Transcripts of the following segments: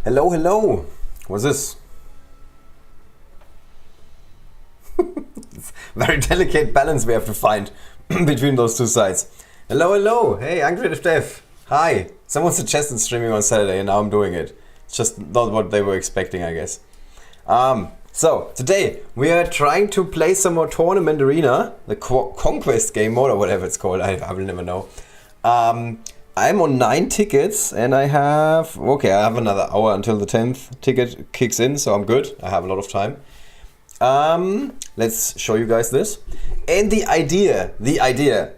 Hello, hello. What's this? Very delicate balance we have to find between those two sides. Hello, hello. Hey, Uncreative Dev. Hi. Someone suggested streaming on Saturday and now I'm doing it. It's just not what they were expecting, I guess. So, today we are trying to play some more Tournament Arena, the Conquest game mode or whatever it's called, I will never know. I'm on 9 tickets and I have another hour until the 10th ticket kicks in, so I'm good. I have a lot of time. Let's show you guys this. And the idea,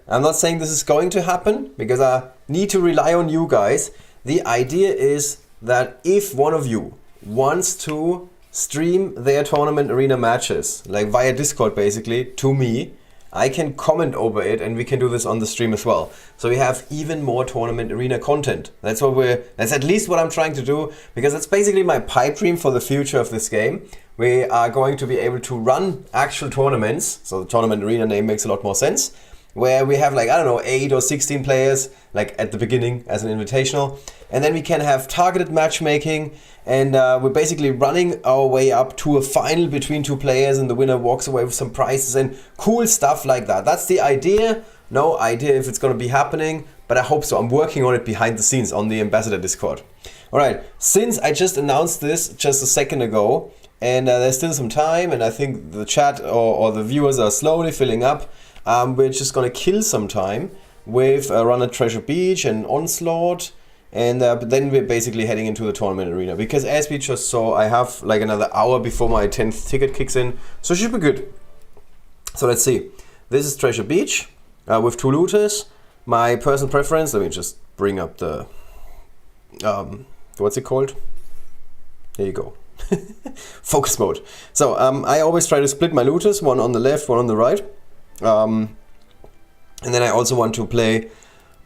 I'm not saying this is going to happen because I need to rely on you guys. The idea is that if one of you wants to stream their Tournament Arena matches, like via Discord basically, to me, I can comment over it and we can do this on the stream as well. So we have even more Tournament Arena content. That's at least what I'm trying to do, because it's basically my pipe dream for the future of this game. We are going to be able to run actual tournaments, so the Tournament Arena name makes a lot more sense, where we have, like, I don't know, 8 or 16 players, like at the beginning as an invitational, and then we can have targeted matchmaking, and we're basically running our way up to a final between 2 players, and the winner walks away with some prizes and cool stuff like that. That's the idea. No idea if it's going to be happening, but I hope so. I'm working on it behind the scenes on the Ambassador Discord. Alright, since I just announced this just a second ago, and there's still some time, and I think the chat or the viewers are slowly filling up, we're just going to kill some time with Run at Treasure Beach and Onslaught, and then we're basically heading into the Tournament Arena, because as we just saw, I have like another hour before my 10th ticket kicks in, so it should be good. So let's see. This is Treasure Beach with 2 looters. My personal preference, let me just bring up the what's it called? There you go. Focus mode. So I always try to split my looters, one on the left, one on the right. And then I also want to play,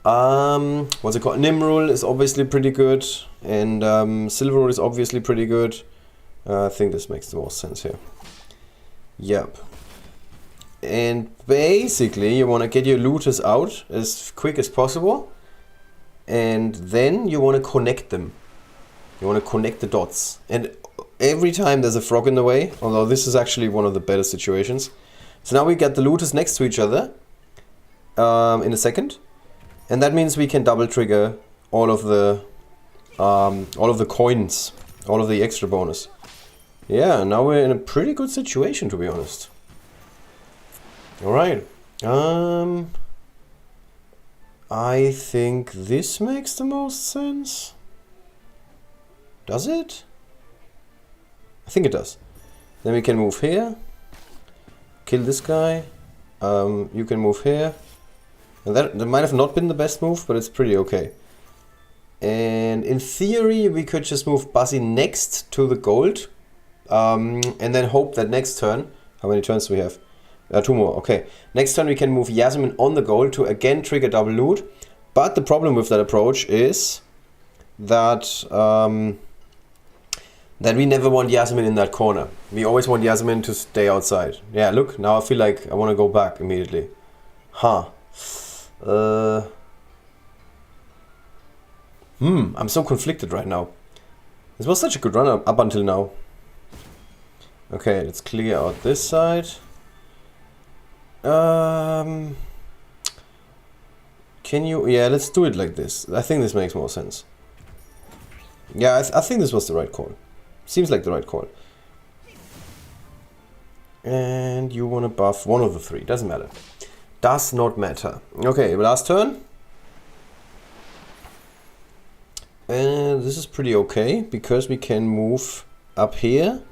what's it called? Nimrul is obviously pretty good, and Silverwood is obviously pretty good. I think this makes the most sense here. Yep. And basically you want to get your looters out as quick as possible, and then you want to connect them. You want to connect the dots. And every time there's a frog in the way, although this is actually one of the better situations. So now we get the looters next to each other in a second, and that means we can double trigger all of the coins, all of the extra bonus. Yeah, now we're in a pretty good situation, to be honest. All right. I think this makes the most sense. Does it? I think it does. Then we can move here. Kill this guy. You can move here. And that might have not been the best move, but it's pretty okay. And in theory, we could just move Buzzy next to the gold. And then hope that next turn... How many turns do we have? 2 more, okay. Next turn we can move Yasmin on the gold to again trigger double loot. But the problem with that approach is that... that we never want Yasmin in that corner. We always want Yasmin to stay outside. Yeah, look, now I feel like I want to go back immediately. Huh. I'm so conflicted right now. This was such a good run up until now. Okay, let's clear out this side. Can you... Yeah, let's do it like this. I think this makes more sense. Yeah, I think this was the right call. Seems like the right call. And you want to buff one of the 3. Doesn't matter. Does not matter. Okay, last turn. And this is pretty okay, because we can move up here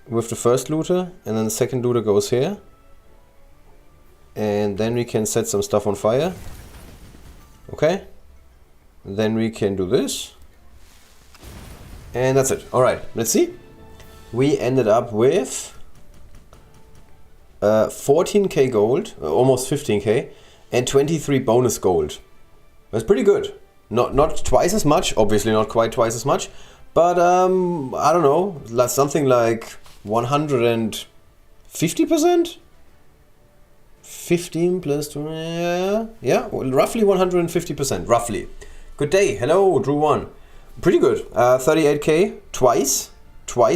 with the first looter, and then the second looter goes here. And then we can set some stuff on fire. Okay. Then we can do this. And that's it. Alright, let's see. We ended up with 14k gold, almost 15k, and 23 bonus gold. That's pretty good. Not twice as much, obviously not quite twice as much, but I don't know, something like 150%? 15 plus 2, yeah, well, roughly 150%, roughly. Good day, hello, Drew1. Pretty good. 38k twice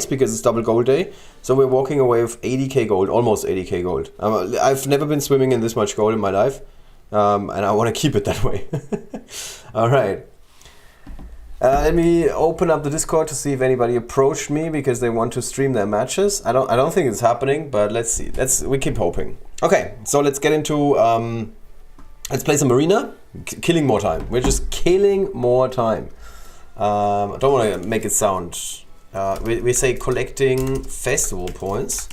because it's double gold day. So we're walking away with 80k gold, almost 80k gold. I've never been swimming in this much gold in my life, and I want to keep it that way. All right. Let me open up the Discord to see if anybody approached me because they want to stream their matches. I don't think it's happening, but let's see. We keep hoping. Okay, so let's get into let's play some arena. Killing more time. We're just killing more time. I don't want to make it sound. We say collecting festival points.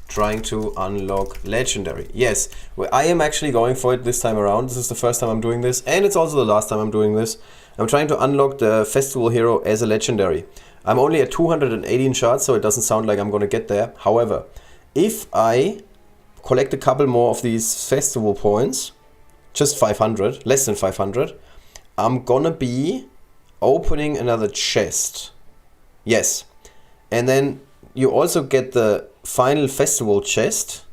Trying to unlock legendary. Yes, well, I am actually going for it this time around. This is the first time I'm doing this, and it's also the last time I'm doing this. I'm trying to unlock the festival hero as a legendary. I'm only at 218 shards, so it doesn't sound like I'm going to get there. However, if I collect a couple more of these festival points, just 500, less than 500, I'm gonna be opening another chest. Yes, and then you also get the final festival chest,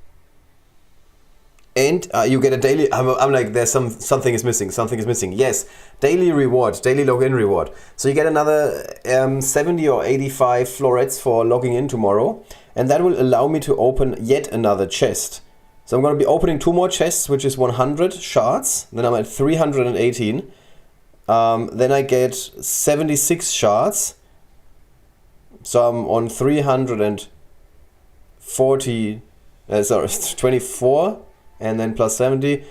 and you get a daily. I'm like, there's something is missing. Yes, daily reward, daily login reward. So you get another 70 or 85 florets for logging in tomorrow, and that will allow me to open yet another chest. So I'm going to be opening 2 more chests, which is 100 shards. Then I'm at 318. Then I get 76 shards. So I'm on 340, 24, and then plus 70,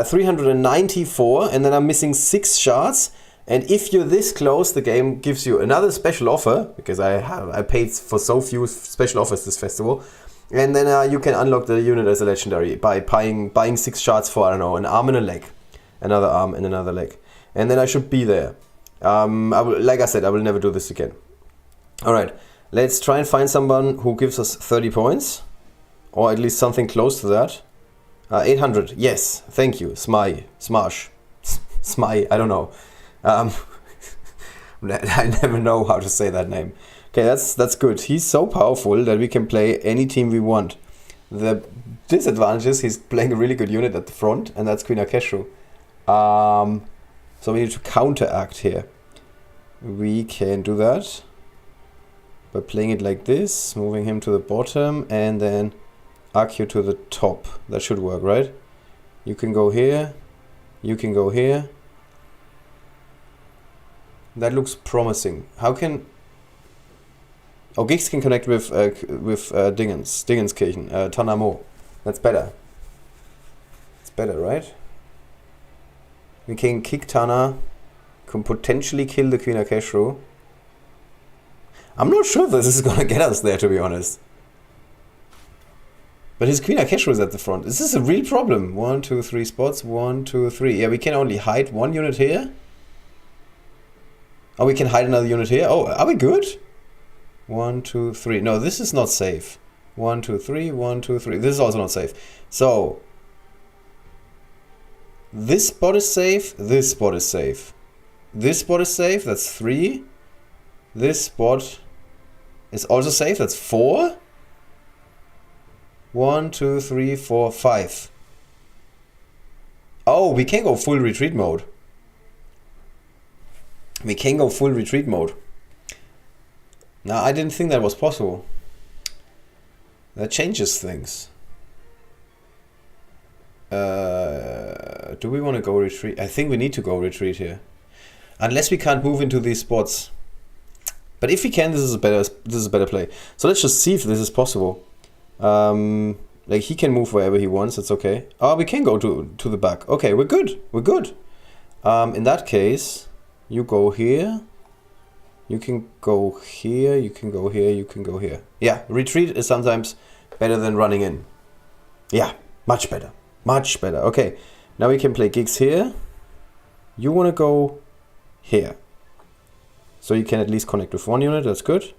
394, and then I'm missing 6 shards. And if you're this close, the game gives you another special offer, because I paid for so few special offers this festival. And then you can unlock the unit as a legendary by buying 6 shards for, I don't know, an arm and a leg, another arm and another leg. And then I should be there. Like I said, I will never do this again. Alright, let's try and find someone who gives us 30 points. Or at least something close to that. 800, yes, thank you. Smash, I don't know. I never know how to say that name. Okay, that's good. He's so powerful that we can play any team we want. The disadvantage is he's playing a really good unit at the front, and that's Queen Akeshu. So we need to counteract here. We can do that by playing it like this, moving him to the bottom, and then Akio to the top. That should work, right? You can go here. You can go here. That looks promising. How can... Oh, Giggs can connect with Dingenskirchen, Tanamo. That's better. It's better, right? We can kick Tana, can potentially kill the Queen Akeshu. I'm not sure if this is gonna get us there, to be honest. But his Queen Akeshu is at the front. This is a real problem. 1, 2, 3 spots. 1, 2, 3. Yeah, we can only hide 1 unit here. Oh, we can hide another unit here. Oh, are we good? 1, 2, 3. No, this is not safe. 1, 2, 3. 1, 2, 3. This is also not safe. So this spot is safe. This spot is safe. This spot is safe. That's 3. This spot is also safe. That's 4. 1, 2, 3, 4, 5. Oh, we can go full retreat mode. We can go full retreat mode. Now, I didn't think that was possible. That changes things. Do we want to go retreat? I think we need to go retreat here. Unless we can't move into these spots. But if we can, this is a better play. So let's just see if this is possible. Like, he can move wherever he wants, it's okay. Oh, we can go to the back. Okay, we're good. We're good. In that case, you go here. You can go here, you can go here, you can go here. Yeah, retreat is sometimes better than running in. Yeah, much better. Much better. Okay, now we can play Giggs here. You want to go here. So you can at least connect with 1 unit, that's good.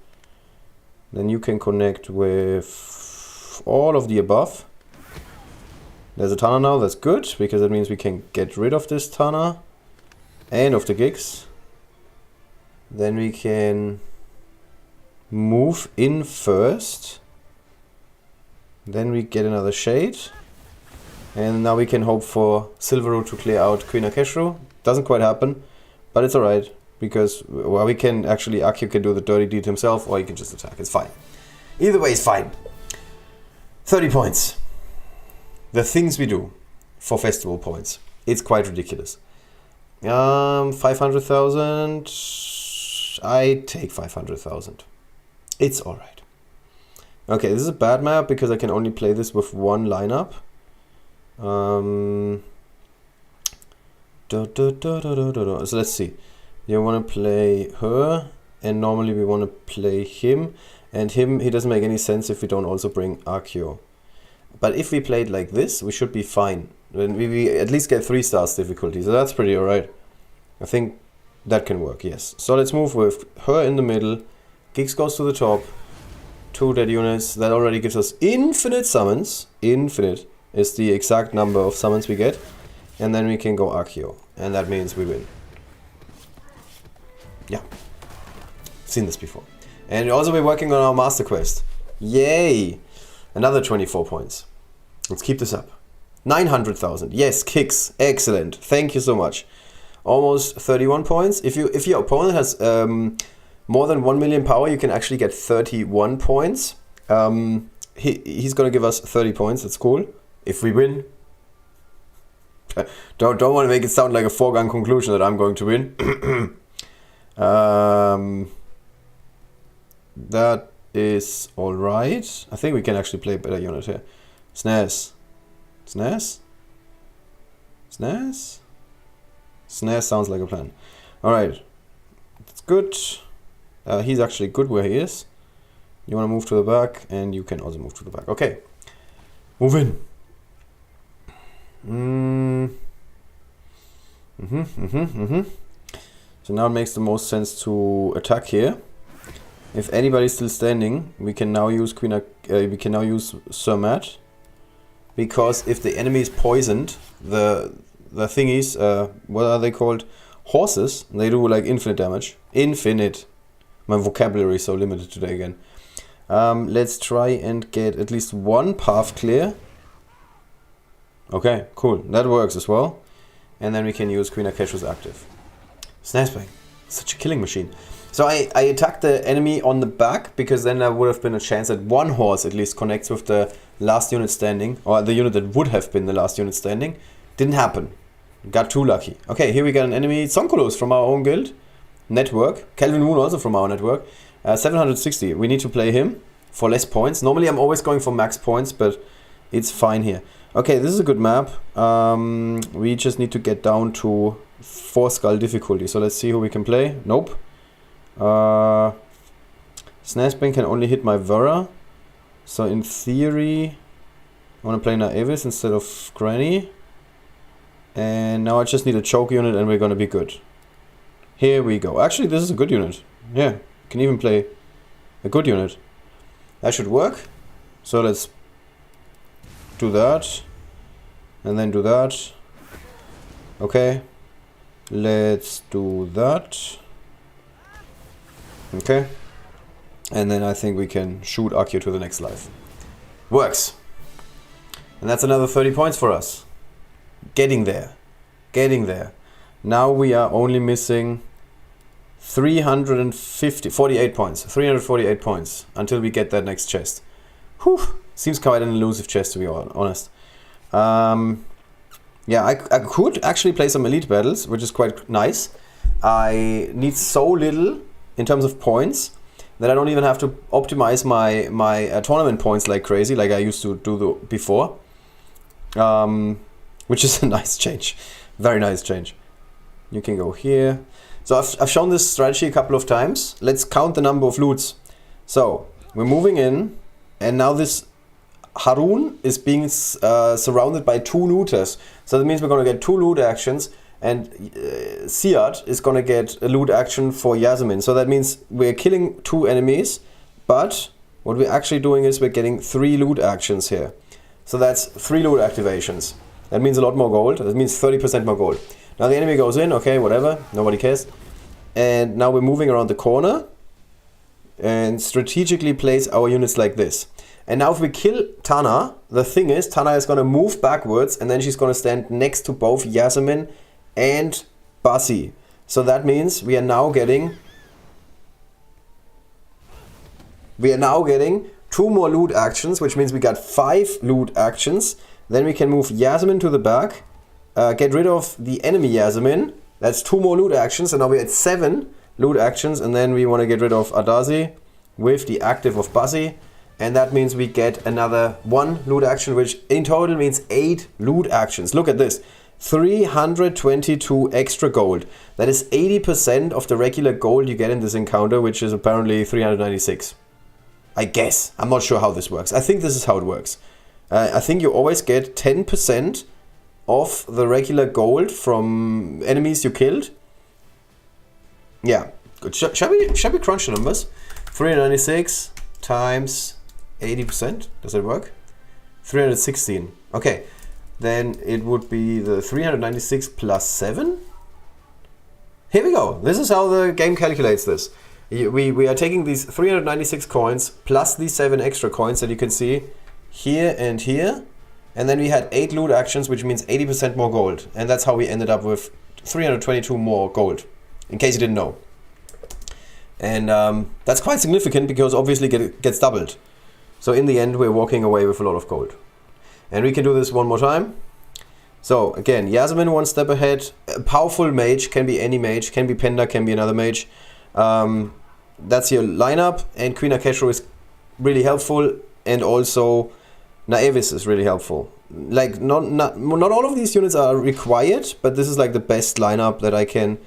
Then you can connect with all of the above. There's a Tana now, that's good, because that means we can get rid of this Tana and of the Giggs. Then we can move in first. Then we get another shade. And now we can hope for Silveru to clear out Queen Akeshu. Doesn't quite happen, but it's alright. Because, well, we can actually, Akio can do the dirty deed himself, or he can just attack. It's fine. Either way is fine. 30 points. The things we do for festival points. It's quite ridiculous. 500,000. I take 500,000. It's alright. Okay, this is a bad map because I can only play this with one lineup. So let's see. You want to play her, and normally we want to play him. And him, he doesn't make any sense if we don't also bring Akio. But if we play it like this, we should be fine. Then we at least get 3 stars difficulty, so that's pretty alright. I think that can work, yes. So let's move with her in the middle. Giggs goes to the top. 2 dead units. That already gives us infinite summons. Infinite is the exact number of summons we get. And then we can go Akio. And that means we win. Yeah. Seen this before. And also we're working on our master quest. Yay! Another 24 points. Let's keep this up. 900,000. Yes, kicks. Excellent. Thank you so much. Almost 31 points. If your opponent has more than 1 million power, you can actually get 31 points. He's gonna give us 30 points. That's cool. If we win. Don't want to make it sound like a foregone conclusion that I'm going to win. That is alright. I think we can actually play a better unit here. Snares. Snares? Snares? Snares sounds like a plan. Alright. That's good. He's actually good where he is. You want to move to the back, and you can also move to the back. Okay. Move in. So now it makes the most sense to attack here. If anybody's still standing, we can now use Sir Matt, because if the enemy is poisoned, the thingies, what are they called? Horses. They do like infinite damage. Infinite. My vocabulary is so limited today again. Let's try and get at least one path clear. Okay, cool. That works as well. And then we can use Queen Akeshu's active. Snazbang. Such a killing machine. So I attacked the enemy on the back, because then there would have been a chance that one horse at least connects with the last unit standing, or the unit that would have been the last unit standing. Didn't happen. Got too lucky. Okay, here we got an enemy. Tsonkolos from our own guild. Network. Calvin Moon also from our network. 760. We need to play him for less points. Normally I'm always going for max points, but it's fine here. Okay, this is a good map. We just need to get down to 4 skull difficulty. So let's see who we can play. Nope. Snazbang can only hit my Vera. So in theory, I want to play Naevis instead of Granny. And now I just need a choke unit and we're going to be good. Here we go. Actually, this is a good unit. Yeah, can even play a good unit. That should work. So let's do that. And then do that. Okay. Let's do that. Okay. And then I think we can shoot Akio to the next life. Works. And that's another 30 points for us. Getting there. Getting there. Now we are only missing 348 points. 348 points until we get that next chest. Whew. Seems quite an elusive chest, to be honest. Yeah, I could actually play some elite battles, which is quite nice. I need so little in terms of points that I don't even have to optimize my tournament points like crazy, like I used to do before. Which is a nice change. Very nice change. You can go here. So I've shown this strategy a couple of times. Let's count the number of loots. So we're moving in, and now this Harun is being surrounded by 2 looters. So that means we're going to get 2 loot actions, and Siad is going to get a loot action for Yasmin. So that means we're killing 2 enemies, but what we're actually doing is we're getting 3 loot actions here. So that's 3 loot activations. That means a lot more gold. That means 30% more gold. Now the enemy goes in, okay, whatever, nobody cares. And now we're moving around the corner and strategically place our units like this. And now if we kill Tana, the thing is, Tana is going to move backwards, and then she's going to stand next to both Yasmin and Basi. So that means we are now getting 2 more loot actions, which means we got 5 loot actions. Then we can move Yasmin to the back, get rid of the enemy Yasmin. That's 2 more loot actions, and now we're at 7 loot actions, and then we want to get rid of Adazi with the active of Basi, and that means we get another 1 loot action, which in total means 8 loot actions. Look at this. 322 extra gold. That is 80% of the regular gold you get in this encounter, which is apparently 396. I guess. I'm not sure how this works. I think this is how it works. I think you always get 10% of the regular gold from enemies you killed. Yeah, good. Shall we crunch the numbers? 396 times 80%. Does that work? 316. Okay. Then it would be the 396 plus 7. Here we go. This is how the game calculates this. We are taking these 396 coins plus these 7 extra coins that you can see here and here. And then we had 8 loot actions, which means 80% more gold. And that's how we ended up with 322 more gold, in case you didn't know. And that's quite significant because obviously it gets doubled. So in the end, we're walking away with a lot of gold. And we can do this one more time. So again, Yasmin 1 step ahead. A powerful mage, can be any mage, can be Penda, can be another mage. That's your lineup, and Queen Akeshro is really helpful, and also Naevis is really helpful. Like not all of these units are required, but this is like the best lineup that I can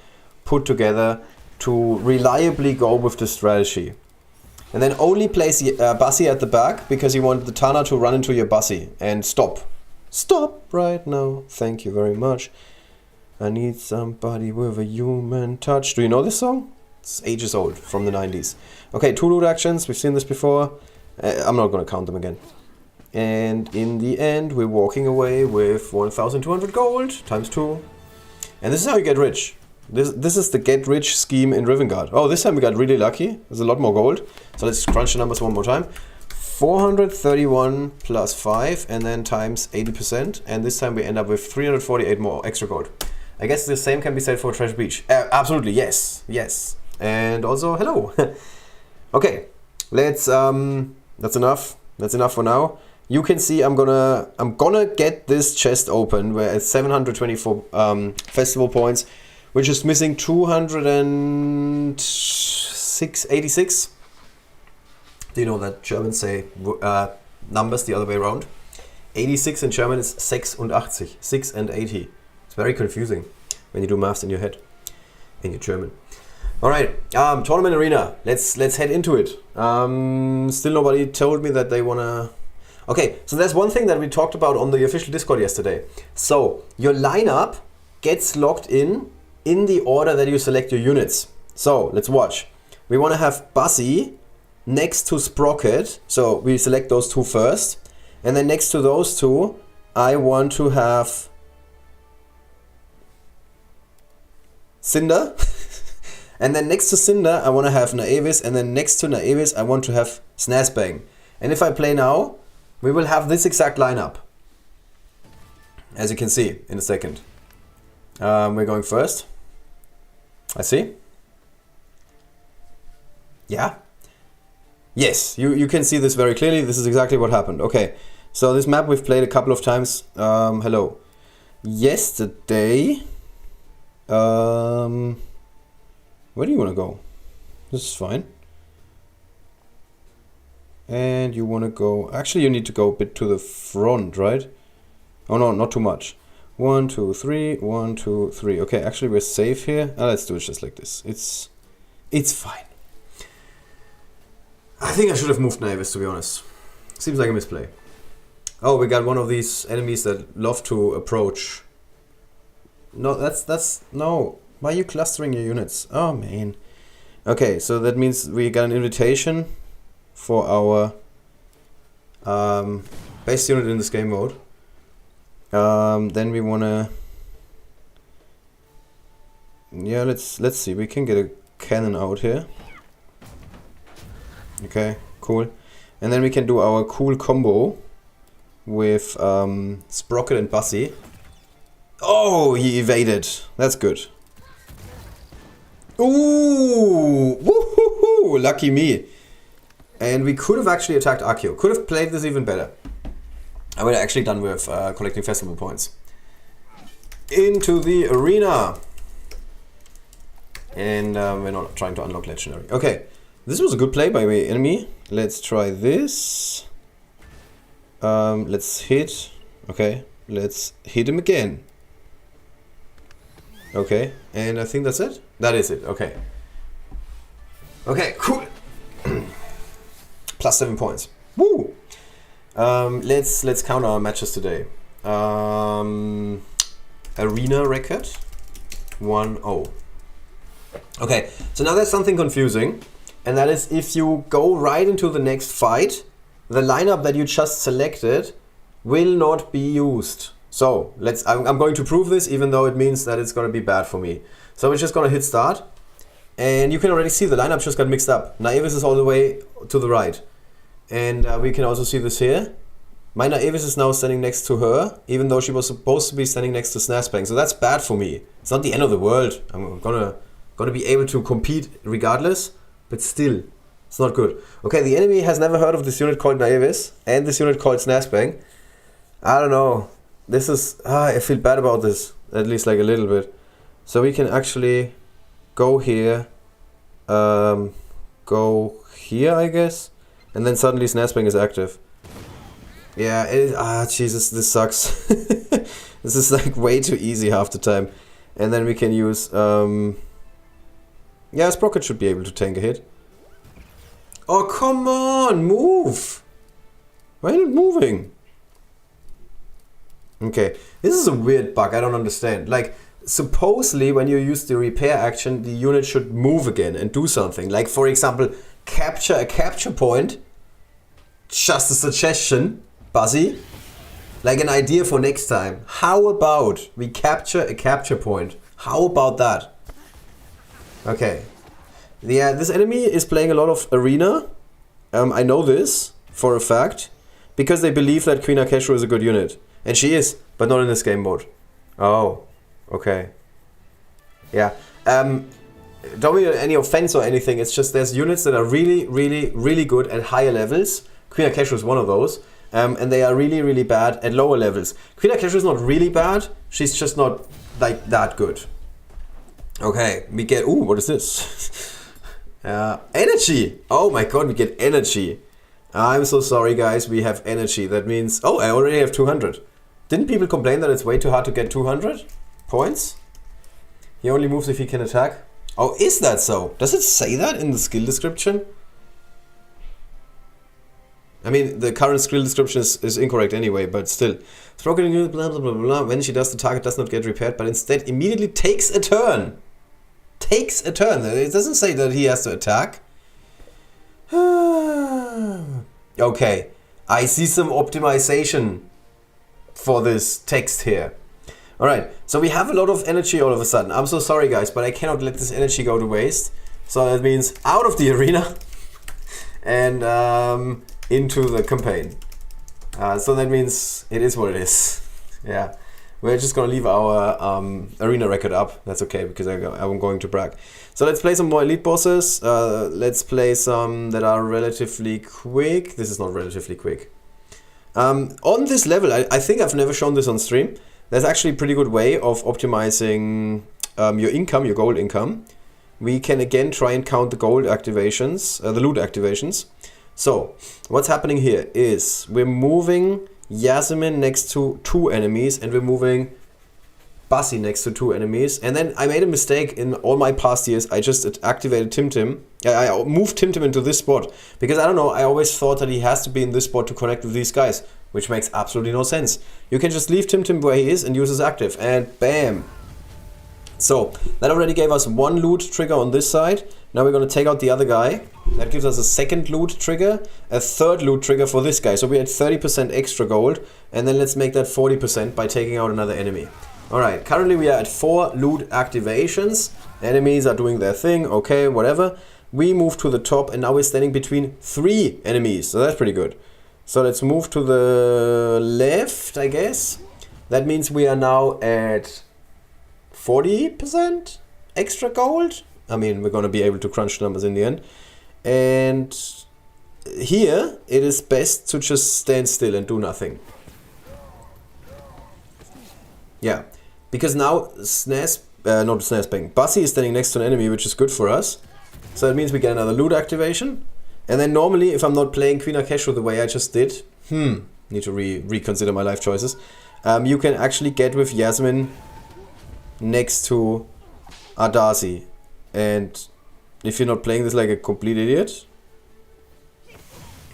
put together to reliably go with the strategy. And then only place Basi at the back, because you want the Tana to run into your Basi and stop. Stop right now. Thank you very much. I need somebody with a human touch. Do you know this song? It's ages old, from the 90s. Okay, 2 loot actions. We've seen this before. I'm not going to count them again. And in the end, we're walking away with 1,200 gold times 2. And this is how you get rich. This is the get rich scheme in Rivengard. Oh, this time we got really lucky. There's a lot more gold. So let's crunch the numbers one more time. 431 plus 5 and then times 80%. And this time we end up with 348 more extra gold. I guess the same can be said for Treasure Beach. Absolutely, yes. Yes. And also, hello. Okay, let's, that's enough. That's enough for now. You can see I'm gonna get this chest open where it's 724 festival points, which is missing 286. Do you know that Germans say numbers the other way around? 86 in German is 86. 6 and 80. It's very confusing when you do maths in your head, in your German. Alright, tournament arena. Let's head into it. Still nobody told me that they wanna... Okay, so there's one thing that we talked about on the official Discord yesterday. So, your lineup gets locked in the order that you select your units. So, let's watch. We want to have Basi next to Sprocket. So, we select those 2 first. And then next to those 2, I want to have Cinder. And then next to Cinder, I want to have Naevis. And then next to Naevis, I want to have Snazbang. And if I play now, we will have this exact lineup, as you can see in a second. We're going first. I see. Yeah. Yes, you can see this very clearly. This is exactly what happened. Okay, so this map we've played a couple of times. Hello. Yesterday. Where do you want to go? This is fine. And you want to go... Actually, you need to go a bit to the front, right? Oh, no, not too much. 1, 2, 3. 1, 2, 3. Okay, actually, we're safe here. Let's do it just like this. It's fine. I think I should have moved Naevis, to be honest. Seems like a misplay. Oh, we got one of these enemies that love to approach. No, that's... No. Why are you clustering your units? Oh, man. Okay, so that means we got an invitation for our base unit in this game mode. Then we wanna, yeah, let's see. We can get a cannon out here. Okay, cool. And then we can do our cool combo with Sprocket and Basi. Oh, he evaded. That's good. Ooh! Woohoo! Lucky me. And we could have actually attacked Akio. Could have played this even better. I would have actually done with collecting festival points. Into the arena. And we're not trying to unlock legendary. Okay, this was a good play by my enemy. Let's try this. Let's hit. Okay, let's hit him again. Okay, and I think that's it. That is it. Okay. Okay, cool. Plus 7 points. Woo! Let's count our matches today. Arena record 1-0. Okay, so now there's something confusing, and that is if you go right into the next fight, the lineup that you just selected will not be used. So I'm going to prove this, even though it means that it's going to be bad for me. So we're just going to hit start, and you can already see the lineup just got mixed up. Naevis is all the way to the right, and we can also see this here. My Naevis is now standing next to her, even though she was supposed to be standing next to Snazbang. So that's bad for me. It's not the end of the world. I'm gonna be able to compete regardless, but still, it's not good. Okay, the enemy has never heard of this unit called Naevis and this unit called Snazbang. I don't know. This is... I feel bad about this, at least like a little bit. So we can actually go here, go here, I guess, and then suddenly Snazbang is active. Yeah, it is, Jesus, this sucks. This is like way too easy half the time. And then we can use, yeah, Sprocket should be able to tank a hit. Oh, come on, move! Why are you not moving? Okay, this is a weird bug, I don't understand. Like, supposedly when you use the repair action, the unit should move again and do something. Like, for example, capture a capture point. Just a suggestion, Buzzy. Like an idea for next time. How about we capture a capture point? How about that? Okay. Yeah, this enemy is playing a lot of arena. I know this for a fact. Because they believe that Queen Akeshu is a good unit. And she is, but not in this game mode. Oh, okay. Yeah. Don't mean any offense or anything. It's just there's units that are really, really, really good at higher levels. Queen Akeshu is one of those. And they are really, really bad at lower levels. Queen Akeshu is not really bad. She's just not like that good. Okay, we get... Ooh, what is this? Energy! Oh my god, we get energy. I'm so sorry, guys. We have energy. That means... Oh, I already have 200. Didn't people complain that it's way too hard to get 200 points? He only moves if he can attack. Oh, is that so? Does it say that in the skill description? I mean, the current skill description is incorrect anyway, but still. Sprocket blah blah blah blah. When she does, the target does not get repaired, but instead immediately takes a turn. Takes a turn. It doesn't say that he has to attack. Okay, I see some optimization for this text here. Alright, so we have a lot of energy all of a sudden. I'm so sorry, guys, but I cannot let this energy go to waste. So that means out of the arena and into the campaign. So that means it is what it is. Yeah, we're just gonna leave our arena record up. That's okay, because I'm going to brag. So let's play some more elite bosses. Let's play some that are relatively quick. This is not relatively quick. On this level, I think I've never shown this on stream. There's actually a pretty good way of optimizing your income, your gold income. We can again try and count the gold activations, the loot activations. So, what's happening here is we're moving Yasmin next to 2 enemies, and we're moving Bassi next to 2 enemies. And then I made a mistake in all my past years. I just activated Timtim. I moved Timtim into this spot. Because I don't know, I always thought that he has to be in this spot to connect with these guys. Which makes absolutely no sense. You can just leave Timtim where he is and use his active. And bam! So, that already gave us 1 loot trigger on this side. Now we're going to take out the other guy. That gives us a 2nd loot trigger, a 3rd loot trigger for this guy. So we had 30% extra gold, and then let's make that 40% by taking out another enemy. Alright, currently we are at 4 loot activations. Enemies are doing their thing, okay, whatever. We move to the top, and now we're standing between 3 enemies, so that's pretty good. So let's move to the left, I guess. That means we are now at 40% extra gold. I mean, we're going to be able to crunch numbers in the end. And here, it is best to just stand still and do nothing. Yeah, because now Buzzy is standing next to an enemy, which is good for us. So that means we get another loot activation. And then normally, if I'm not playing Queen Akesho the way I just did, need to reconsider my life choices. You can actually get with Yasmin next to Ardasi. And if you're not playing this like a complete idiot,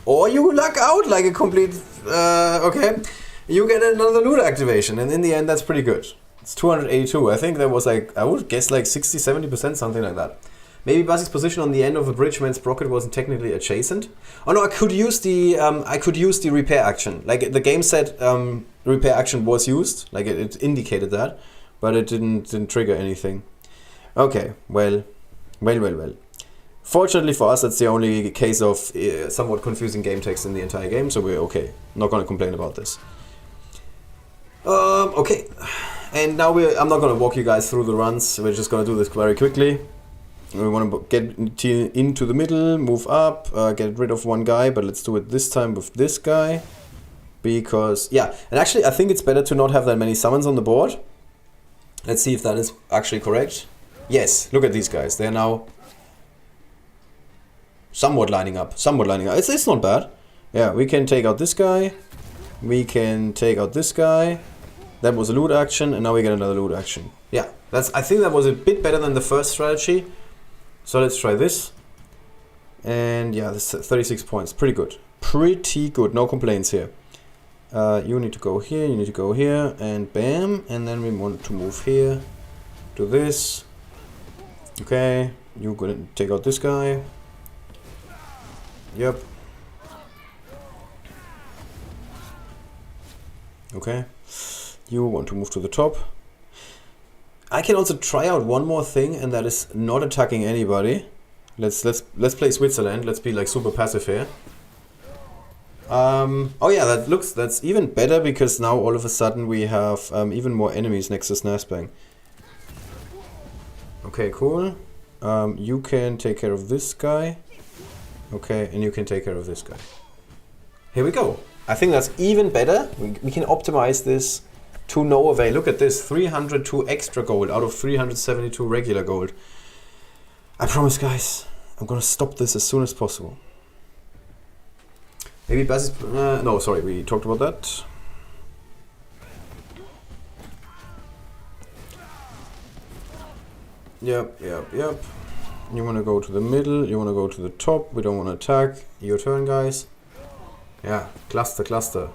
or you luck out like a complete, okay, you get another loot activation. And in the end, that's pretty good. It's 282. I think that was like, I would guess like 60-70%, something like that. Maybe Buzzy's position on the end of a bridge meant Sprocket wasn't technically adjacent. Oh no, I could use the repair action. Like the game said, repair action was used. Like it indicated that, but it didn't trigger anything. Okay, well. Fortunately for us, that's the only case of somewhat confusing game text in the entire game, so we're okay. Not gonna complain about this. Okay, and now I'm not gonna walk you guys through the runs. We're just gonna do this very quickly. We want to get into the middle, move up, get rid of one guy, but let's do it this time with this guy. Because, yeah, and actually I think it's better to not have that many summons on the board. Let's see if that is actually correct. Yes, look at these guys. They're now somewhat lining up. It's not bad. Yeah, we can take out this guy. We can take out this guy. That was a loot action, and now we get another loot action. Yeah, I think that was a bit better than the first strategy. So let's try this. And yeah, this 36 points. Pretty good. Pretty good. No complaints here. You need to go here, you need to go here, and bam. And then we want to move here. Do this. Okay. You're gonna take out this guy. Yep. Okay. You want to move to the top. I can also try out one more thing, and that is not attacking anybody. Let's play Switzerland. Let's be like super passive here. Oh yeah, that's even better, because now all of a sudden we have even more enemies next to Snazbang. Okay, cool. You can take care of this guy. Okay, and you can take care of this guy. Here we go. I think that's even better. We can optimize this to no avail. Look at this, 302 extra gold out of 372 regular gold. I promise, guys, I'm gonna stop this as soon as possible. Maybe Buzz is... no, sorry, we talked about that. Yep. You wanna go to the middle, you wanna go to the top, we don't wanna attack. Your turn, guys. Yeah, cluster.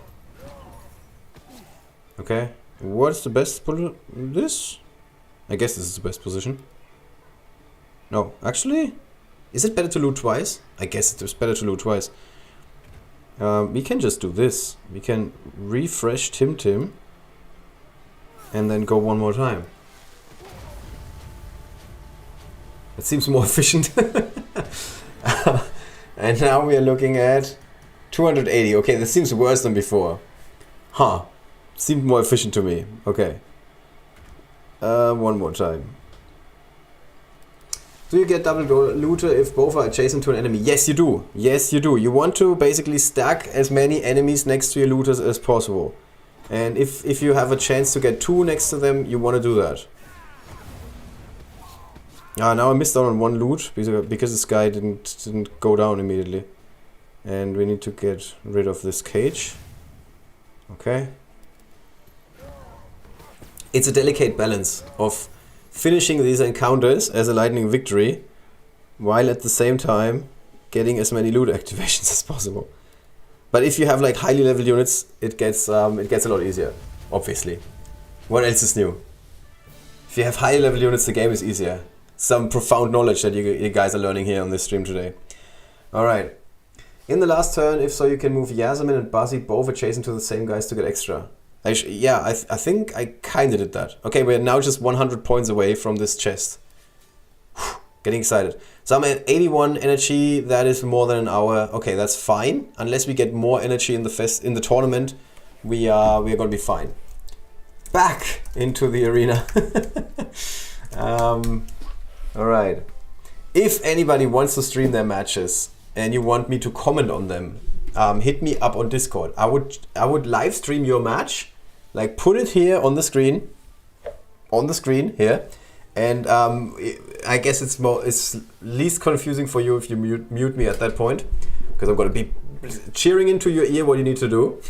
Okay. What's the best position? This? I guess this is the best position. No, actually? Is it better to loot twice? I guess it is better to loot twice. We can just do this. We can refresh Tim and then go one more time. It seems more efficient. And now we are looking at 280. Okay, this seems worse than before. Huh. Seemed more efficient to me. Okay. One more time. Do you get double looter if both are adjacent to an enemy? Yes, you do. Yes, you do. You want to basically stack as many enemies next to your looters as possible. And if you have a chance to get two next to them, you want to do that. Now I missed out on one loot because this guy didn't go down immediately. And we need to get rid of this cage. Okay. It's a delicate balance of finishing these encounters as a lightning victory, while at the same time getting as many loot activations as possible. But if you have like highly leveled units, it gets a lot easier, obviously. What else is new? If you have high level units, the game is easier. Some profound knowledge that you guys are learning here on this stream today. Alright. In the last turn, if so, you can move Yasmin and Buzzy both adjacent to the same guys to get extra. I think I kinda did that. Okay, we're now just 100 points away from this chest. Whew, getting excited. So I'm at 81 energy, that is more than an hour. Okay, that's fine. Unless we get more energy in the tournament, we're gonna be fine. Back into the arena. Alright. if anybody wants to stream their matches and you want me to comment on them, hit me up on Discord. I would live stream your match, like put it here on the screen, here, and I guess it's least confusing for you if you mute me at that point, because I'm gonna be cheering into your ear what you need to do,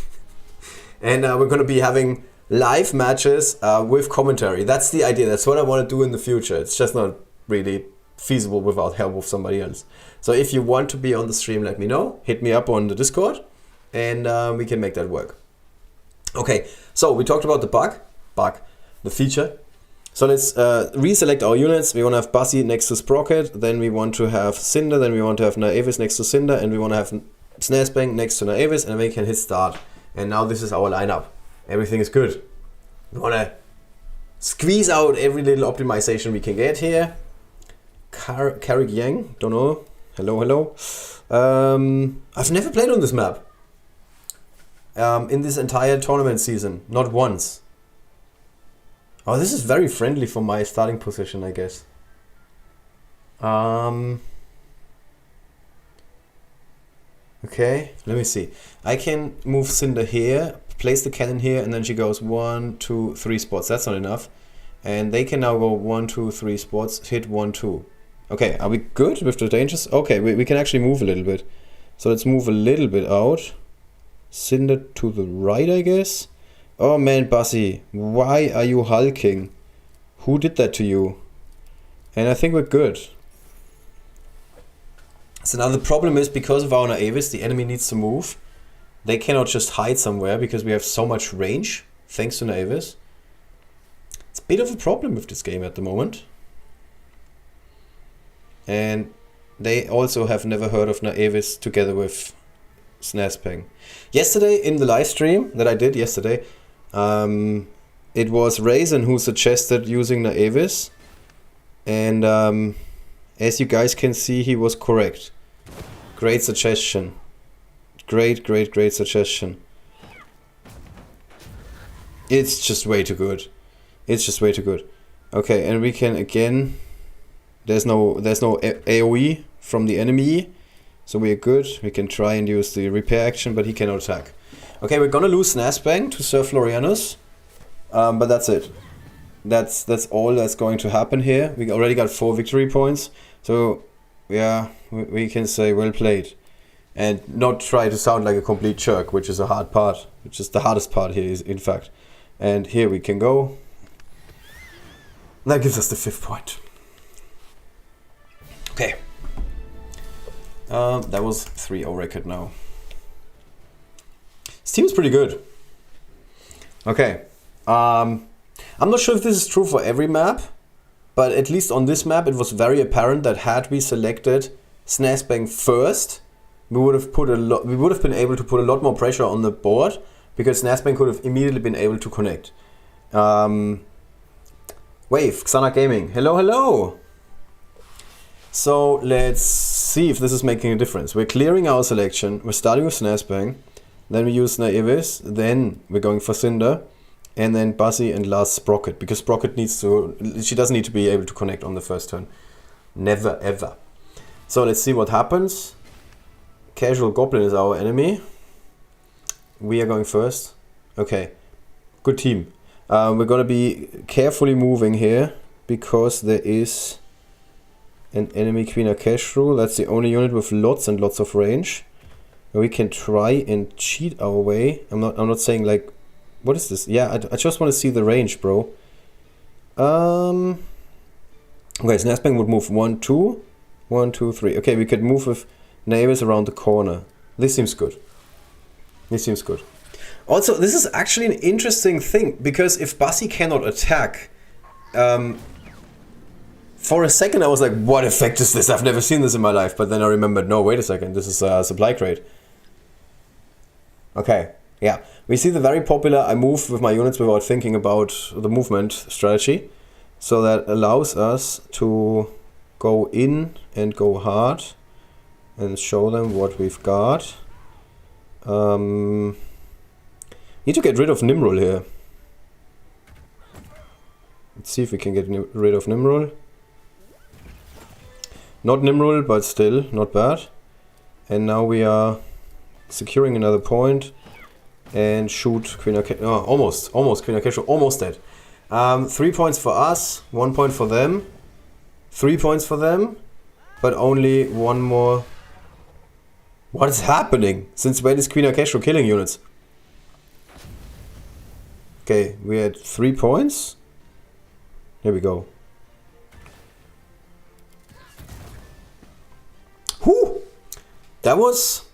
and we're gonna be having live matches with commentary. That's the idea. That's what I want to do in the future. It's just not really feasible without help of somebody else. So if you want to be on the stream, let me know. Hit me up on the Discord, and we can make that work. Okay, so we talked about the feature. So let's reselect our units. We want to have Bassi next to Sprocket, then we want to have Cinder, then we want to have Naevis next to Cinder, and we want to have Snaresbang next to Naevis, and we can hit start. And now this is our lineup. Everything is good. We want to squeeze out every little optimization we can get here. Carigyang, don't know. Hello. I've never played on this map. In this entire tournament season, not once. Oh, this is very friendly for my starting position, I guess. Okay, let me see. I can move Cinder here, place the cannon here, and then she goes 1, 2, 3 spots. That's not enough. And they can now go 1, 2, 3 spots, hit 1, 2. Okay, are we good with the dangers? Okay, we can actually move a little bit. So let's move a little bit out. Cinder to the right, I guess. Oh man, Bassi, why are you hulking? Who did that to you? And I think we're good. So now the problem is, because of our Naevis, the enemy needs to move. They cannot just hide somewhere because we have so much range, thanks to Naevis. It's a bit of a problem with this game at the moment. And they also have never heard of Naevis together with Snaresbang. Yesterday, in the live stream that I did yesterday, it was Raisin who suggested using Naevis. And as you guys can see, he was correct. Great suggestion. Great suggestion. It's just way too good. It's just way too good. Okay, and we can again... There's no AoE from the enemy, so we are good. We can try and use the repair action, but he cannot attack. Okay, we're gonna lose Snaresbang to Sir Florianus, but that's it. That's all that's going to happen here. We already got 4 victory points, so yeah, we can say well played, and not try to sound like a complete jerk, which is a hard part, which is the hardest part here, is in fact. And here we can go. That gives us the 5th point. Okay. That was 3-0 record now. This team is pretty good. Okay. I'm not sure if this is true for every map, but at least on this map it was very apparent that had we selected Snaresbang first, we would have been able to put a lot more pressure on the board, because Snaresbang could have immediately been able to connect. Wave, Xana Gaming. Hello. So let's see if this is making a difference. We're clearing our selection. We're starting with Snaresbang. Then we use Naevis. Then we're going for Cinder. And then Bassi and last Sprocket. Because Sprocket she doesn't need to be able to connect on the first turn. Never ever. So let's see what happens. Casualgoblin is our enemy. We are going first. Okay. Good team. We're going to be carefully moving here, because there is an enemy Queen Akeshru. That's the only unit with lots and lots of range. We can try and cheat our way. I'm not saying like, what is this? Yeah, I just want to see the range, bro. Okay, Snaresbang would move 1, 2, 1, 2, 3. Okay, we could move with Naevis around the corner. This seems good. This seems good. Also, this is actually an interesting thing, because if Bassi cannot attack, for a second I was like, what effect is this? I've never seen this in my life. But then I remembered, no, wait a second, this is a supply crate. Okay, yeah. We see the very popular, I move with my units without thinking about the movement strategy. So that allows us to go in and go hard and show them what we've got. Need to get rid of Nimrul here. Let's see if we can get rid of Nimrul. Not Nimrul, but still not bad. And now we are securing another point and shoot Queen Akesho. Oh, almost Queen Akesho, almost dead. 3 points for us, 1 point for them. 3 points for them, but only one more. What is happening? Since when is Queen Akesho killing units? Okay, we had 3 points. Here we go. Whew! That was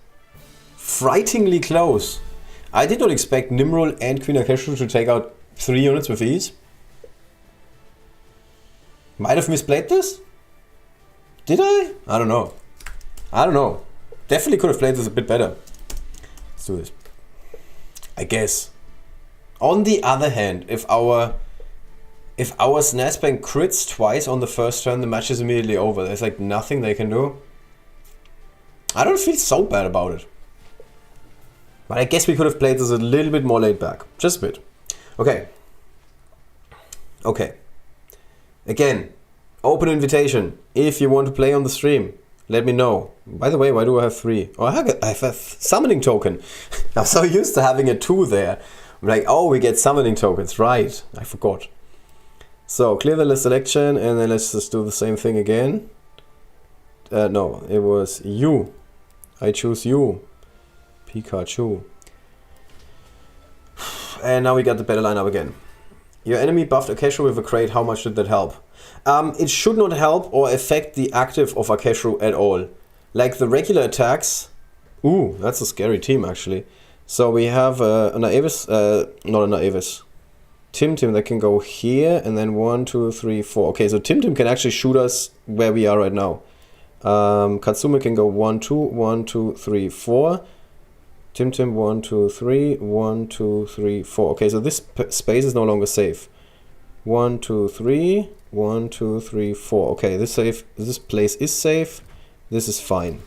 frighteningly close. I did not expect Nimrul and Queen Akesho to take out 3 units with ease. Might have misplayed this? Did I? I don't know. I don't know. Definitely could have played this a bit better. Let's do this. I guess. On the other hand, if our Snazbang crits twice on the first turn, the match is immediately over. There's like nothing they can do. I don't feel so bad about it. But I guess we could have played this a little bit more laid back. Just a bit. Okay. Okay. Again, open invitation. If you want to play on the stream, let me know. By the way, why do I have 3? Oh, I have a summoning token. I'm so used to having a 2 there. I'm like, oh, we get summoning tokens. Right. I forgot. So, clear the list selection, and then let's just do the same thing again. No, it was you. I choose you. Pikachu. And now we got the battle lineup again. Your enemy buffed Akesho with a crate. How much did that help? It should not help or affect the active of Akesho at all. Like the regular attacks. Ooh, that's a scary team actually. So we have an Aevis, not an Aevis. Tim that can go here and then 1, 2, 3, 4. Okay, so Tim can actually shoot us where we are right now. Katsume can go 1, 2, 1, 2, 3, 4. Tim 1, 2, 3, 1, 2, 3, 4. Okay, so this space is no longer safe. 1, 2, 3, 1, 2, 3, 4. Okay, this place is safe. This is fine.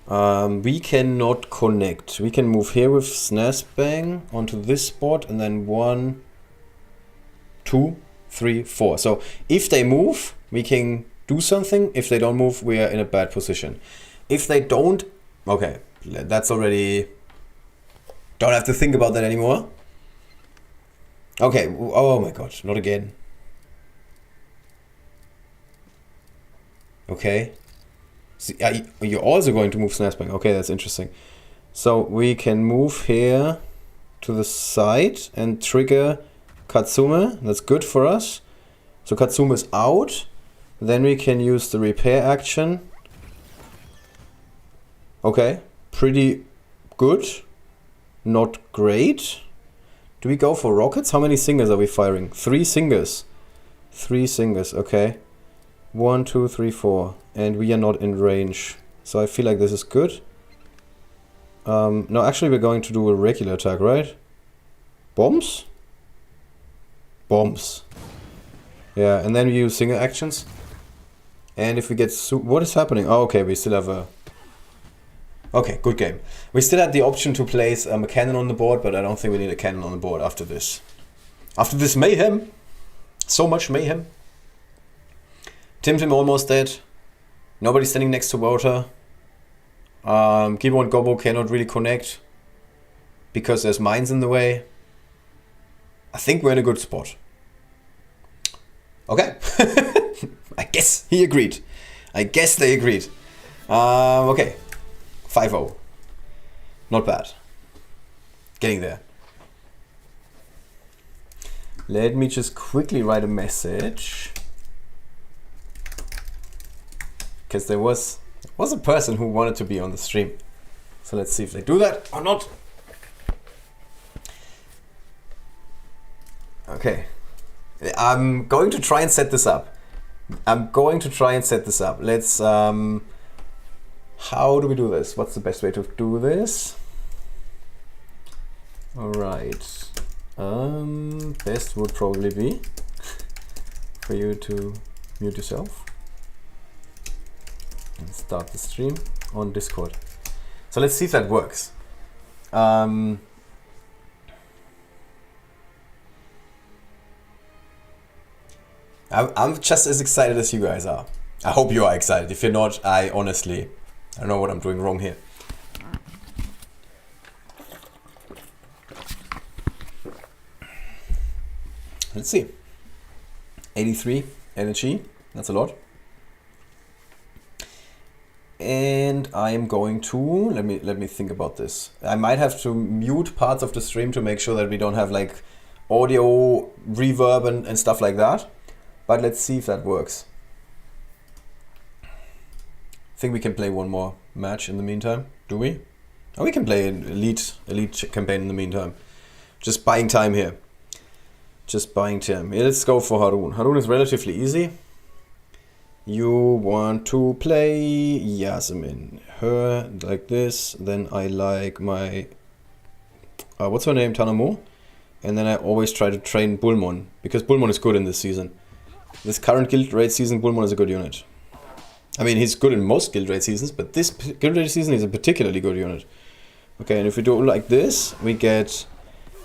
We cannot connect. We can move here with Snazbang onto this spot and then 1, 2, 3, 4. So if they move, we can do something. If they don't move, we are in a bad position. If they don't, okay, that's already... Don't have to think about that anymore. Okay, oh my god, not again. Okay. See, you're also going to move Snazbang. Okay, that's interesting. So we can move here to the side and trigger Katsume. That's good for us. So Katsume is out. Then we can use the repair action. Okay, pretty good. Not great. Do we go for rockets? How many singers are we firing? 3 singers. 3 singers, okay. 1, 2, 3, 4. And we are not in range. So I feel like this is good. No, actually we're going to do a regular attack, right? Bombs? Bombs. Yeah, and then we use singer actions. And if we get... What is happening? Oh, okay, we still have a... Okay, good game. We still had the option to place a cannon on the board, but I don't think we need a cannon on the board after this. After this mayhem. So much mayhem. Tim almost dead. Nobody standing next to water. Gibo and Gobo cannot really connect because there's mines in the way. I think we're in a good spot. Okay. I guess he agreed. I guess they agreed. Okay. 5-0. Not bad. Getting there. Let me just quickly write a message. Because there was a person who wanted to be on the stream. So let's see if they do that or not. Okay. I'm going to try and set this up. Let's... how do we do this? What's the best way to do this? Alright. Best would probably be for you to mute yourself and start the stream on Discord. So let's see if that works. I'm just as excited as you guys are. I hope you are excited. If you're not, I honestly, I don't know what I'm doing wrong here. Let's see. 83 energy. That's a lot. And I am going to let me think about this. I might have to mute parts of the stream to make sure that we don't have like audio reverb and stuff like that. But let's see if that works. I think we can play one more match in the meantime. Do we? Oh, we can play an elite campaign in the meantime. Just buying time here. Just buying time. Yeah, let's go for Harun. Harun is relatively easy. You want to play Yasmin. Her like this. Then I like my... what's her name? Tanamo. And then I always try to train Bulmon. Because Bulmon is good in this season. This current guild raid season, Bulmon is a good unit. I mean, he's good in most guild raid seasons. But this guild raid season is a particularly good unit. Okay, and if we do it like this, we get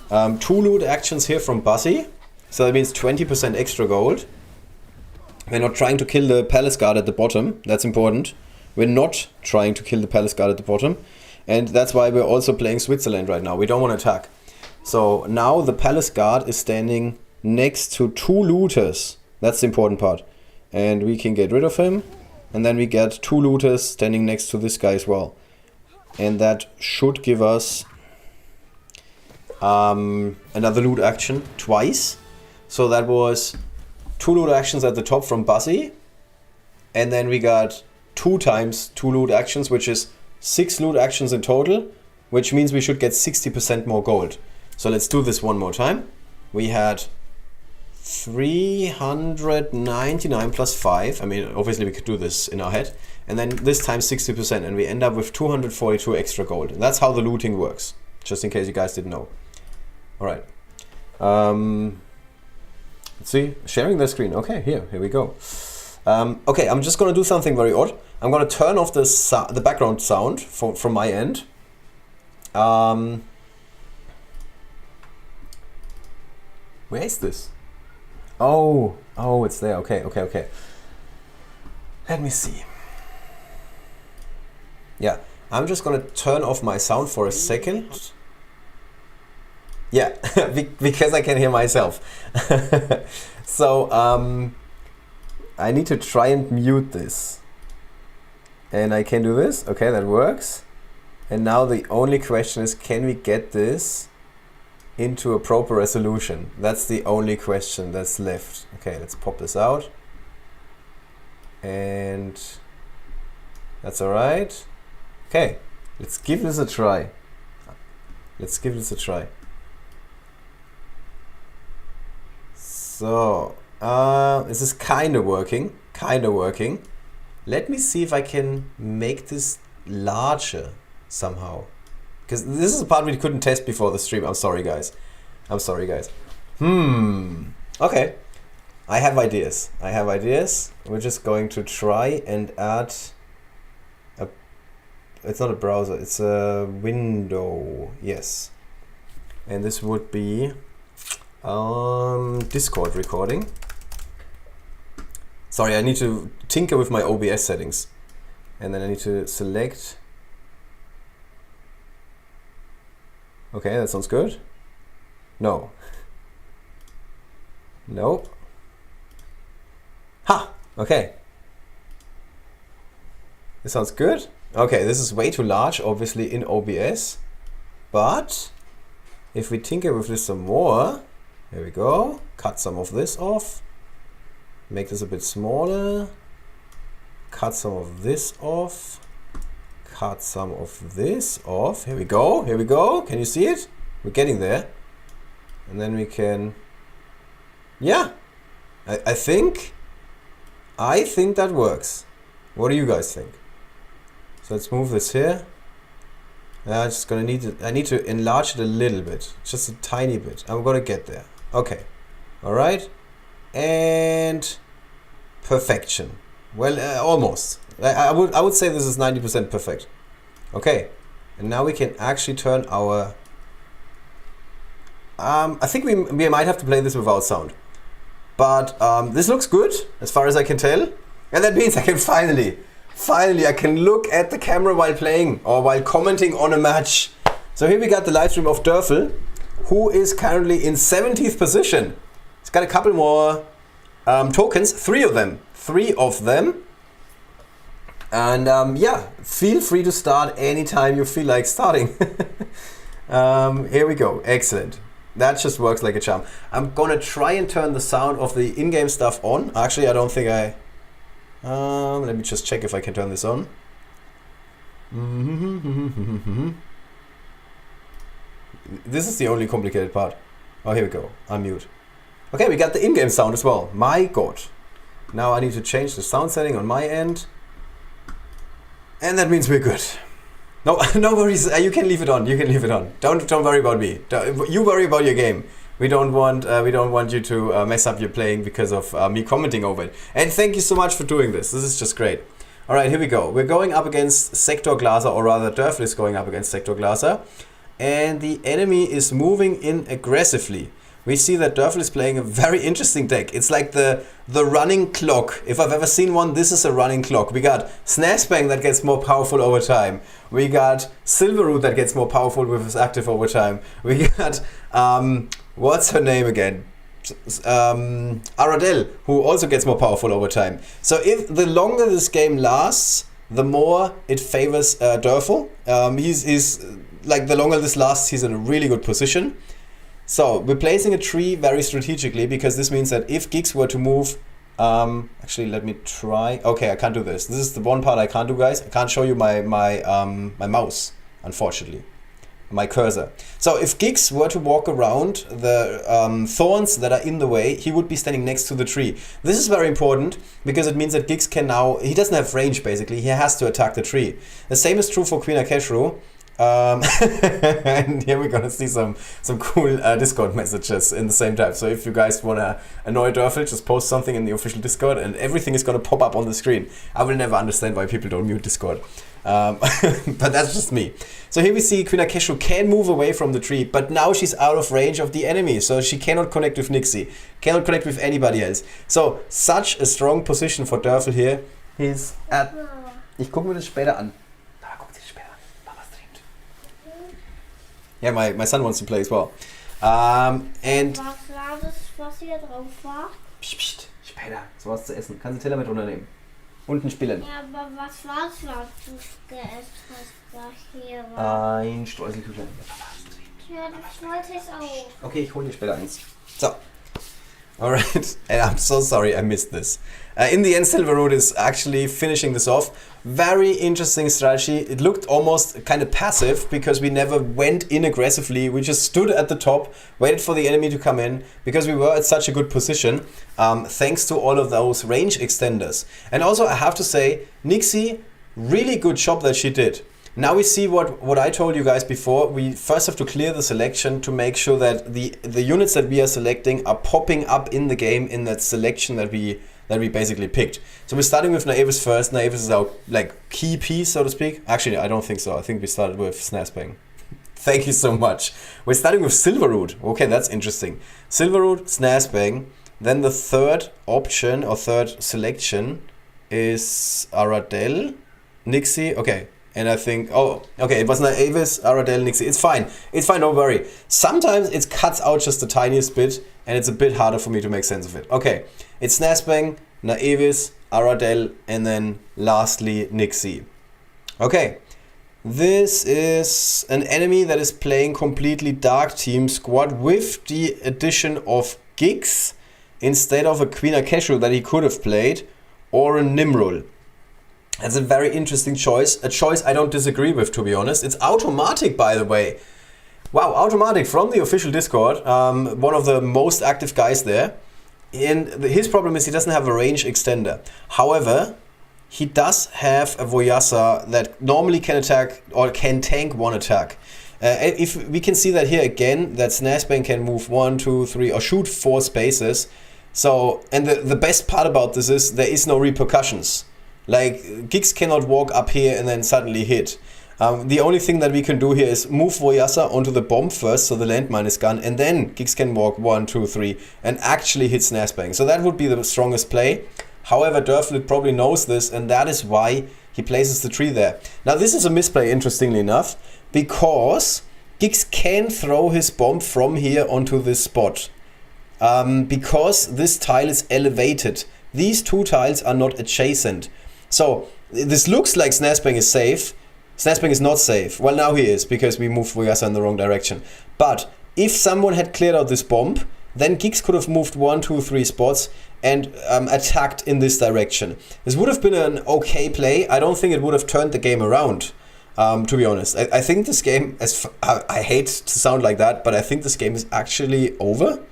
2 loot actions here from Buzzy. So that means 20% extra gold. We're not trying to kill the palace guard at the bottom. That's important. We're not trying to kill the palace guard at the bottom. And that's why we're also playing Switzerland right now. We don't want to attack. So now the palace guard is standing next to 2 looters. That's the important part. And we can get rid of him. And then we get 2 looters standing next to this guy as well. And that should give us another loot action twice. So that was 2 loot actions at the top from Buzzy. And then we got 2 times 2 loot actions, which is 6 loot actions in total. Which means we should get 60% more gold. So let's do this one more time. We had 399 plus 5. I mean, obviously we could do this in our head. And then this time 60%. And we end up with 242 extra gold. And that's how the looting works. Just in case you guys didn't know. Alright. Let's see. Sharing the screen. Okay, here we go. Okay, I'm just going to do something very odd. I'm going to turn off the background sound from my end. Where is this? Oh, it's there. Okay. Let me see. Yeah, I'm just gonna turn off my sound for a second. Yeah, because I can hear myself. So, I need to try and mute this. And I can do this. Okay, that works. And now the only question is, can we get this into a proper resolution? That's the only question that's left. Okay, let's pop this out. And that's all right. Okay, let's give this a try. So, this is kind of working. Let me see if I can make this larger somehow. Because this is the part we couldn't test before the stream. I'm sorry, guys. Okay. I have ideas. We're just going to try and add a... It's not a browser. It's a window. Yes. And this would be Discord recording. Sorry, I need to tinker with my OBS settings. And then I need to select... Okay, that sounds good. No. Ha! Okay. This sounds good. Okay, this is way too large, obviously, in OBS. But if we tinker with this some more, here we go. Cut some of this off. Make this a bit smaller. Cut some of this off. Cut some of this off. Here we go. Can you see it? We're getting there. And then we can... Yeah. I think that works. What do you guys think? So let's move this here. I'm just gonna I need to enlarge it a little bit. Just a tiny bit. I'm gonna get there. Okay. Alright. And perfection. Well, almost. I would say this is 90% perfect. Okay. And now we can actually turn our... I think we might have to play this without sound. But this looks good, as far as I can tell. And that means I can finally, I can look at the camera while playing or while commenting on a match. So here we got the live stream of DERFEL, who is currently in 70th position. He's got a couple more tokens, 3 of them. 3 of them. And yeah, feel free to start anytime you feel like starting. Here we go, excellent. That just works like a charm. I'm gonna try and turn the sound of the in-game stuff on. Actually, I don't think I... let me just check if I can turn this on. This is the only complicated part. Oh, here we go. Unmute. Okay, we got the in-game sound as well. My God. Now I need to change the sound setting on my end. And that means we're good. No, no worries. You can leave it on. You can leave it on. Don't worry about me. You worry about your game. We don't want you to mess up your playing because of me commenting over it. And thank you so much for doing this. This is just great. All right, here we go. We're going up against Sectorglaza, or rather, DERFEL is going up against Sectorglaza, and the enemy is moving in aggressively. We see that DERFEL is playing a very interesting deck. It's like the running clock. If I've ever seen one, this is a running clock. We got Snazbang that gets more powerful over time. We got Silverroot that gets more powerful with his active over time. We got, what's her name again? Aradel, who also gets more powerful over time. So if the longer this game lasts, the more it favors DERFEL. He's like, the longer this lasts, he's in a really good position. So we're placing a tree very strategically, because this means that if Gix were to move, actually let me try. Okay, I can't do this. This is the one part I can't do, guys. I can't show you my mouse, unfortunately, my cursor. So if Gix were to walk around the thorns that are in the way, he would be standing next to the tree. This is very important, because it means that Gix can now, he doesn't have range basically, he has to attack the tree. The same is true for Queen Akeshru. And here we're gonna see some cool Discord messages in the same time. So if you guys wanna annoy DERFEL, just post something in the official Discord and everything is gonna pop up on the screen. I will never understand why people don't mute Discord. But that's just me. So here we see Queen Akeshru can move away from the tree, but now she's out of range of the enemy, so she cannot connect with Nixie, cannot connect with anybody else. So such a strong position for DERFEL here. He's at... Ich gucke mir das später an. Yeah, my son wants to play as well. And... Was war das, was hier drauf war? Psst, psst, später. So was zu essen. Kannst du den Teller mit runternehmen. Unten spielen. Ja, aber was war das, was du gegessen hast, was hier war? Ein Streuselküchlein. Ja, das wollte ich auch. Okay, ich hole dir später eins. So. Alright, and I'm so sorry I missed this. In the end, Silverroot is actually finishing this off. Very interesting strategy. It looked almost kind of passive, because we never went in aggressively. We just stood at the top, waited for the enemy to come in, because we were at such a good position, thanks to all of those range extenders. And also, I have to say, Nixie, really good job that she did. Now we see what I told you guys before. We first have to clear the selection to make sure that the units that we are selecting are popping up in the game in that selection that we basically picked. So we're starting with Naevis first. Naevis is our like key piece, so to speak. Actually, I don't think so. I think we started with Snazbang. Thank you so much. We're starting with Silverroot. Okay, that's interesting. Silverroot, Snazbang. Then the third option or third selection is Aradel, Nixie. Okay. And I think, oh, okay, it was Naevis, Aradel, Nixie. It's fine, don't worry. Sometimes it cuts out just the tiniest bit, and it's a bit harder for me to make sense of it. Okay, it's Snazbang, Naevis, Aradel, and then lastly, Nixie. Okay, this is an enemy that is playing completely dark team squad with the addition of Gix instead of a Queen Akeshru that he could have played, or a Nimrul. That's a very interesting choice. A choice I don't disagree with, to be honest. It's AutoMatik, by the way. Wow, AutoMatik from the official Discord. One of the most active guys there. And his problem is he doesn't have a range extender. However, he does have a Voyasa that normally can attack or can tank one attack. If we can see that here again, that Snazbang can move 1, 2, 3 or shoot 4 spaces. So, and the best part about this is there is no repercussions. Like, Gix cannot walk up here and then suddenly hit. The only thing that we can do here is move Voyasa onto the bomb first, so the landmine is gone, and then Gix can walk 1, 2, 3 and actually hit Snazbang. So that would be the strongest play. However, DERFEL probably knows this, and that is why he places the tree there. Now this is a misplay, interestingly enough, because Gix can throw his bomb from here onto this spot. Because this tile is elevated. These two tiles are not adjacent. So this looks like Snazbang is safe. Snazbang is not safe. Well, now he is, because we moved Voyasa in the wrong direction. But if someone had cleared out this bomb, then Gix could have moved 1, 2, 3 spots and attacked in this direction. This would have been an okay play. I don't think it would have turned the game around, to be honest. I think this game, I hate to sound like that, but I think this game is actually over.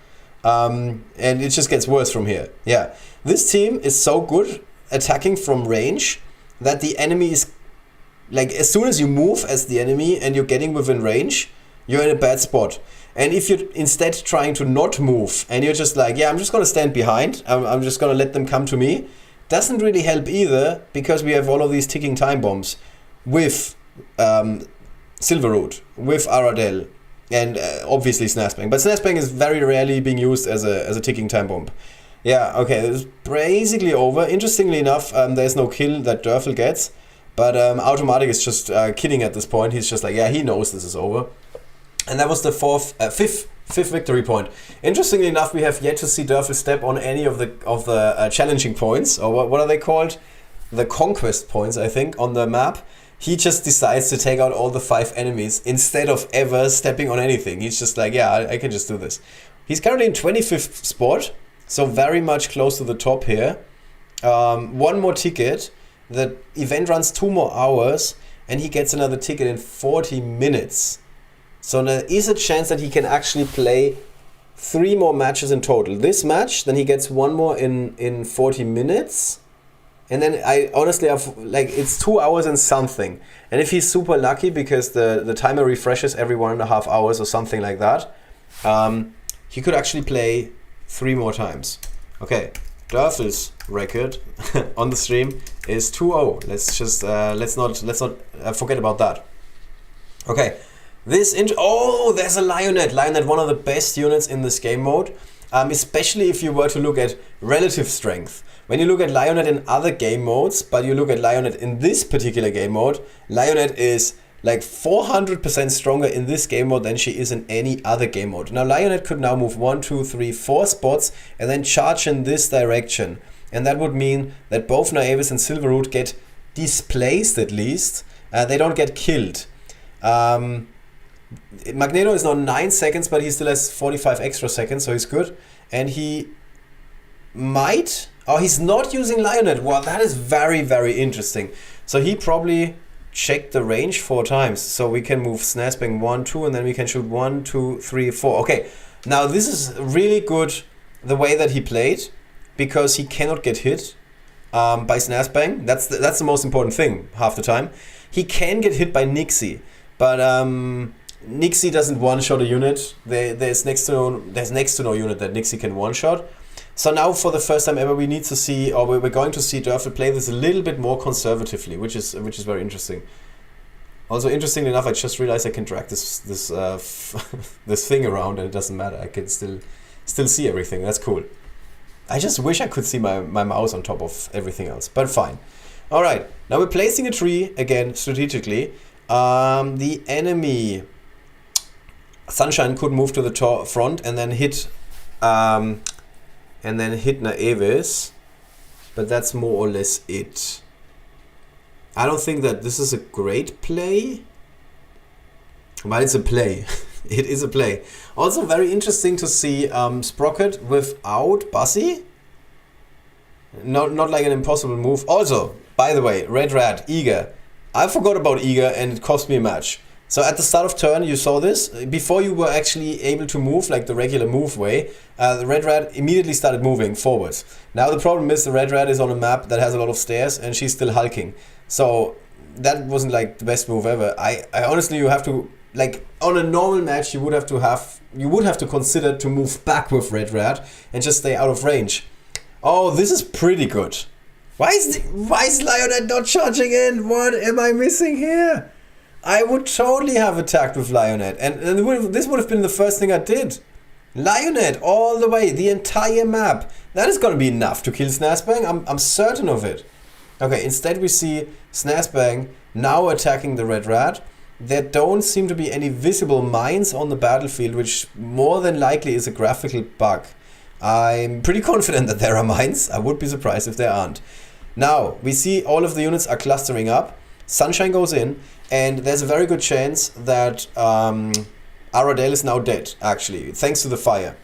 And it just gets worse from here. Yeah, this team is so good attacking from range that the enemy is, like, as soon as you move as the enemy and you're getting within range, you're in a bad spot. And if you're instead trying to not move and you're just like, yeah, I'm just gonna stand behind, I'm just gonna let them come to me, doesn't really help either, because we have all of these ticking time bombs with Silverroot, with Aradel, and obviously Snazbang. But Snazbang is very rarely being used as a ticking time bomb. Yeah, okay, this is basically over. Interestingly enough, there's no kill that DERFEL gets, but AutoMatik is just kidding at this point. He's just like, yeah, he knows this is over. And that was the fifth victory point. Interestingly enough, we have yet to see DERFEL step on any of the challenging points, or what are they called? The conquest points, I think, on the map. He just decides to take out all the 5 enemies instead of ever stepping on anything. He's just like, yeah, I can just do this. He's currently in 25th spot, so very much close to the top here. One more ticket. The event runs 2 more hours, and he gets another ticket in 40 minutes. So there is a chance that he can actually play 3 more matches in total. This match, then he gets 1 more in 40 minutes. And then I honestly have, like, it's 2 hours and something. And if he's super lucky, because the timer refreshes every 1.5 hours or something like that, he could actually play 3 more times. Okay, DERFEL's record on the stream is 2-0. Let's just let's not forget about that. Okay. There's a Lionett. Lionett, one of the best units in this game mode, especially if you were to look at relative strength. When you look at Lionett in other game modes, but you look at Lionett in this particular game mode, Lionett is like 400% stronger in this game mode than she is in any other game mode. Now Lionett could now move 1, 2, 3, 4 spots and then charge in this direction. And that would mean that both Naevis and Silverroot get displaced at least. They don't get killed. Magneto is now 9 seconds, but he still has 45 extra seconds, so he's good. And he might... Oh, he's not using Lionett. Wow, that is very, very interesting. So he probably checked the range 4 times. So we can move Snazbang 1, 2, and then we can shoot 1, 2, 3, 4. Okay, now this is really good, the way that he played, because he cannot get hit by Snazbang. That's the most important thing half the time. He can get hit by Nixie, but... Nixie doesn't one-shot a unit. There's next to no unit that Nixie can one-shot. So now for the first time ever we need to see, or we're going to see DERFEL play this a little bit more conservatively, which is very interesting. Also, interestingly enough, I just realized I can drag this this thing around and it doesn't matter. I can still see everything. That's cool. I just wish I could see my mouse on top of everything else, but fine. All right, now we're placing a tree again strategically. The enemy Sunshine could move to the front and then hit Naevis, but that's more or less it. I don't think that this is a great play, but it's a play. It is a play. Also very interesting to see Sprocket without Bussy. Not like an impossible move. Also, by the way, Red Rat, Eager. I forgot about Eager and it cost me a match. So at the start of turn, you saw this. Before you were actually able to move like the regular move way, the Red Rat immediately started moving forwards. Now the problem is the Red Rat is on a map that has a lot of stairs and she's still hulking. So that wasn't like the best move ever. I honestly, you have to, like on a normal match, you would have to consider to move back with Red Rat and just stay out of range. Oh, this is pretty good. Why is Lionett not charging in? What am I missing here? I would totally have attacked with Lionett. And this would have been the first thing I did. Lionett all the way, the entire map. That is going to be enough to kill Snazbang. I'm certain of it. Okay, instead we see Snazbang now attacking the Red Rat. There don't seem to be any visible mines on the battlefield, which more than likely is a graphical bug. I'm pretty confident that there are mines. I would be surprised if there aren't. Now, we see all of the units are clustering up. Sunshine goes in, and there's a very good chance that Aradale is now dead, actually, thanks to the fire.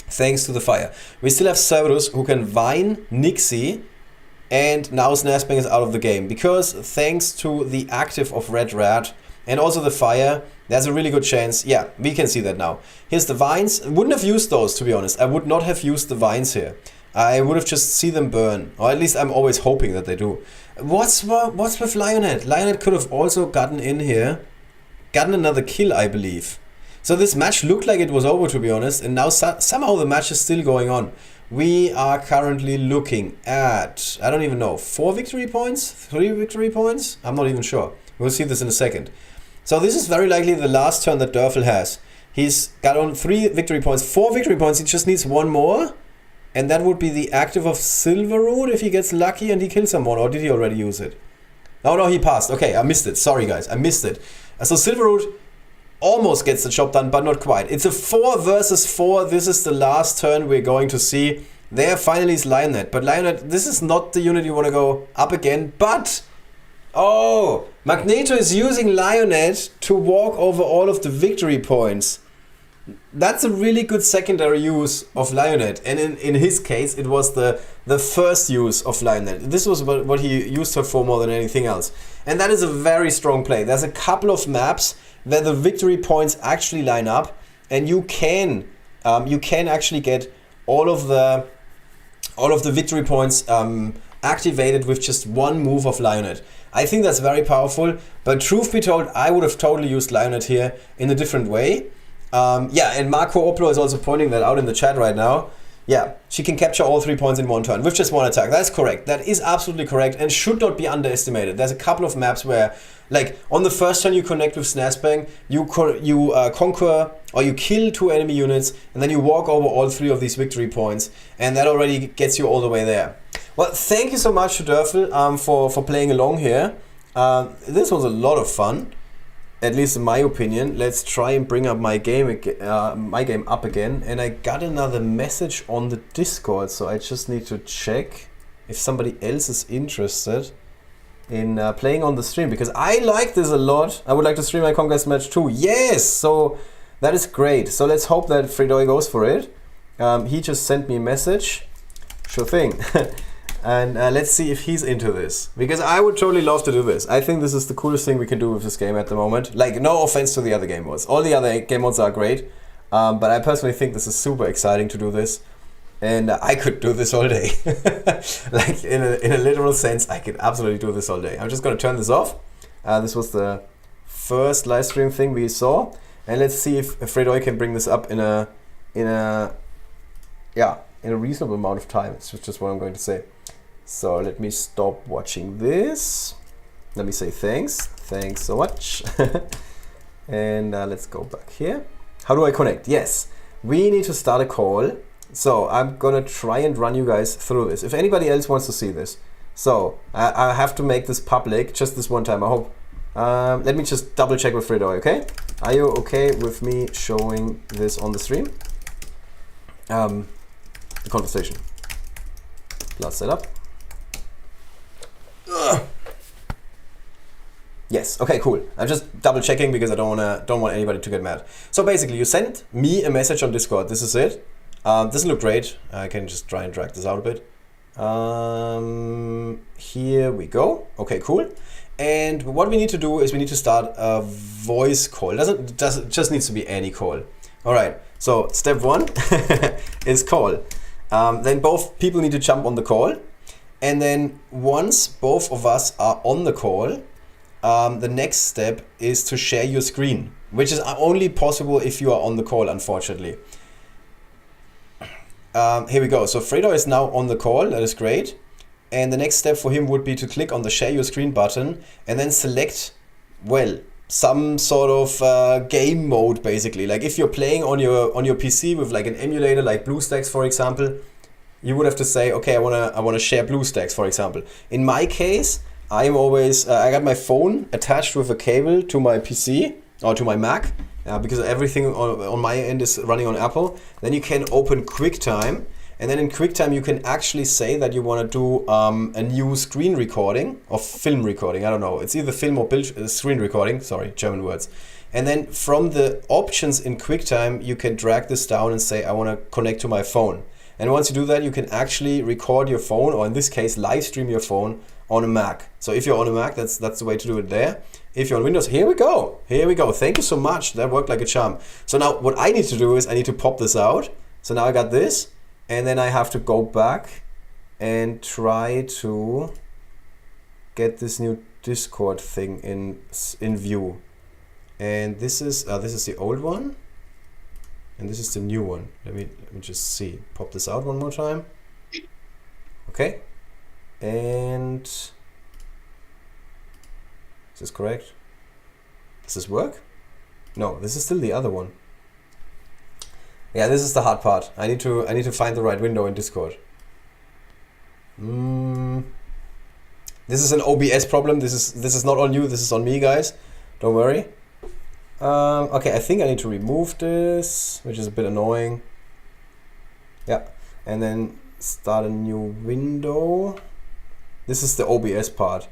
Thanks to the fire. We still have Cerberus who can Vine Nixie, and now Snazbang is out of the game. Because thanks to the active of Red Rat and also the fire, there's a really good chance. Yeah, we can see that now. Here's the vines. Wouldn't have used those, to be honest. I would not have used the vines here. I would have just see them burn. Or at least I'm always hoping that they do. What's with Lionett? Lionett could have also gotten in here. Gotten another kill, I believe. So this match looked like it was over, to be honest. And now somehow the match is still going on. We are currently looking at, I don't even know, 4 victory points? 3 victory points? I'm not even sure. We'll see this in a second. So this is very likely the last turn that DERFEL has. He's got on 3 victory points, 4 victory points. He just needs 1 more. And that would be the active of Silverroot if he gets lucky and he kills someone. Or did he already use it? No, he passed. Okay, I missed it. Sorry, guys. I missed it. So Silverroot almost gets the job done, but not quite. It's a 4 versus 4. This is the last turn we're going to see. There finally is Lionett. But Lionett, this is not the unit you want to go up again. But, oh, Magneto is using Lionett to walk over all of the victory points. That's a really good secondary use of Lionett. And in his case, it was the first use of Lionett. This was what he used her for more than anything else. And that is a very strong play. There's a couple of maps where the victory points actually line up. And you can actually get all of the victory points activated with just 1 move of Lionett. I think that's very powerful. But truth be told, I would have totally used Lionett here in a different way. Yeah, and Marco Oplo is also pointing that out in the chat right now. Yeah, she can capture all 3 points in 1 turn with just 1 attack. That's correct. That is absolutely correct and should not be underestimated. There's a couple of maps where, like, on the first turn you connect with Snazbang, you conquer or you kill 2 enemy units, and then you walk over all 3 of these victory points, and that already gets you all the way there. Well, thank you so much to DERFEL for playing along here. This was a lot of fun. At least in my opinion. Let's try and bring up my game up again. And I got another message on the Discord, so I just need to check if somebody else is interested in playing on the stream, because I like this a lot. I would like to stream my Conquest match too. Yes, so that is great. So let's hope that fredooi goes for it. He just sent me a message. Sure thing. And let's see if he's into this, because I would totally love to do this. I think this is the coolest thing we can do with this game at the moment. Like, no offense to the other game modes. All the other game modes are great, but I personally think this is super exciting to do this. And I could do this all day. Like, in a literal sense, I could absolutely do this all day. I'm just going to turn this off. This was the first live stream thing we saw. And let's see if fredooi can bring this up in a reasonable amount of time. It's just what I'm going to say. So let me stop watching this. Let me say thanks. Thanks so much. And let's go back here. How do I connect? Yes, we need to start a call. So I'm gonna try and run you guys through this. If anybody else wants to see this. So I have to make this public just this one time, I hope. Let me just double check with fredooi, okay? Are you okay with me showing this on the stream? The conversation. Plus setup. Yes, okay, cool. I'm just double checking because I don't want anybody to get mad. So basically you sent me a message on Discord. This is it. Doesn't look great. I can just try and drag this out a bit. Here we go. Okay, cool. And what we need to do is we need to start a voice call. It just needs to be any call. All right, so step 1 is call. Then both people need to jump on the call. And then once both of us are on the call, the next step is to share your screen, which is only possible if you are on the call, unfortunately. Here we go. So fredooi is now on the call. That is great. And the next step for him would be to click on the share your screen button and then select, well, some sort of game mode, basically. Like if you're playing on your PC with like an emulator, like BlueStacks, for example, you would have to say, okay, I wanna share BlueStacks, for example. In my case, I'm always I got my phone attached with a cable to my PC or to my Mac, because everything on my end is running on Apple. Then you can open QuickTime. And then in QuickTime, you can actually say that you want to do a new screen recording or film recording. I don't know. It's either film or screen recording. Sorry, German words. And then from the options in QuickTime, you can drag this down and say, I want to connect to my phone. And once you do that, you can actually record your phone, or in this case, live stream your phone on a Mac. So if you're on a Mac, that's the way to do it there. If you're on Windows, here we go. Here we go. Thank you so much. That worked like a charm. So now what I need to do is I need to pop this out. So now I got this. And then I have to go back and try to get this new Discord thing in view. And this is the old one, and this is the new one. Let me just see. Pop this out one more time. Okay. And is this correct? Does this work? No, this is still the other one. Yeah, this is the hard part. I need to find the right window in Discord. This is an OBS problem. This is not on you. This is on me, guys. Don't worry. Okay, I think I need to remove this, which is a bit annoying. Yeah, and then start a new window. This is the OBS part.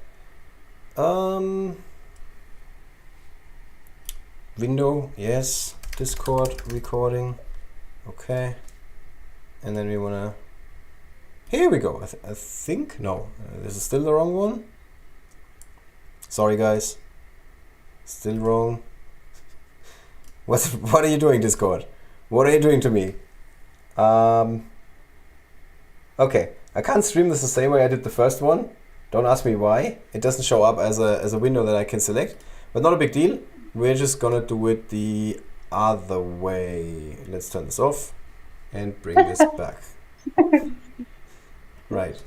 Window, yes. Discord recording. Okay, and then we wanna. Here we go. I think no, this is still the wrong one. Sorry, guys. Still wrong. What are you doing, Discord? What are you doing to me? Okay, I can't stream this the same way I did the first one. Don't ask me why. It doesn't show up as a window that I can select, but not a big deal. We're just gonna do it the other way. Let's turn this off and bring this back. Right.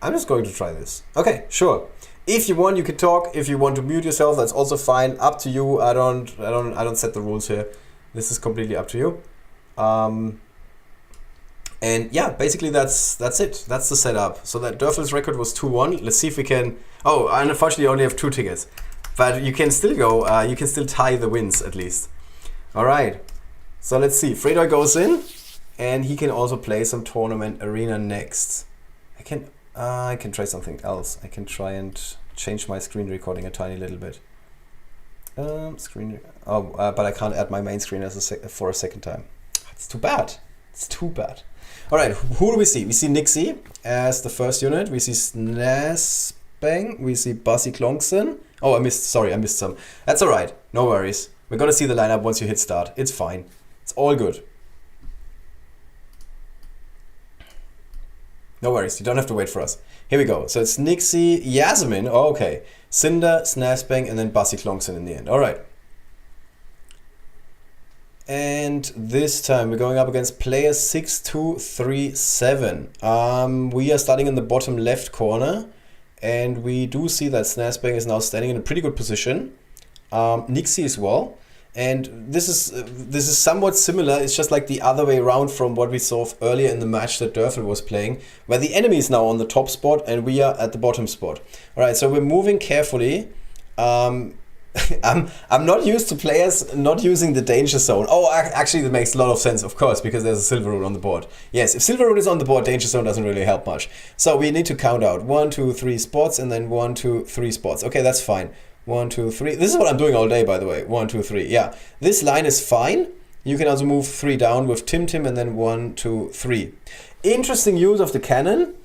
I'm just going to try this. Okay, sure. If you want, you can talk. If you want to mute yourself, that's also fine. Up to you. I don't set the rules here. This is completely up to you. And yeah, basically that's it. That's the setup. So that DERFEL's record was 2-1. Let's see if we can. Oh, I unfortunately only have 2 tickets. But you can still go, you can still tie the wins at least. All right, so let's see. fredooi goes in, and he can also play some tournament arena next. I can try something else. I can try and change my screen recording a tiny little bit. But I can't add my main screen for a second time. It's too bad. It's too bad. All right, who do we see? We see Nixie as the first unit. We see Snazbang. We see Bassi Klonksen. Oh, I missed some. That's all right. No worries. We're going to see the lineup once you hit start. It's fine. It's all good. No worries. You don't have to wait for us. Here we go. So it's Nixie, Yasmin. Oh, okay. Cinder, Snazbang, and then Bassi Klonksen in the end. All right. And this time we're going up against player 6237. We are starting in the bottom left corner. And we do see that Snazbang is now standing in a pretty good position. Nixie as well. And this is somewhat similar. It's just like the other way around from what we saw earlier in the match that DERFEL was playing, where the enemy is now on the top spot and we are at the bottom spot. All right, so we're moving carefully. I'm not used to players not using the danger zone. Oh, actually that makes a lot of sense, of course, because there's a silver rune on the board. Yes, if silver rune is on the board, danger zone doesn't really help much. So we need to count out 1, 2, 3 spots and then 1, 2, 3 spots. Okay, that's fine. 1, 2, 3. This is what I'm doing all day, by the way. 1, 2, 3. Yeah, this line is fine. You can also move 3 down with Tim and then 1, 2, 3. Interesting use of the cannon.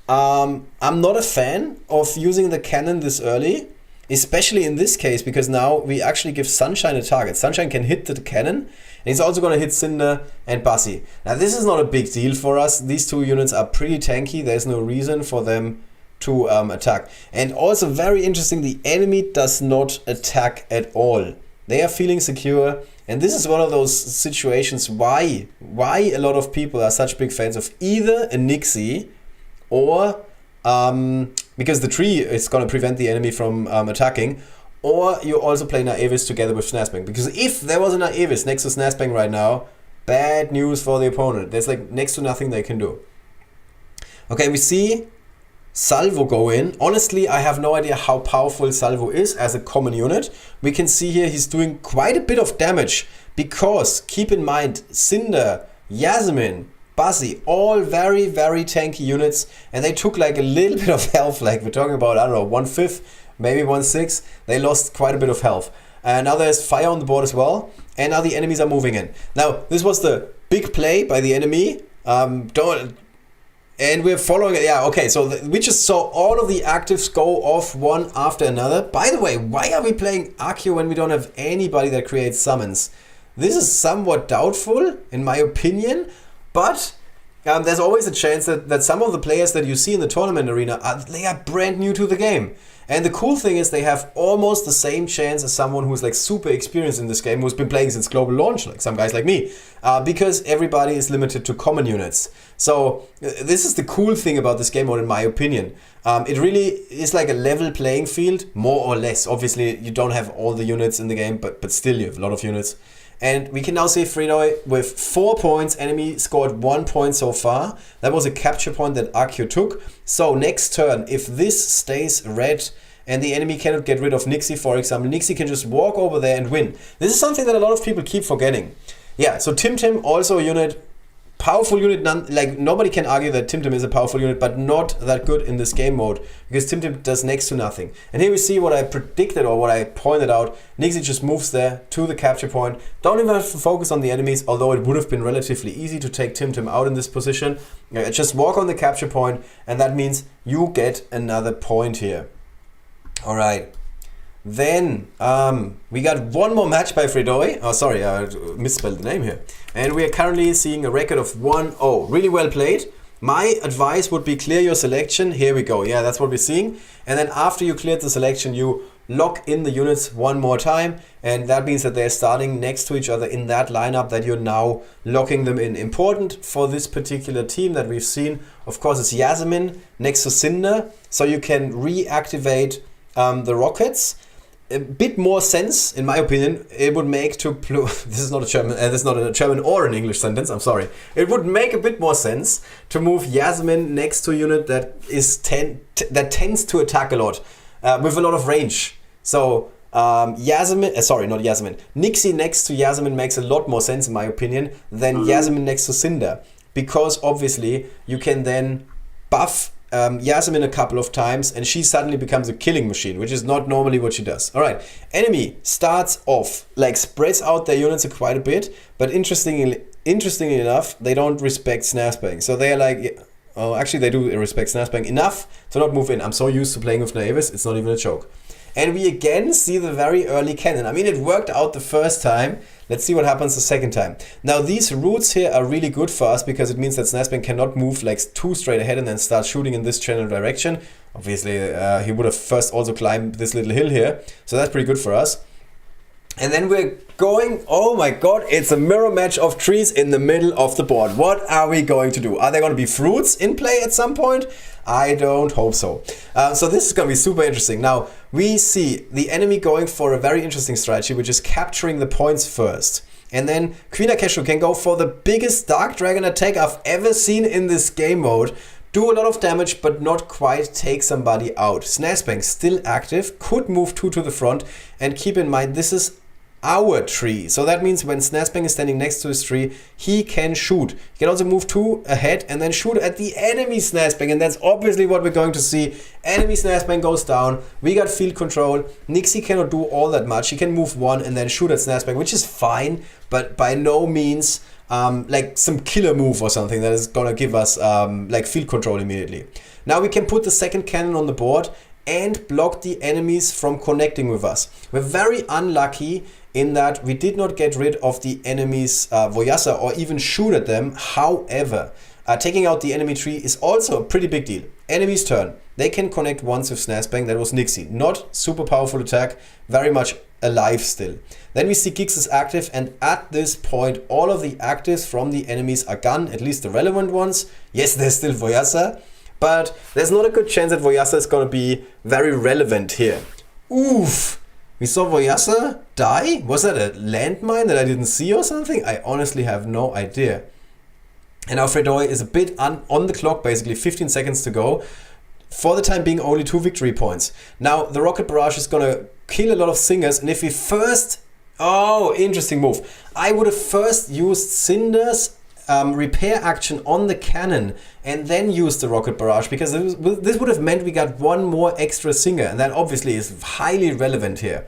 I'm not a fan of using the cannon this early. Especially in this case, because now we actually give Sunshine a target. Sunshine can hit the cannon, and he's also going to hit Cinder and Bassi. Now this is not a big deal for us. These 2 units are pretty tanky. There's no reason for them to attack. And also very interesting, the enemy does not attack at all. They are feeling secure, and this is one of those situations why a lot of people are such big fans of either a Nixie or because the tree is going to prevent the enemy from attacking, or you also play Naevis together with Snazbang. Because if there was a Naevis next to Snazbang right now, bad news for the opponent. There's like next to nothing they can do. Okay, we see Salvo go in. Honestly, I have no idea how powerful Salvo is as a common unit. We can see here he's doing quite a bit of damage, because keep in mind, Cinder, Yasmin, Buzzy, all very, very tanky units, and they took like a little bit of health, like we're talking about, I don't know, 1/5, maybe 1/6. They lost quite a bit of health. And now there's fire on the board as well, and now the enemies are moving in. Now, this was the big play by the enemy. And we're following it. Yeah, okay, so we just saw all of the actives go off one after another. By the way, why are we playing Accio when we don't have anybody that creates summons? This is somewhat doubtful, in my opinion, but there's always a chance that some of the players that you see in the tournament arena, they are brand new to the game. And the cool thing is they have almost the same chance as someone who's like super experienced in this game, who's been playing since global launch, like some guys like me, because everybody is limited to common units. So this is the cool thing about this game mode, in my opinion. It really is like a level playing field, more or less. Obviously, you don't have all the units in the game, but still you have a lot of units. And we can now see fredooi with 4 points. Enemy scored 1 point so far. That was a capture point that Accio took. So next turn, if this stays red and the enemy cannot get rid of Nixie, for example, Nixie can just walk over there and win. This is something that a lot of people keep forgetting. Yeah, so Tim also a unit. Powerful unit, like nobody can argue that Tim is a powerful unit, but not that good in this game mode, because Tim does next to nothing. And here we see what I predicted, or what I pointed out. Nixie just moves there to the capture point. Don't even have to focus on the enemies, although it would have been relatively easy to take Tim out in this position. Just walk on the capture point, and that means you get another point here. Alright. Then we got one more match by fredooi. Oh, sorry, I misspelled the name here. And we are currently seeing a record of 1-0. Really well played. My advice would be clear your selection. Here we go. Yeah, that's what we're seeing. And then after you cleared the selection, you lock in the units one more time. And that means that they're starting next to each other in that lineup that you're now locking them in. Important for this particular team that we've seen, of course, is Yasmin next to Cinder. So you can reactivate the rockets. A bit more sense, in my opinion, it would make to this is not a German, this is not a German or an English sentence. I'm sorry. It would make a bit more sense to move Yasmin next to a unit that is that tends to attack a lot with a lot of range. So Yasmin, sorry, not Yasmin. Nixie next to Yasmin makes a lot more sense, in my opinion, than Yasmin next to Cinder, because obviously you can then buff Yasmin a couple of times and she suddenly becomes a killing machine, which is not normally what she does. Alright, enemy starts off, like spreads out their units quite a bit, but interestingly enough, they don't respect Snazbang. So they are like, oh, actually they do respect Snazbang enough to not move in. I'm so used to playing with Naevis, it's not even a joke. And we again see the very early cannon. I mean, it worked out the first time. Let's see what happens the second time. Now, these routes here are really good for us because it means that Snazbang cannot move like too straight ahead and then start shooting in this general direction. Obviously, he would have first also climbed this little hill here. So that's pretty good for us. And then we're going, oh my god, it's a mirror match of trees in the middle of the board. What are we going to do? Are there going to be fruits in play at some point? I don't hope so. So this is going to be super interesting. Now, we see the enemy going for a very interesting strategy, which is capturing the points first. And then Queen Akeshu can go for the biggest Dark Dragon attack I've ever seen in this game mode. Do a lot of damage, but not quite take somebody out. Snazbang still active, could move 2 to the front. And keep in mind, this is our tree. So that means when Snazbang is standing next to his tree, he can shoot. He can also move 2 ahead and then shoot at the enemy Snazbang. And that's obviously what we're going to see. Enemy Snazbang goes down. We got field control. Nixie cannot do all that much. He can move 1 and then shoot at Snazbang, which is fine, but by no means like some killer move or something that is gonna give us like field control immediately. Now we can put the second cannon on the board and block the enemies from connecting with us. We're very unlucky in that we did not get rid of the enemy's Voyasa or even shoot at them. However, taking out the enemy tree is also a pretty big deal. Enemy's turn. They can connect once with Snazbang. That was Nixie. Not super powerful attack, very much alive still. Then we see Gix is active, and at this point all of the actives from the enemies are gone, at least the relevant ones. Yes, there's still Voyasa, but there's not a good chance that Voyasa is going to be very relevant here. Oof! We saw Voyasa die? Was that a landmine that I didn't see or something? I honestly have no idea. And now fredooi is a bit on the clock, basically 15 seconds to go. For the time being, only 2 victory points. Now, the rocket barrage is going to kill a lot of singers, and if we first... Oh, interesting move. I would have first used Cinder's repair action on the cannon and then used the rocket barrage, because this would have meant we got one more extra singer, and that obviously is highly relevant here.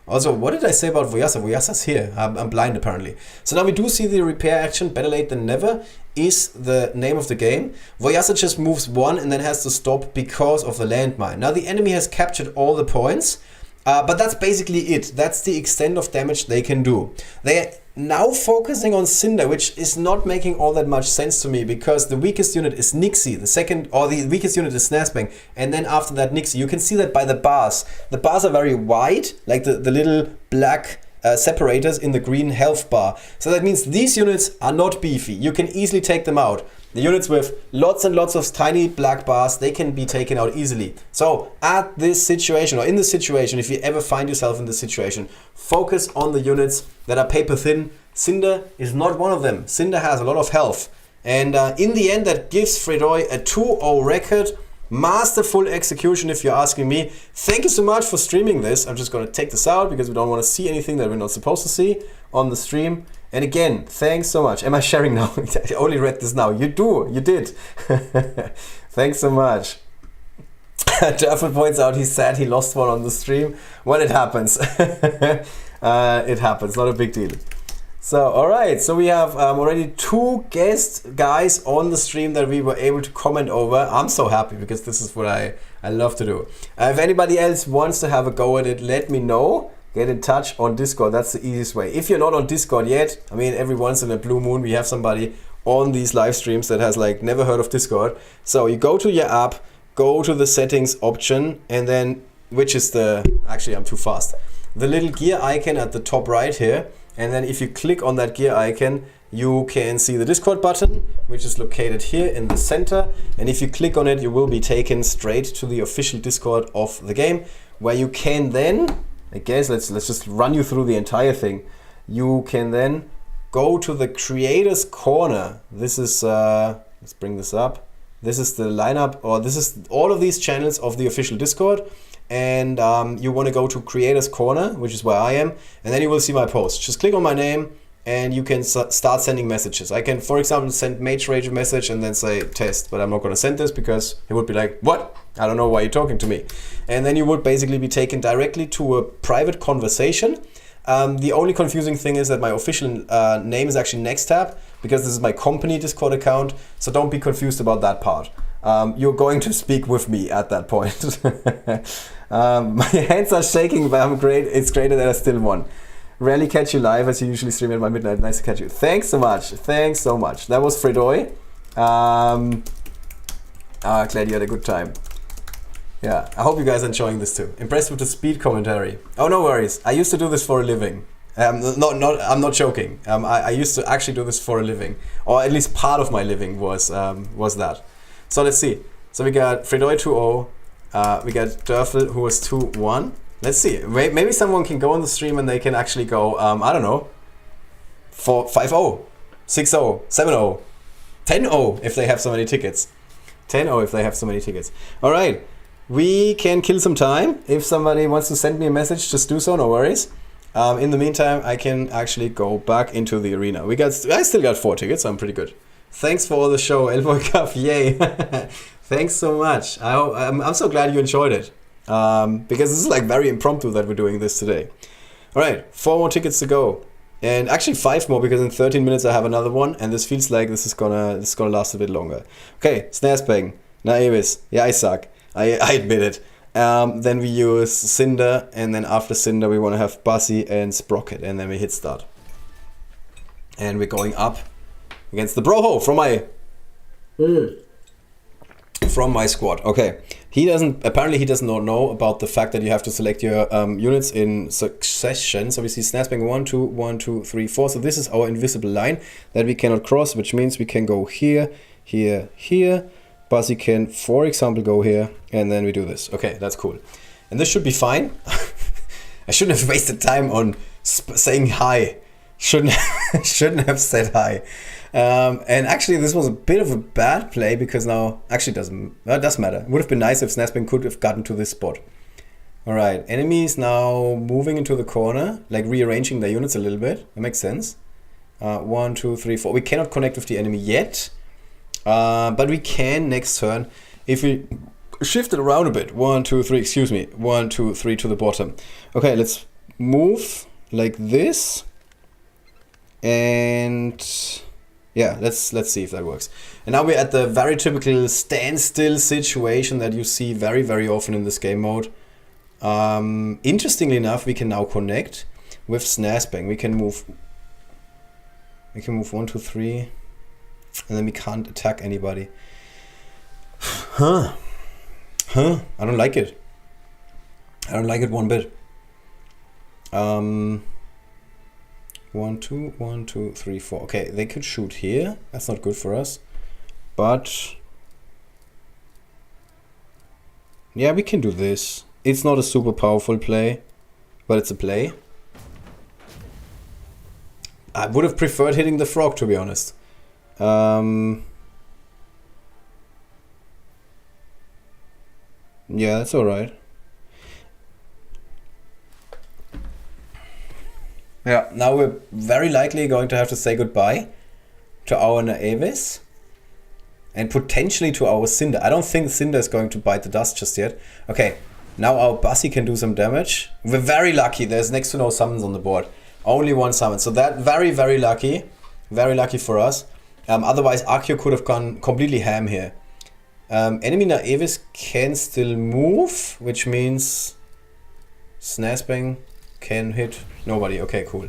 Also, what did I say about Voyasa? Voyasa's here. I'm blind apparently. So now we do see the repair action, better late than never, is the name of the game. Voyasa just moves 1 and then has to stop because of the landmine. Now the enemy has captured all the points, but that's basically it. That's the extent of damage they can do. They're now focusing on Cinder, which is not making all that much sense to me, because the weakest unit is Nixie, the weakest unit is Snazbang, and then after that Nixie. You can see that by the bars. The bars are very wide, like the little black separators in the green health bar. So that means these units are not beefy. You can easily take them out. The units with lots and lots of tiny black bars, they can be taken out easily. So at this situation, or in this situation, if you ever find yourself in this situation, focus on the units that are paper thin. Cinder is not one of them. Cinder has a lot of health. And in the end, that gives fredooi a 2-0 record. Masterful execution, if you're asking me. Thank you so much for streaming this. I'm just going to take this out because we don't want to see anything that we're not supposed to see on the stream. And again, thanks so much. Am I sharing now? I only read this now. You did. Thanks so much. DERFEL points out he's sad he lost one on the stream. Well, it happens. It happens, not a big deal. So, alright, so we have already 2 guest guys on the stream that we were able to comment over. I'm so happy because this is what I love to do. If anybody else wants to have a go at it, let me know. Get in touch on Discord, that's the easiest way. If you're not on Discord yet, I mean, every once in a blue moon we have somebody on these live streams that has like never heard of Discord. So you go to your app, go to the settings option, and then, which is actually I'm too fast. The little gear icon at the top right here, and then if you click on that gear icon, you can see the Discord button, which is located here in the center. And if you click on it, you will be taken straight to the official Discord of the game, where you can then, I guess, let's just run you through the entire thing. You can then go to the Creators Corner. This is, let's bring this up. This is the lineup, or this is all of these channels of the official Discord. And you want to go to Creators Corner, which is where I am, and then you will see my post. Just click on my name and you can start sending messages. I can, for example, send Mage Rage a message and then say test, but I'm not going to send this because he would be like, what? I don't know why you're talking to me. And then you would basically be taken directly to a private conversation. The only confusing thing is that my official name is actually NextTab, because this is my company Discord account, so don't be confused about that part. You're going to speak with me at that point. My hands are shaking, but I'm great. It's greater that I still won. Rarely catch you live as you usually stream at my midnight. Nice to catch you. Thanks so much. Thanks so much. That was fredooi. Glad you had a good time. Yeah, I hope you guys are enjoying this too. Impressed with the speed commentary. Oh, no worries. I used to do this for a living. I'm not joking. I used to actually do this for a living, or at least part of my living was that. So let's see. So we got fredooi 2-0. We got DERFEL, who was 2-1. Let's see. Maybe someone can go on the stream and they can actually go, I don't know, 5-0, 6-0, 7-0, 10-0 if they have so many tickets. 10-0 if they have so many tickets. All right. We can kill some time. If somebody wants to send me a message, just do so, no worries. In the meantime, I can actually go back into the arena. I still got 4 tickets, so I'm pretty good. Thanks for all the show, Elbow Cup, yay. Thanks so much. I'm so glad you enjoyed it. Because this is like very impromptu that we're doing this today. All right, 4 more tickets to go. And actually 5 more, because in 13 minutes I have another one, and this feels like this is gonna last a bit longer. Okay, Snazbang, Naivis, yeah, I suck. I admit it. Then we use Cinder, and then after Cinder we want to have Buzzy and Sprocket, and then we hit start. And we're going up against TheBroho from my squad. Okay, apparently he does not know about the fact that you have to select your units in succession. So we see Snazbang 1, 2, 1, 2, 3, 4. So this is our invisible line that we cannot cross, which means we can go here, here, here, Buzzy can, for example, go here, and then we do this. Okay, that's cool. And this should be fine. I shouldn't have wasted time on saying hi. Shouldn't have said hi. And actually, this was a bit of a bad play because now, actually, it does matter. It would have been nice if Snazbang could have gotten to this spot. All right, enemies now moving into the corner, like rearranging their units a little bit. That makes sense. 1, 2, 3, 4. We cannot connect with the enemy yet, but we can next turn if we shift it around a bit. 1, 2, 3. Excuse me. 1, 2, 3 to the bottom. Okay, let's move like this, and yeah, let's see if that works. And now we're at the very typical standstill situation that you see very, very often in this game mode. Interestingly enough, we can now connect with Snazbang. We can move 1, 2, 3, and then we can't attack anybody. I don't like it. I don't like it one bit. 1, 2, 1, 2, 3, 4. Okay, they could shoot here. That's not good for us. But yeah, we can do this. It's not a super powerful play, but it's a play. I would have preferred hitting the frog, to be honest. Yeah, that's alright. Yeah, now we're very likely going to have to say goodbye to our Naevis and potentially to our Cinder. I don't think Cinder is going to bite the dust just yet. Okay, now our Buzzy can do some damage. We're very lucky. There's next to no summons on the board. Only one summon. So that very, very lucky. Very lucky for us. Otherwise, Arceus could have gone completely ham here. Enemy Naevis can still move, which means Snazbang can hit nobody. Okay, cool.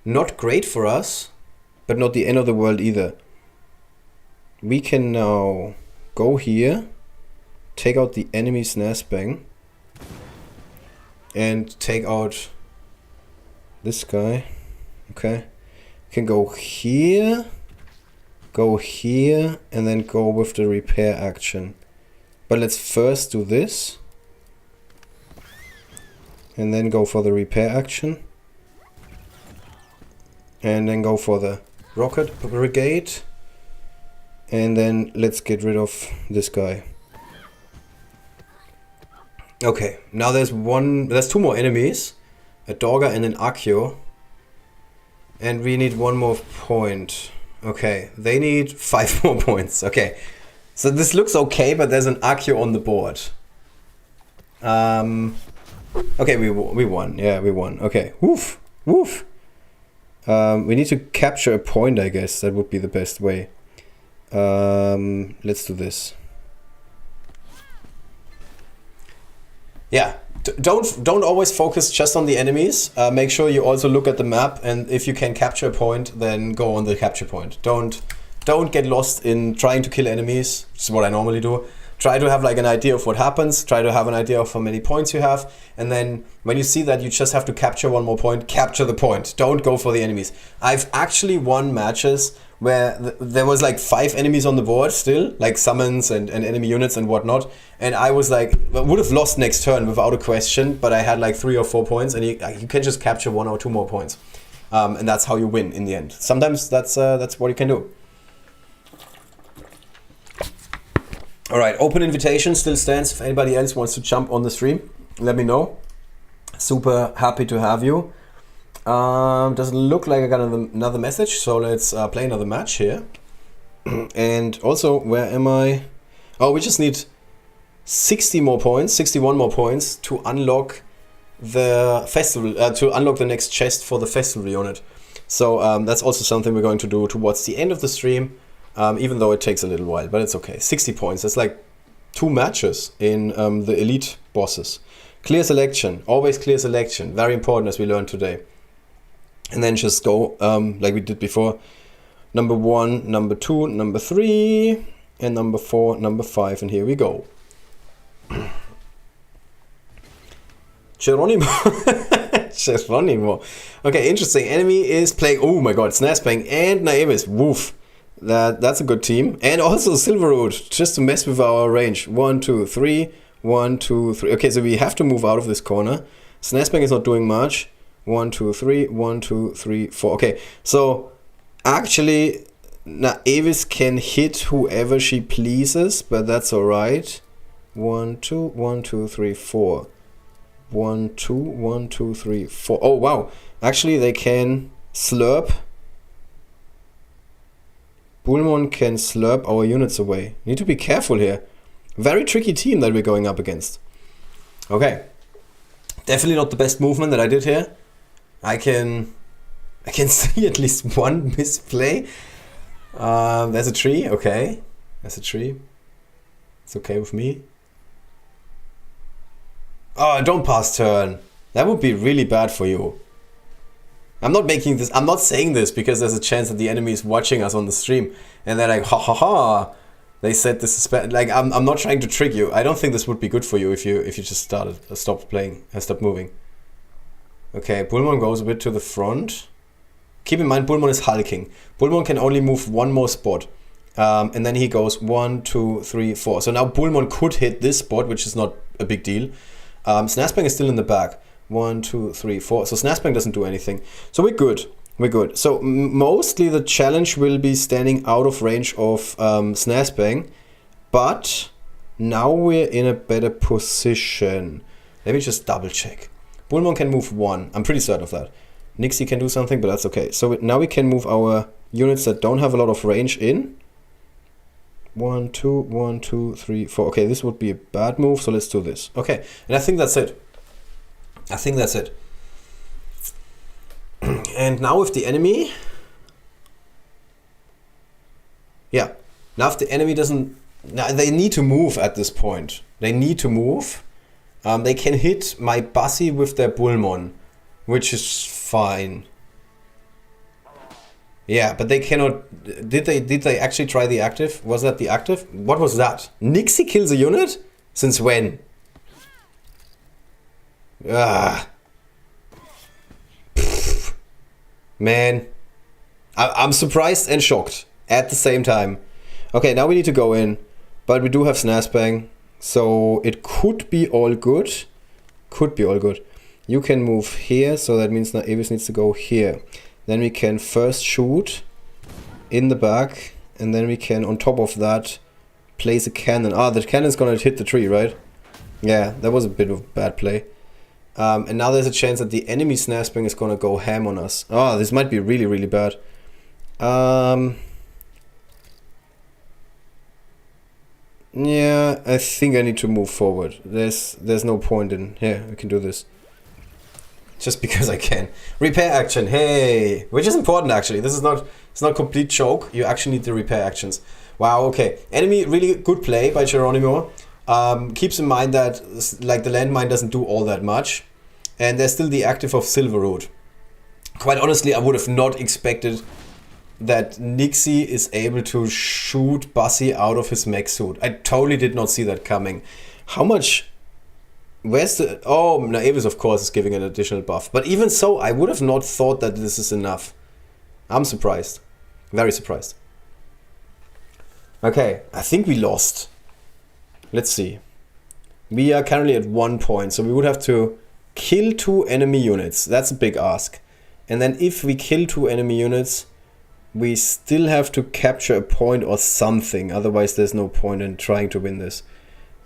Not great for us, but not the end of the world either. We can now go here, take out the enemy Snazbang, and take out this guy. Okay. We can go here, and then go with the repair action. But let's first do this. And then go for the repair action. And then go for the rocket brigade. And then let's get rid of this guy. Okay, now there's two more enemies. A Dogger and an Arceus. And we need one more point. Okay, they need 5 more points. Okay, so this looks okay, but there's an Arceus on the board. Okay, we won. Yeah, we won. Okay, woof, woof. We need to capture a point, I guess. That would be the best way. Let's do this. Yeah, don't always focus just on the enemies. Make sure you also look at the map, and if you can capture a point, then go on the capture point. Don't get lost in trying to kill enemies, which is what I normally do. Try to have like an idea of what happens, try to have an idea of how many points you have, and then when you see that you just have to capture one more point, capture the point. Don't go for the enemies. I've actually won matches where there was like 5 enemies on the board still, like summons and enemy units and whatnot, and I was like, would have lost next turn without a question, but I had like 3 or 4 points, and you can just capture 1 or 2 more points, and that's how you win in the end. Sometimes that's what you can do. Alright, open invitation still stands. If anybody else wants to jump on the stream, let me know. Super happy to have you. Doesn't look like I got another message, so let's play another match here. And also, where am I? Oh, we just need 61 more points to unlock the festival, to unlock the next chest for the festival unit. So that's also something we're going to do towards the end of the stream. Even though it takes a little while, but it's okay. 60 points, that's like 2 matches in the elite bosses. Clear selection, always clear selection. Very important, as we learned today. And then just go, like we did before. Number 1, number 2, number 3, and number 4, number 5, and here we go. Geronimo. Geronimo. Okay, interesting. Enemy is playing, oh my god, Snazbang and Naevis. Woof. That's a good team. And also Silverwood, just to mess with our range. 1, 2, 3. 1, 2, 3. Okay, so we have to move out of this corner. Snazbang is not doing much. 1, 2, 3. 1, 2, 3, 4. Okay, so actually, Avis can hit whoever she pleases, but that's alright. 1, 2, 1, 2, 3, 4. 1, 2, 1, 2, 3, 4. Oh, wow. Actually, they can slurp. Bullmon can slurp our units away. Need to be careful here. Very tricky team that we're going up against. Okay. Definitely not the best movement that I did here. I can see at least one misplay. There's a tree. Okay. There's a tree. It's okay with me. Oh, don't pass turn. That would be really bad for you. I'm not saying this because there's a chance that the enemy is watching us on the stream and they're like, ha ha ha, they said this is bad. Like, I'm not trying to trick you. I don't think this would be good for you if you just stopped playing and stopped moving. Okay, Bullmon goes a bit to the front. Keep in mind, Bullmon is hulking. Bullmon can only move one more spot. And then he goes 1, 2, 3, 4. So now Bullmon could hit this spot, which is not a big deal. Snazbang is still in the back. 1, 2, 3, 4. So Snazbang doesn't do anything. So we're good. We're good. So mostly the challenge will be standing out of range of Snazbang. But now we're in a better position. Let me just double check. Bullmon can move 1. I'm pretty certain of that. Nixie can do something, but that's okay. So now we can move our units that don't have a lot of range in. 1, 2, 1, 2, 3, 4. Okay, this would be a bad move, so let's do this. Okay, and I think that's it. I think that's it. And now with the enemy... Yeah, now if the enemy doesn't... Now they need to move at this point. They need to move. They can hit my Bassi with their Bullmon, which is fine. Yeah, but they cannot... Did they actually try the active? Was that the active? What was that? Nixie kills a unit? Since when? Ah. Pfft. Man. I'm surprised and shocked at the same time. Okay, now we need to go in. But we do have Snazbang. So it could be all good. Could be all good. You can move here, so that means that Avis needs to go here. Then we can first shoot in the back, and then we can, on top of that, place a cannon. Ah, the cannon's gonna hit the tree, right? Yeah, that was a bit of a bad play. And now there's a chance that the enemy Snazbang is gonna go ham on us. Ah, this might be really, really bad. Yeah, I think I need to move forward. There's no point in here. We can do this. Just because I can. Repair action, hey! Which is important actually. This is not, it's not a complete joke. You actually need the repair actions. Wow, okay. Enemy, really good play by Geronimo. Keeps in mind that like the landmine doesn't do all that much. And there's still the active of Silverwood. Quite honestly, I would have not expected that Nixie is able to shoot Bassi out of his mech suit. I totally did not see that coming. How much... Where's the... Oh, Avis of course is giving an additional buff. But even so, I would have not thought that this is enough. I'm surprised. Very surprised. Okay, I think we lost. Let's see. We are currently at 1 point, so we would have to kill 2 enemy units. That's a big ask. And then if we kill 2 enemy units, we still have to capture a point or something. Otherwise, there's no point in trying to win this.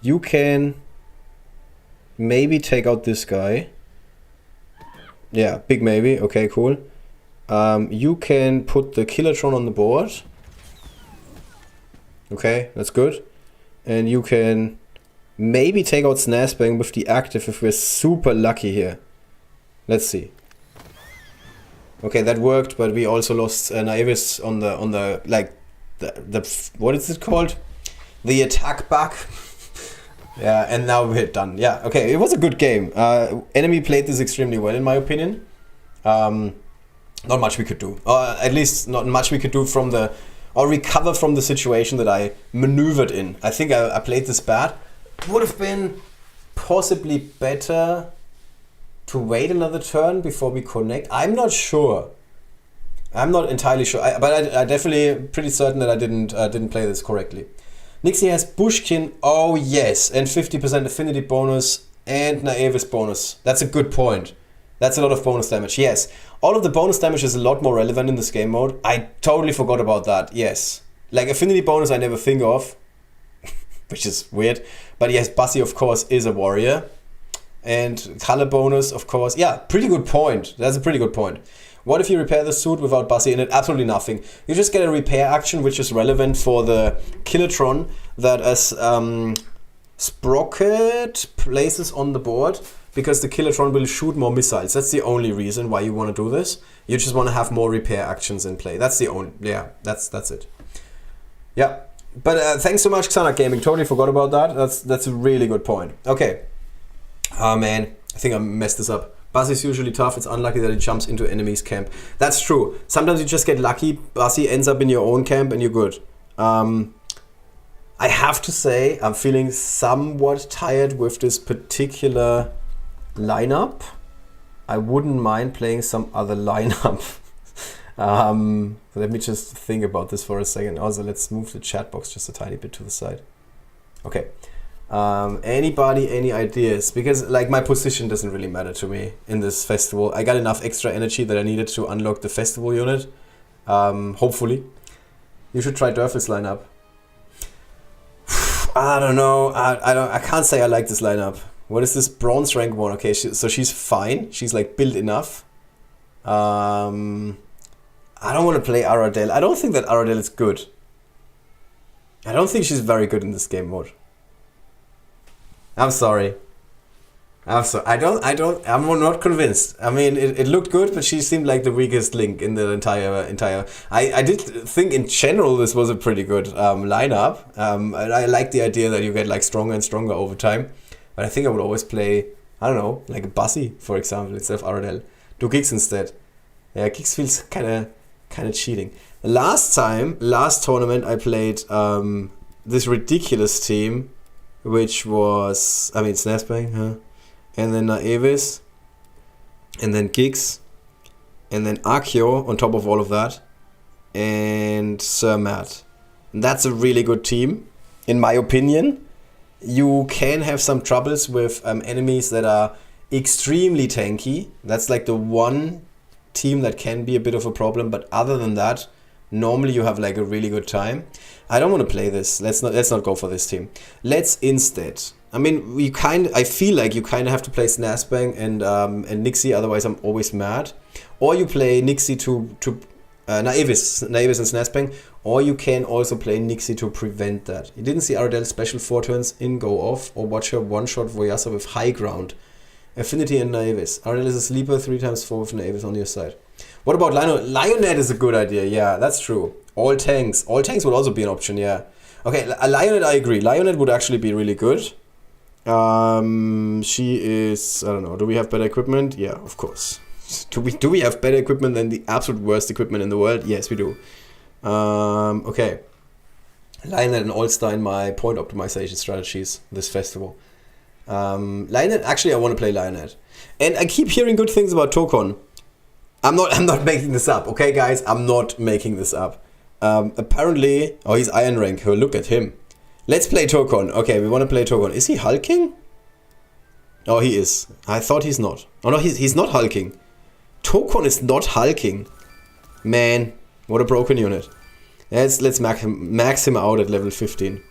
You can... maybe take out this guy. Yeah, big maybe. Okay, cool. You can put the Killatron on the board. Okay, that's good. And you can maybe take out Snazbang with the active if we're super lucky here. Let's see. Okay, that worked, but we also lost Naivis on the like the what is it called? The attack back. Yeah, and now we're done. Yeah, okay, it was a good game. Enemy played this extremely well, in my opinion. Not much we could do. At least not much we could do from the... or recover from the situation that I maneuvered in. I think I played this bad. Would have been possibly better to wait another turn before we connect. I'm not sure. I'm not entirely sure, but I definitely pretty certain that I didn't play this correctly. Nixie has Bushkin, oh yes, and 50% affinity bonus and Naevis bonus. That's a good point. That's a lot of bonus damage, yes. All of the bonus damage is a lot more relevant in this game mode. I totally forgot about that, yes. Like affinity bonus I never think of, which is weird. But yes, Bassi of course is a warrior. And color bonus of course, yeah, pretty good point. That's a pretty good point. What if you repair the suit without Bassi in it? Absolutely nothing. You just get a repair action which is relevant for the Kilotron that as Sprocket places on the board, because the Kilotron will shoot more missiles. That's the only reason why you want to do this. You just want to have more repair actions in play. That's the only, yeah, that's it. Yeah, but thanks so much Xanac Gaming, totally forgot about that. That's a really good point. Okay. Oh man, I think I messed this up. Bassi is usually tough, it's unlucky that it jumps into enemy's camp. That's true. Sometimes you just get lucky, Bassi ends up in your own camp and you're good. I have to say, I'm feeling somewhat tired with this particular lineup. I wouldn't mind playing some other lineup. Let me just think about this for a second. Also, let's move the chat box just a tiny bit to the side. Okay. Anybody, any ideas? Because like my position doesn't really matter to me in this festival. I got enough extra energy that I needed to unlock the festival unit. Hopefully. You should try DERFEL's lineup. I don't know. I can't say I like this lineup. What is this? Bronze rank 1. Okay, so she's fine. She's like built enough. I don't want to play Aradel. I don't think that Aradel is good. I don't think she's very good in this game mode. I'm sorry. I'm not convinced. I mean, it looked good, but she seemed like the weakest link in the entire. I did think in general this was a pretty good lineup. And I like the idea that you get like stronger and stronger over time. But I think I would always play, I don't know, like a Bassi, for example, instead of Aradel. Do Giggs instead. Yeah, Giggs feels kind of cheating. Last tournament, I played this ridiculous team, which was, I mean, Snapbang, huh? And then Naevis, and then Giggs, and then Akio on top of all of that, and Sir Matt. And that's a really good team, in my opinion. You can have some troubles with enemies that are extremely tanky. That's like the one team that can be a bit of a problem, but other than that, normally you have like a really good time. I don't want to play this. Let's not go for this team. Let's instead. I mean, I feel like you kind of have to play Snazbang and Nixie, otherwise I'm always mad. Or you play Nixie to Naevis and Snazbang, or you can also play Nixie to prevent that. You didn't see Aradel special 4 turns in, go off, or watch her one-shot Voyasa with high ground. Affinity and Naevis. Aradel is a sleeper 3x4 with Naevis on your side. What about Lionett is a good idea, yeah, that's true. All tanks would also be an option, yeah. Okay, Lionett, I agree. Lionett would actually be really good. She is, I don't know, do we have better equipment? Yeah, of course. Do we have better equipment than the absolute worst equipment in the world? Yes, we do. Okay. Lionett and All-Star in my point optimization strategies this festival. Lionett, actually I want to play Lionett. And I keep hearing good things about Tokon. I'm not making this up, okay guys? I'm not making this up. Apparently, oh, he's Iron Rank. Oh, look at him. Let's play Tokon. Okay, we want to play Tokon. Is he hulking? Oh, he is. I thought he's not. Oh no, he's not hulking. Tokon is not hulking. Man, what a broken unit. Let's max him out at level 15.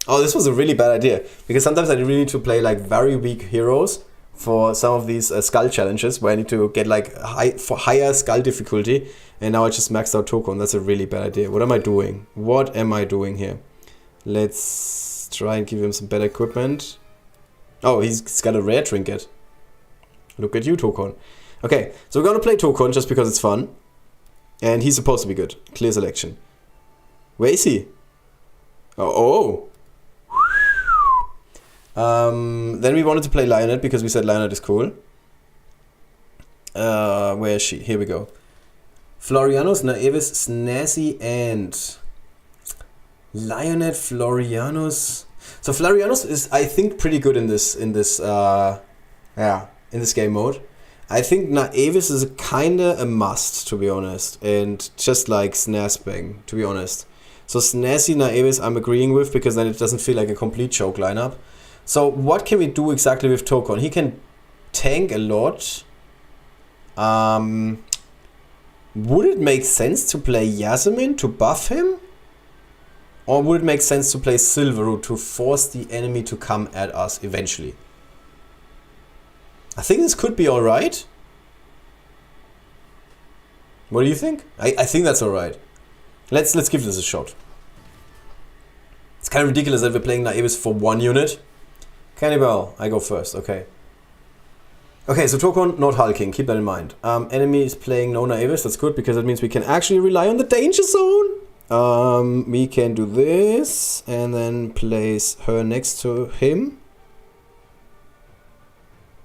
Oh, this was a really bad idea, because sometimes I really need to play like very weak heroes for some of these skull challenges where I need to get like higher skull difficulty, and now I just maxed out Tokon. That's a really bad idea. What am I doing? What am I doing here? Let's try and give him some better equipment. Oh, he's got a rare trinket. Look at you, Tokon. Okay, so we're gonna play Tokon just because it's fun, and he's supposed to be good. Clear selection. Where is he? Oh. Then we wanted to play Lionett because we said Lionett is cool. Where is she? Here we go. Florianus, Naevis, Snazzy, and Lionett, Florianus. So Florianus is, I think, pretty good in this game mode. I think Naevis is kinda a must, to be honest. And just like Snaspang, to be honest. So Snazzy Naevis I'm agreeing with, because then it doesn't feel like a complete choke lineup. So what can we do exactly with Tokon? He can tank a lot. Would it make sense to play Yasmin to buff him? Or would it make sense to play Silverroot to force the enemy to come at us eventually? I think this could be alright. What do you think? I think that's alright. Let's give this a shot. It's kind of ridiculous that we're playing Naevis for 1 unit. Cannibal, I go first, okay. Okay, so Tokon not hulking, keep that in mind. Enemy is playing no Naevis, that's good, because that means we can actually rely on the danger zone. We can do this, and then place her next to him.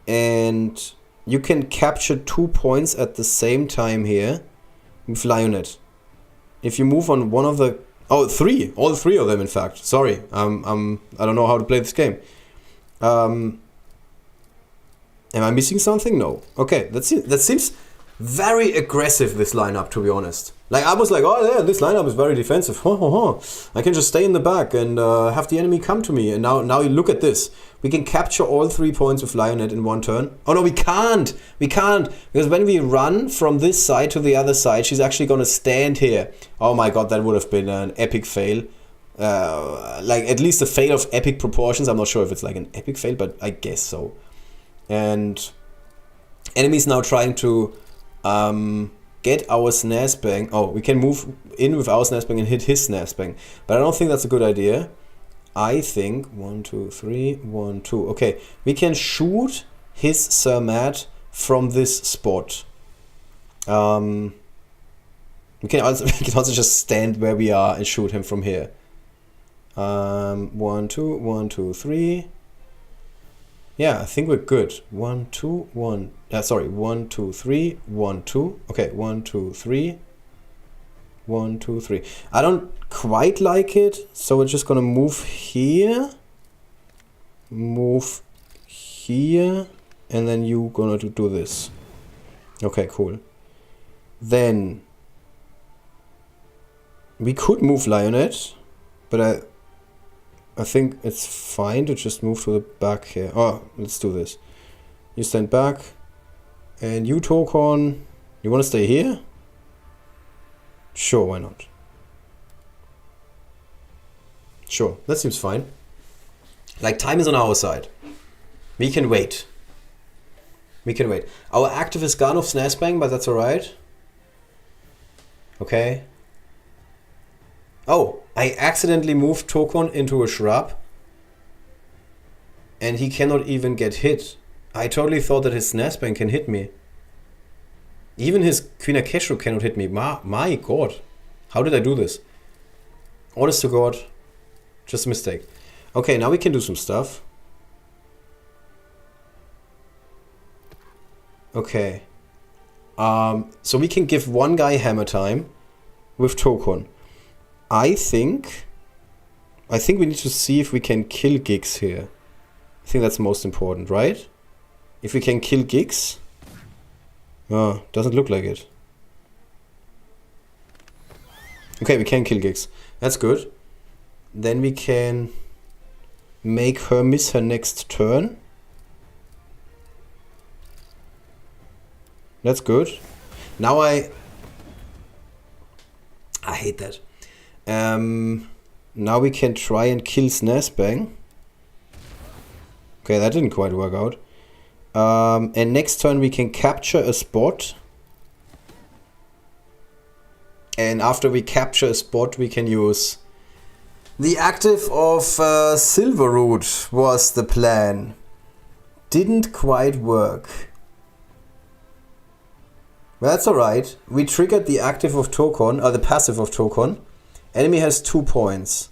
And you can capture 2 points at the same time here with Lionett. If you move on one of the... Oh, 3! All 3 of them, in fact. Sorry, I don't know how to play this game. Am I missing something? No. Okay, that seems very aggressive, this lineup, to be honest. Like, I was like, oh yeah, this lineup is very defensive. I can just stay in the back and have the enemy come to me. And now you look at this. We can capture all 3 points with Lionett in 1 turn. Oh no, we can't! We can't! Because when we run from this side to the other side, she's actually gonna stand here. Oh my god, that would have been an epic fail. Like, at least a fail of epic proportions. I'm not sure if it's like an epic fail, but I guess so. And enemy's now trying to get our Snaspang. Oh, we can move in with our Snaspang and hit his Snaspang. But I don't think that's a good idea. I think 1, 2, 3, 1, 2. Okay, we can shoot his Sir Matt from this spot. We can also just stand where we are and shoot him from here. 1, 2, 1, 2, 3. Yeah, I think we're good. 1, 2, 1. Sorry, 1, 2, 3, 1, 2. Okay, 1, 2, 3. 1, 2, 3. I don't quite like it, so we're just gonna move here. Move here. And then you're gonna do this. Okay, cool. Then we could move Lionett, but I think it's fine to just move to the back here. Oh, let's do this. You stand back. And you, Tokon, you want to stay here? Sure, why not? Sure, that seems fine. Like, time is on our side. We can wait. We can wait. Our active is gone off Snaspang, but that's alright. Okay. Oh, I accidentally moved Tokon into a shrub. And he cannot even get hit. I totally thought that his Snaspang can hit me. Even his Queen Akeshu cannot hit me. My god. How did I do this? Honest to god. Just a mistake. Okay, now we can do some stuff. Okay. So we can give one guy hammer time with Tokon. I think we need to see if we can kill Giggs here. I think that's most important, right? If we can kill Giggs. Oh, doesn't look like it. Okay, we can kill Giggs. That's good. Then we can make her miss her next turn. That's good. Now I hate that. Now we can try and kill Snaspang. Okay, that didn't quite work out. And next turn we can capture a spot. And after we capture a spot, we can use the active of Silverroot was the plan. Didn't quite work. Well, that's alright. We triggered the active of Tokon, or the passive of Tokon. Enemy has 2 points.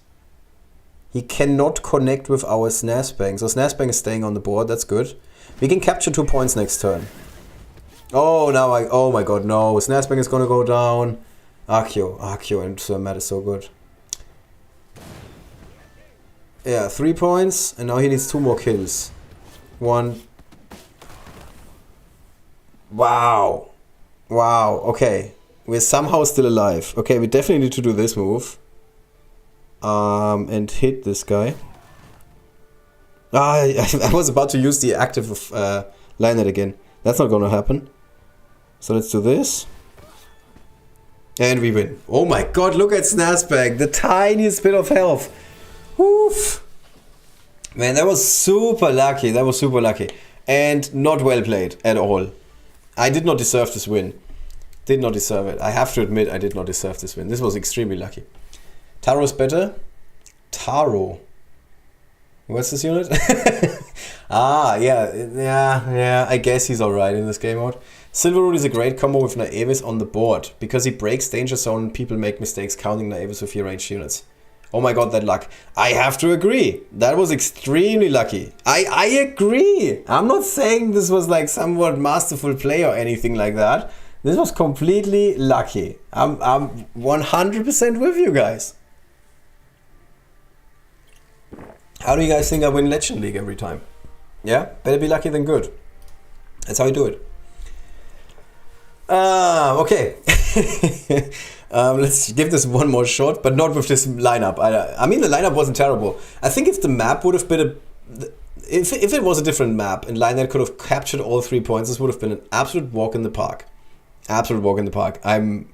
He cannot connect with our Snaspang. So Snaspang is staying on the board, that's good. We can capture 2 points next turn. Oh, oh my god, no. Snaspang is gonna go down. Archeo and Sir Matt is so good. Yeah, 3 points, and now he needs 2 more kills. 1, Wow. Wow, okay. We're somehow still alive. Okay, we definitely need to do this move. And hit this guy. I was about to use the active of Lionhead again. That's not gonna happen. So let's do this. And we win. Oh my god, look at Snazbag. The tiniest bit of health. Woof. Man, that was super lucky. That was super lucky. And not well played at all. I did not deserve this win. Did not deserve it. I have to admit, I did not deserve this win. This was extremely lucky. Taro's better. Taro. What's this unit? Yeah. I guess he's alright in this game mode. Silverwood is a great combo with Naevis on the board because he breaks danger zone and people make mistakes counting Naevis with your ranged units. Oh my god, that luck. I have to agree. That was extremely lucky. I agree. I'm not saying this was like somewhat masterful play or anything like that. This was completely lucky. I'm 100% with you guys. How do you guys think I win Legend League every time? Yeah? Better be lucky than good. That's how you do it. Okay. Let's give this one more shot, but not with this lineup. I mean, the lineup wasn't terrible. I think if the map would have been if it was a different map and Lionhead could have captured all 3 points, this would have been an absolute walk in the park. Absolute walk in the park. I'm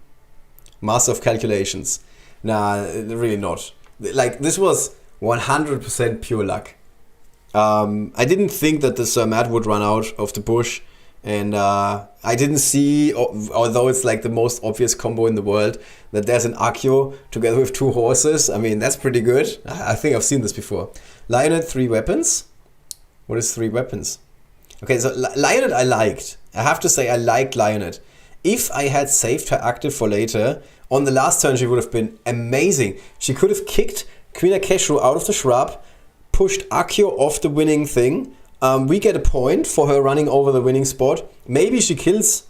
master of calculations. Nah, really not. Like, this was 100% pure luck. I didn't think that the Sir Matt would run out of the bush. And I didn't see, although it's like the most obvious combo in the world, that there's an Accio together with 2 horses. I mean, that's pretty good. I think I've seen this before. Lionhead, 3 weapons. What is 3 weapons? Okay, so Lionhead I liked. I have to say I liked Lionhead. If I had saved her active for later, on the last turn she would have been amazing. She could have kicked Queen Akeshru out of the shrub, pushed Accio off the winning thing. We get a point for her running over the winning spot. Maybe she kills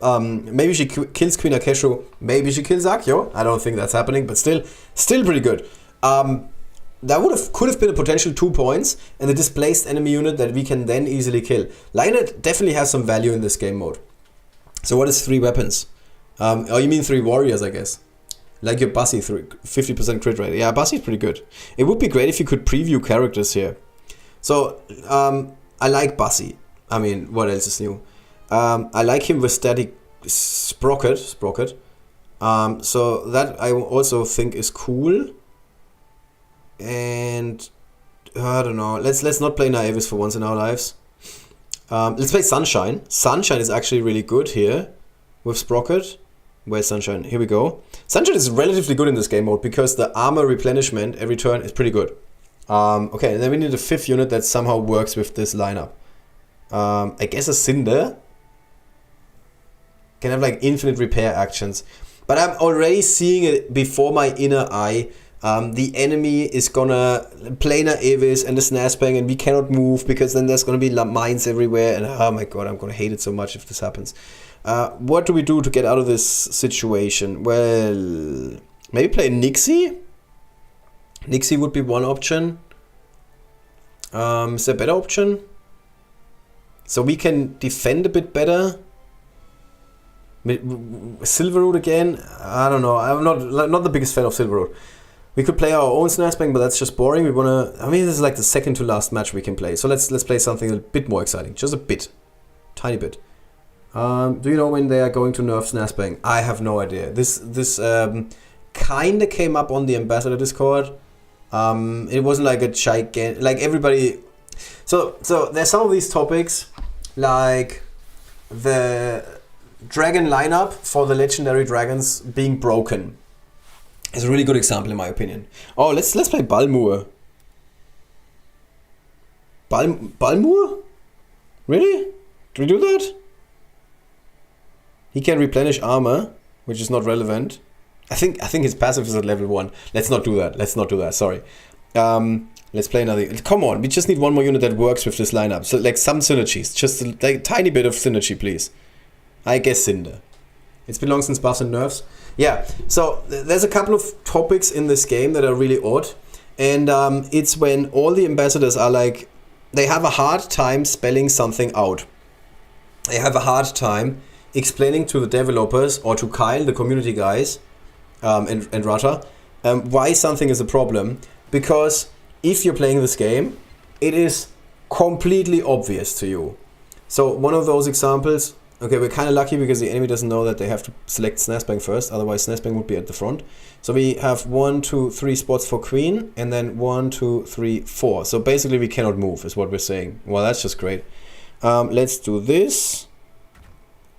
maybe she kills Queen Akeshru. Maybe she kills Accio. I don't think that's happening, but still pretty good. That could have been a potential 2 points and a displaced enemy unit that we can then easily kill. Lionhead definitely has some value in this game mode. So what is 3 weapons? Oh, you mean 3 warriors, I guess. Like your Bassi, 50% crit rate. Yeah, Bassi is pretty good. It would be great if you could preview characters here. So, I like Bassi. I mean, what else is new? I like him with static Sprocket. So that I also think is cool. And I don't know. Let's not play Naevis for once in our lives. Let's play Sunshine. Sunshine is actually really good here with Sprocket. Where's Sunshine? Here we go. Sunshine is relatively good in this game mode because the armor replenishment every turn is pretty good. Okay, and then we need a 5th unit that somehow works with this lineup. I guess a Cinder can have like infinite repair actions. But I'm already seeing it before my inner eye. The enemy is gonna play Naevis and the Snazbang and we cannot move because then there's gonna be mines everywhere and oh my god, I'm gonna hate it so much if this happens. What do we do to get out of this situation? Well, maybe play Nixie? Nixie would be one option. Is there a better option? So we can defend a bit better. Silverwood again? I don't know. I'm not the biggest fan of Silverwood. We could play our own Snazbang, but that's just boring. We wanna. I mean, this is like the second to last match we can play. So let's play something a bit more exciting. Just a bit, tiny bit. Do you know when they are going to nerf Snazbang? I have no idea. This kinda came up on the Ambassador Discord. It wasn't like a gigantic, like everybody. So there's some of these topics, like the dragon lineup for the legendary dragons being broken. Is a really good example in my opinion. Oh, let's play Balmur. Balmur? Really? Do we do that? He can replenish armor, which is not relevant. I think his passive is at level 1. Let's not do that. Sorry. Let's play another. Come on, we just need one more unit that works with this lineup. So like some synergies, just like a tiny bit of synergy, please. I guess Cinder. It's been long since buffs and nerfs. Yeah. So there's a couple of topics in this game that are really odd, and it's when all the ambassadors are like, they have a hard time spelling something out. I have a hard time explaining to the developers or to Kyle, the community guys, and Rata, why something is a problem. Because if you're playing this game, it is completely obvious to you. So one of those examples, okay, we're kind of lucky because the enemy doesn't know that they have to select Snazbang first, otherwise Snazbang would be at the front. So we have 1, 2, 3 spots for queen, and then 1, 2, 3, 4. So basically we cannot move, is what we're saying. Well, that's just great. Let's do this.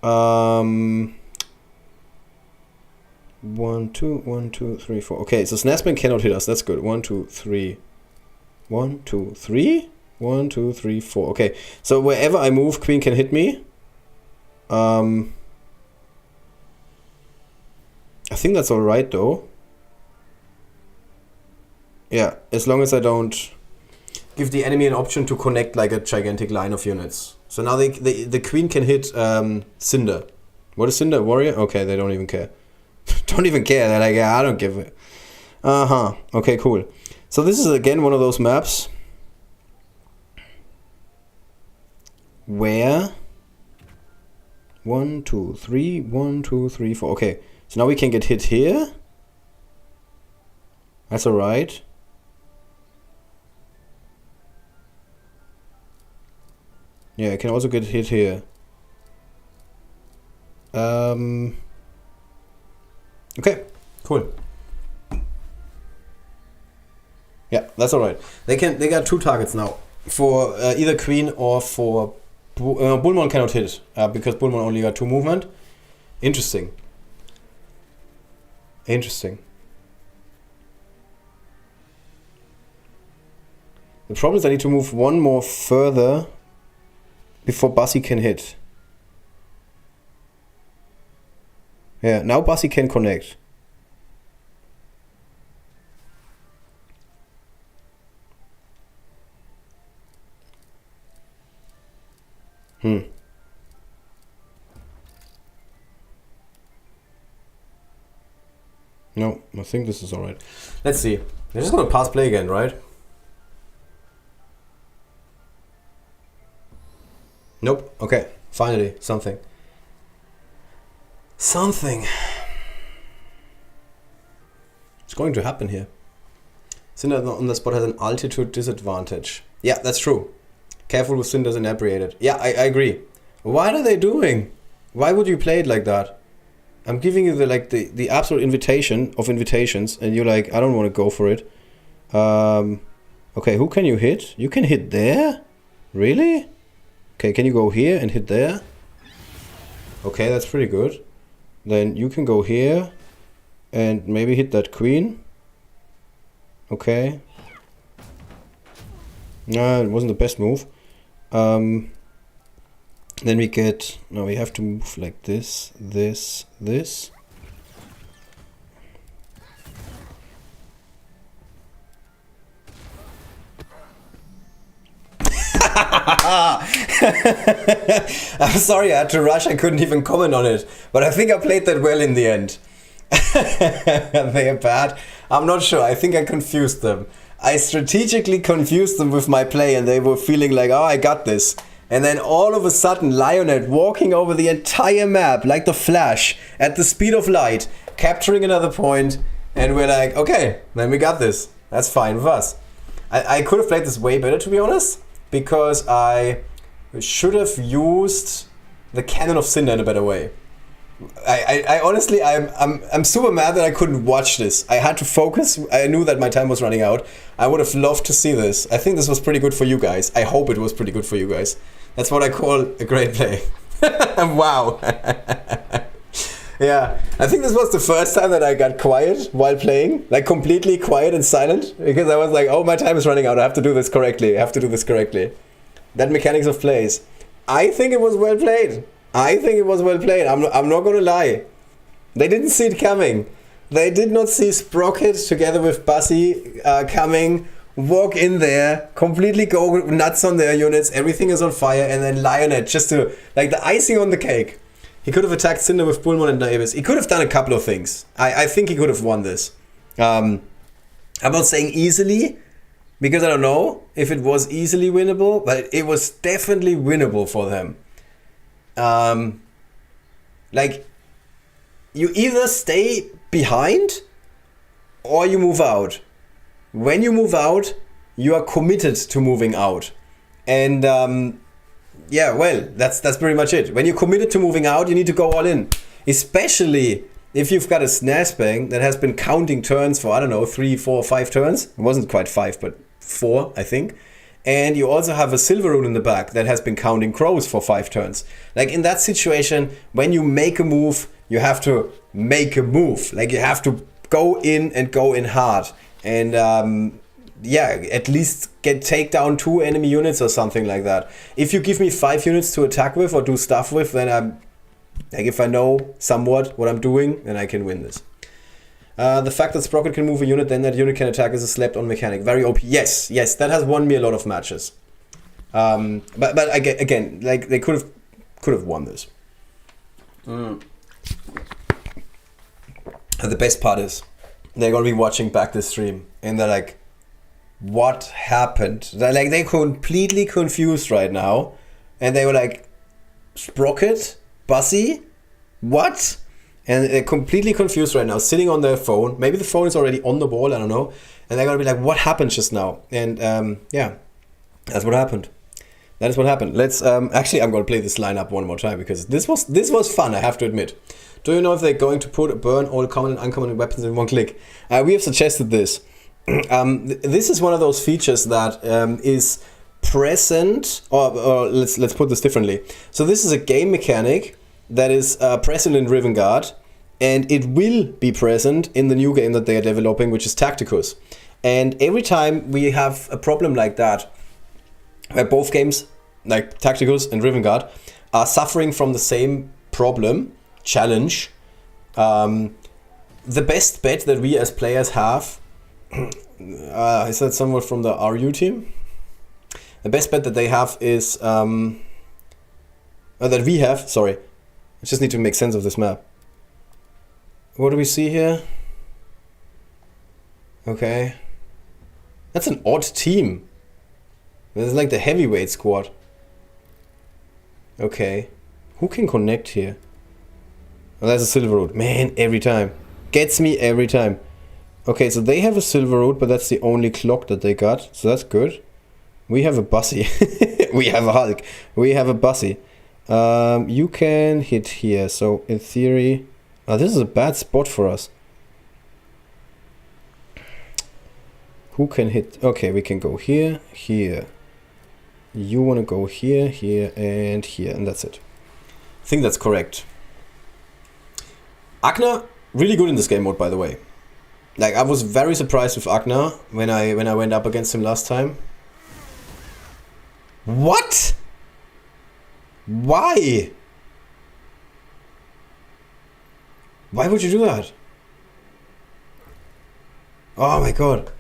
1, 2, 1, 2, 3, 4. Okay, so Snazbang cannot hit us. That's good. 1, 2, 3. 1, 2, 3. 1, 2, 3, 4. Okay, so wherever I move, queen can hit me. I think that's all right, though. Yeah, as long as I don't give the enemy an option to connect like a gigantic line of units. So now the queen can hit Cinder. What is Cinder? Warrior? Okay, they don't even care. Don't even care. They're like, yeah, I don't give it. Okay, cool. So this is again one of those maps where 1, 2, 3, 1, 2, 3, 4. Okay, so now we can get hit here. That's alright. Yeah, I can also get hit here. Okay, cool. Yeah, that's alright. They got 2 targets now for either queen or for Bullmon cannot hit because Bullmon only got 2 movement. Interesting. Interesting. The problem is I need to move 1 more further before Bassi can hit. Yeah, now Bassi can connect. No, I think this is alright. Let's see. They're just gonna pass play again, right? Nope. Okay. Finally, something. Something. It's going to happen here. Cinder on the spot has an altitude disadvantage. Yeah, that's true. Careful with Cinder's inebriated. Yeah, I agree. What are they doing? Why would you play it like that? I'm giving you the absolute invitation of invitations, and you're like, I don't want to go for it. Okay, who can you hit? You can hit there? Really? Okay, can you go here and hit there? Okay, that's pretty good. Then you can go here and maybe hit that queen. Okay. No, it wasn't the best move. Then we get... No, we have to move like this, this, this. I'm sorry I had to rush, I couldn't even comment on it. But I think I played that well in the end. They are bad. I'm not sure, I think I confused them. I strategically confused them with my play and they were feeling like, oh, I got this. And then all of a sudden, Lionel walking over the entire map like the Flash at the speed of light, capturing another point, and we're like, okay, then we got this. That's fine with us. I could have played this way better, to be honest, because I should have used the Cannon of Cinder in a better way. I honestly, I'm super mad that I couldn't watch this. I had to focus. I knew that my time was running out. I would have loved to see this. I think this was pretty good for you guys. I hope it was pretty good for you guys. That's what I call a great play. Wow. Yeah, I think this was the first time that I got quiet while playing, like completely quiet and silent, because I was like, oh, my time is running out. I have to do this correctly. I have to do this correctly. That mechanics of plays. I think it was well played. I think it was well played. I'm not going to lie. They didn't see it coming. They did not see Sprocket together with Bassi coming, walk in there, completely go nuts on their units, everything is on fire, and then Lionel just to, like the icing on the cake. He could have attacked Cinder with Bullmon and Naevis. He could have done a couple of things. I think he could have won this. I'm not saying easily, because I don't know if it was easily winnable, but it was definitely winnable for them. like, you either stay behind or you move out. When you move out, you are committed to moving out. And yeah, well, that's pretty much it. When you're committed to moving out, you need to go all in. Especially if you've got a SNES that has been counting turns for, I don't know, 3, 4, 5 turns. It wasn't quite 5, but 4, I think. And you also have a silver rune in the back that has been counting crows for 5 turns. Like, in that situation, when you make a move, you have to make a move. Like, you have to go in and go in hard. And yeah, at least take down 2 enemy units or something like that. If you give me 5 units to attack with or do stuff with, then I'm like, if I know somewhat what I'm doing, then I can win this. The fact that Sprocket can move a unit, then that unit can attack is a slept-on mechanic. Very OP. Yes, that has won me a lot of matches. But again, like, they could have won this. And the best part is, they're gonna be watching back this stream, and they're like, "What happened?" They're completely confused right now, and they were like, "Sprocket, Bussy, what?" And they're completely confused right now, sitting on their phone. Maybe the phone is already on the wall, I don't know. And they're gonna be like, "What happened just now?" And yeah, that's what happened. That is what happened. Let's actually, I'm gonna play this lineup one more time because this was fun, I have to admit. Do you know if they're going to burn all common and uncommon weapons in one click? We have suggested this. This is one of those features that is present, or let's put this differently. So this is a game mechanic that is present in Riven Guard, and it will be present in the new game that they are developing, which is Tacticus. And every time we have a problem like that, where both games, like Tacticus and Riven Guard, are suffering from the same challenge, the best bet that we as players have, is that someone from the RU team? The best bet that they have is, that we have, sorry, I just need to make sense of this map. What do we see here? Okay. That's an odd team. This is like the heavyweight squad. Okay. Who can connect here? Oh, that's a silver road. Man, every time. Gets me every time. Okay, so they have a silver road, but that's the only clock that they got. So that's good. We have a Bussy. We have a Hulk. We have a Bussy. You can hit here. So in theory... this is a bad spot for us. Who can hit? Okay, we can go here, here. You want to go here, here, and here. And that's it. I think that's correct. Agna, really good in this game mode, by the way. Like, I was very surprised with Agna when I went up against him last time. What? Why? Why would you do that? Oh my god.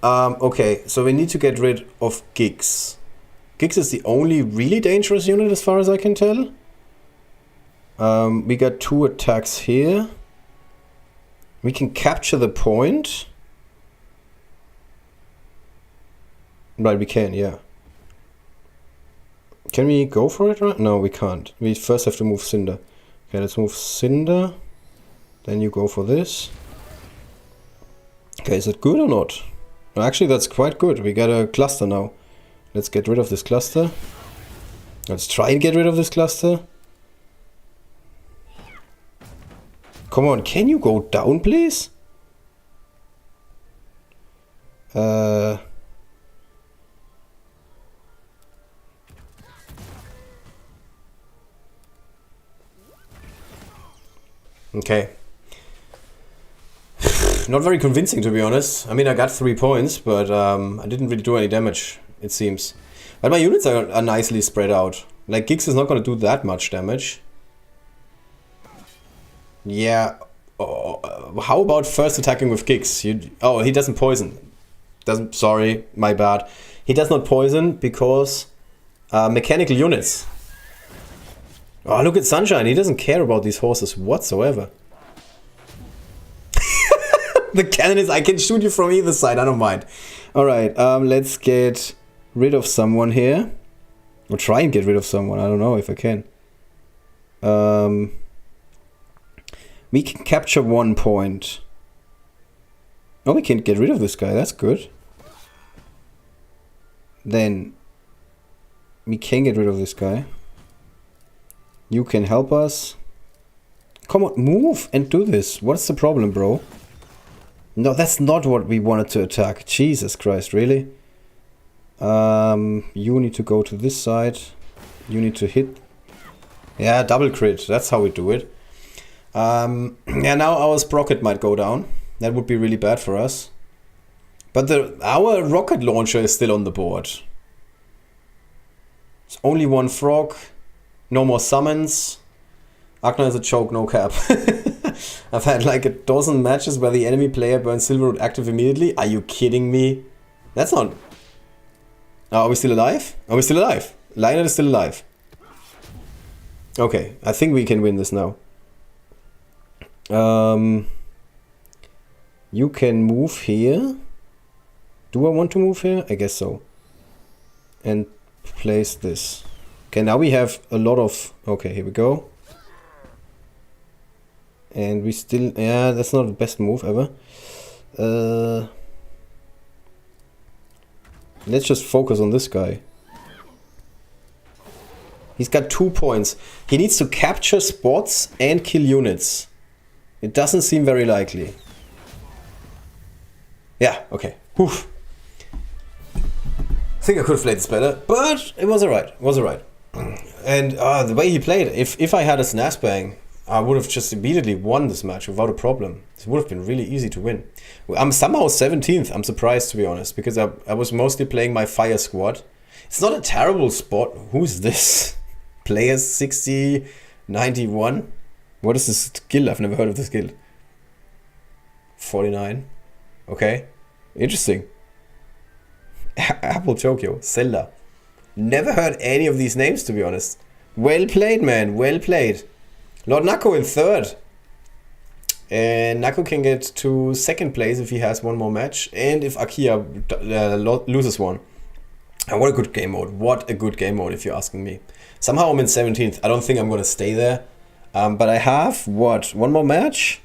Okay, so we need to get rid of Giggs. Giggs is the only really dangerous unit as far as I can tell. We got 2 attacks here. We can capture the point. Right, we can, yeah. Can we go for it right? No, we can't. We first have to move Cinder. Okay, let's move Cinder. Then you go for this. Okay, is it good or not? Actually, that's quite good. We got a cluster now. Let's get rid of this cluster. Let's try and get rid of this cluster. Come on, can you go down, please? Okay. Not very convincing, to be honest. I mean, I got 3 points, but I didn't really do any damage, it seems. But my units are nicely spread out. Like, Giggs is not going to do that much damage. Yeah. Oh, how about first attacking with Giggs? Oh, he doesn't poison. Sorry, my bad. He does not poison because mechanical units. Oh, look at Sunshine. He doesn't care about these horses whatsoever. The cannon is, I can shoot you from either side, I don't mind. Alright, let's get rid of someone here. Or try and get rid of someone. I don't know if I can. We can capture 1 point. Oh, we can get rid of this guy. That's good. Then we can get rid of this guy. You can help us. Come on, move and do this. What's the problem, bro? No, that's not what we wanted to attack. Jesus Christ, really? You need to go to this side. You need to hit. Yeah, double crit. That's how we do it. Yeah, now our sprocket might go down. That would be really bad for us. But our rocket launcher is still on the board. It's only 1 frog. No more summons. Agna is a joke, no cap. I've had like a dozen matches where the enemy player burns Silverwood active immediately. Are you kidding me? That's not... Are we still alive? Are we still alive? Lionel is still alive. Okay, I think we can win this now. You can move here. Do I want to move here? I guess so. And place this. Okay, now we have a lot of... Okay, here we go. And we still... Yeah, that's not the best move ever. Let's just focus on this guy. He's got 2 points. He needs to capture spots and kill units. It doesn't seem very likely. Yeah, okay. Oof. I think I could have played this better, but it was alright. It was alright. And the way he played, if I had a SNAS bang, I would have just immediately won this match without a problem. It would have been really easy to win. I'm somehow 17th. I'm surprised, to be honest, because I was mostly playing my fire squad. It's not a terrible spot. Who's this? Player 60, 91? What is this guild? I've never heard of this guild. 49. Okay. Interesting. Apple Tokyo. Zelda. Never heard any of these names, to be honest. Well played, man. Well played. Lord Nakko in 3rd. And Nakko can get to 2nd place if he has 1 more match. And if Akia loses 1. And what a good game mode. What a good game mode, if you're asking me. Somehow I'm in 17th. I don't think I'm going to stay there. But I have, what? 1 more match?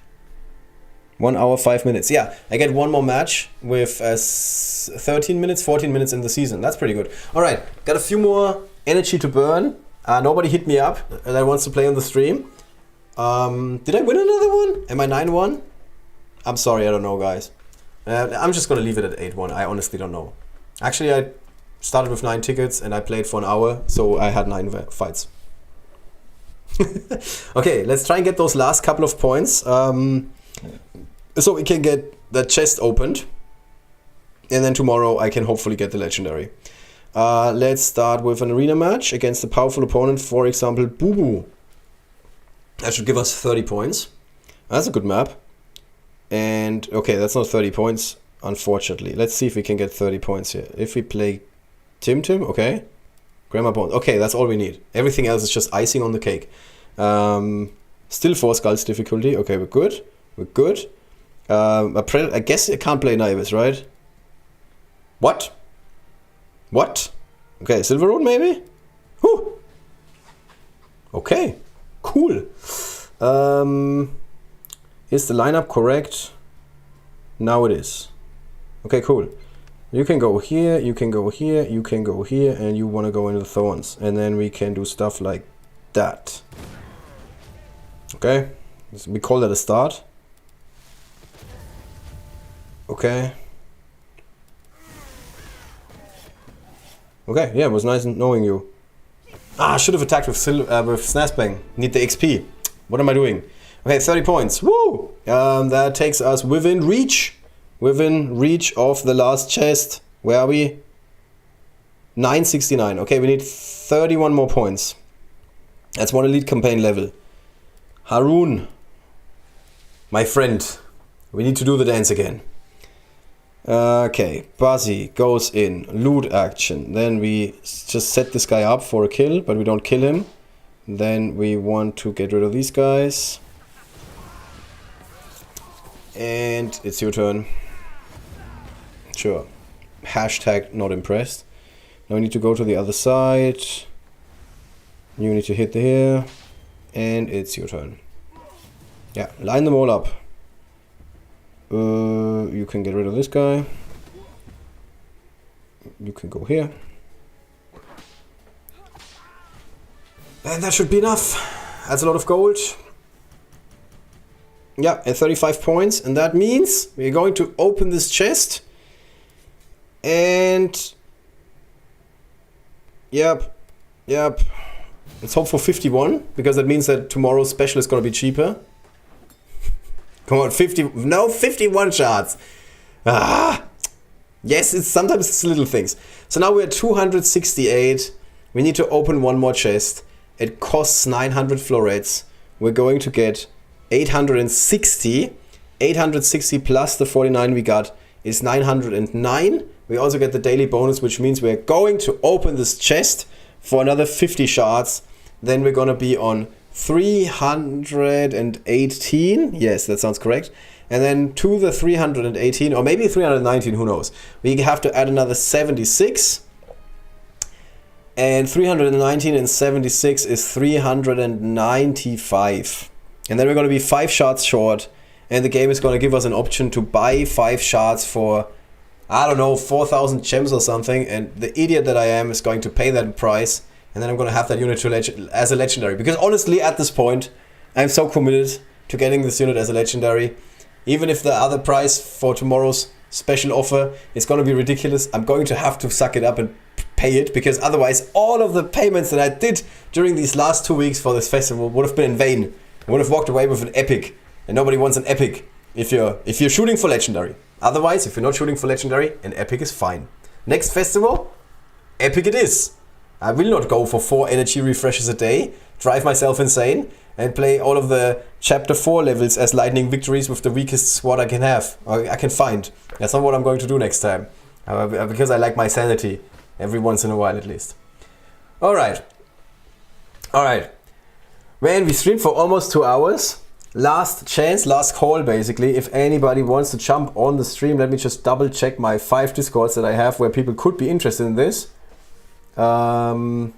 1 hour, 5 minutes. Yeah, I get 1 more match with 13 minutes, 14 minutes in the season. That's pretty good. Alright, got a few more energy to burn. Nobody hit me up that wants to play on the stream. Did I win another one? Am I 9-1? I'm sorry, I don't know, guys. I'm just gonna leave it at 8-1. I honestly don't know. Actually, I started with 9 tickets and I played for an hour, so I had 9 fights. Okay, let's try and get those last couple of points. So we can get the chest opened. And then tomorrow I can hopefully get the legendary. Let's start with an arena match against a powerful opponent, for example, Boo Boo. That should give us 30 points. That's a good map. And, okay, that's not 30 points, unfortunately. Let's see if we can get 30 points here. If we play Tim Tim, okay. Grammar points. Okay, that's all we need. Everything else is just icing on the cake. Still 4 skulls difficulty. Okay, we're good. We're good. I guess I can't play Naivis, right? What? What? Okay, Silver Road maybe? Whew. Okay, cool. Is the lineup correct? Now it is. Okay, cool. You can go here, you can go here, you can go here, and you want to go into the thorns. And then we can do stuff like that. Okay, we call that a start. Okay. Okay, yeah, it was nice knowing you. Ah, I should have attacked with Snazbang. Need the XP. What am I doing? Okay, 30 points. Woo! That takes us within reach. Within reach of the last chest. Where are we? 969. Okay, we need 31 more points. That's 1 elite campaign level. Haroon. My friend. We need to do the dance again. Okay, Buzzy goes in, loot action, then we just set this guy up for a kill, but we don't kill him. Then we want to get rid of these guys. And it's your turn. Sure. Hashtag not impressed. Now we need to go to the other side. You need to hit here, and it's your turn. Yeah, line them all up. You can get rid of this guy. You can go here. And that should be enough. That's a lot of gold. Yeah, at 35 points. And that means we're going to open this chest. And... Yep. Let's hope for 51, because that means that tomorrow's special is going to be cheaper. Come on, 51 shards. Yes, sometimes it's little things. So now we're at 268. We need to open one more chest. It costs 900 florets. We're going to get 860. 860 plus the 49 we got is 909. We also get the daily bonus, which means we're going to open this chest for another 50 shards. Then we're going to be on 318. Yes, that sounds correct. And then to the 318, or maybe 319, who knows. We have to add another 76. And 319 and 76 is 395. And then we're going to be 5 shards short. And the game is going to give us an option to buy 5 shards for, I don't know, 4,000 gems or something. And the idiot that I am is going to pay that price. And then I'm going to have that unit as a legendary. Because honestly, at this point, I'm so committed to getting this unit as a legendary. Even if the other price for tomorrow's special offer is going to be ridiculous, I'm going to have to suck it up and pay it. Because otherwise, all of the payments that I did during these last 2 weeks for this festival would have been in vain. I would have walked away with an epic. And nobody wants an epic if you're shooting for legendary. Otherwise, if you're not shooting for legendary, an epic is fine. Next festival, epic it is. I will not go for 4 energy refreshes a day, drive myself insane, and play all of the chapter 4 levels as lightning victories with the weakest squad I can have, or I can find. That's not what I'm going to do next time, because I like my sanity every once in a while at least. Alright. Man, we streamed for almost 2 hours. Last chance, last call basically. If anybody wants to jump on the stream, let me just double check my 5 discords that I have where people could be interested in this. Nope.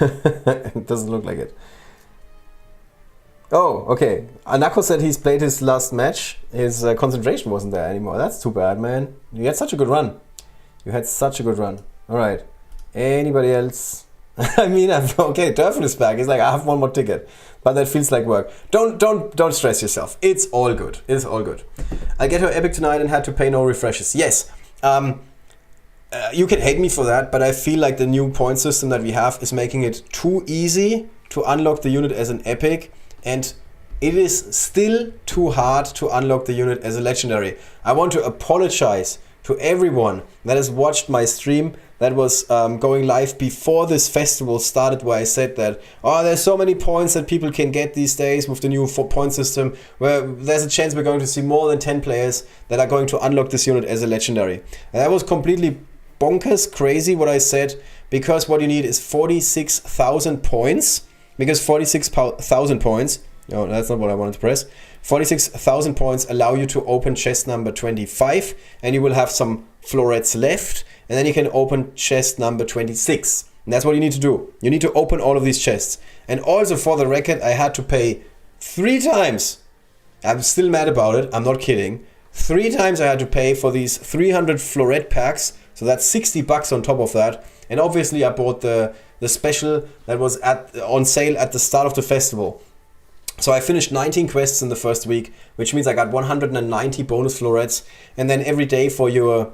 It doesn't look like it. Oh, okay. Nakko said he's played his last match. His concentration wasn't there anymore. That's too bad, man. You had such a good run. Alright. Anybody else? I mean, okay, DERFEL is back. It's like, I have one more ticket. But that feels like work. Don't stress yourself. It's all good. I get her epic tonight and had to pay no refreshes. Yes. You can hate me for that, but I feel like the new point system that we have is making it too easy to unlock the unit as an epic, and it is still too hard to unlock the unit as a legendary. I want to apologize to everyone that has watched my stream that was going live before this festival started, where I said that, oh, there's so many points that people can get these days with the new point system, where there's a chance we're going to see more than 10 players that are going to unlock this unit as a legendary. And that was completely bonkers crazy what I said, because what you need is 46,000 points, because 46,000 points, no, that's not what I wanted to press. 46,000 points allow you to open chest number 25, and you will have some florets left, and then you can open chest number 26. And that's what you need to do. You need to open all of these chests. And also, for the record, I had to pay 3 times. I'm still mad about it. I'm not kidding. 3 times I had to pay for these 300 floret packs. So that's 60 bucks on top of that. And obviously I bought the special that was on sale at the start of the festival. So I finished 19 quests in the first week, which means I got 190 bonus florets. And then every day for your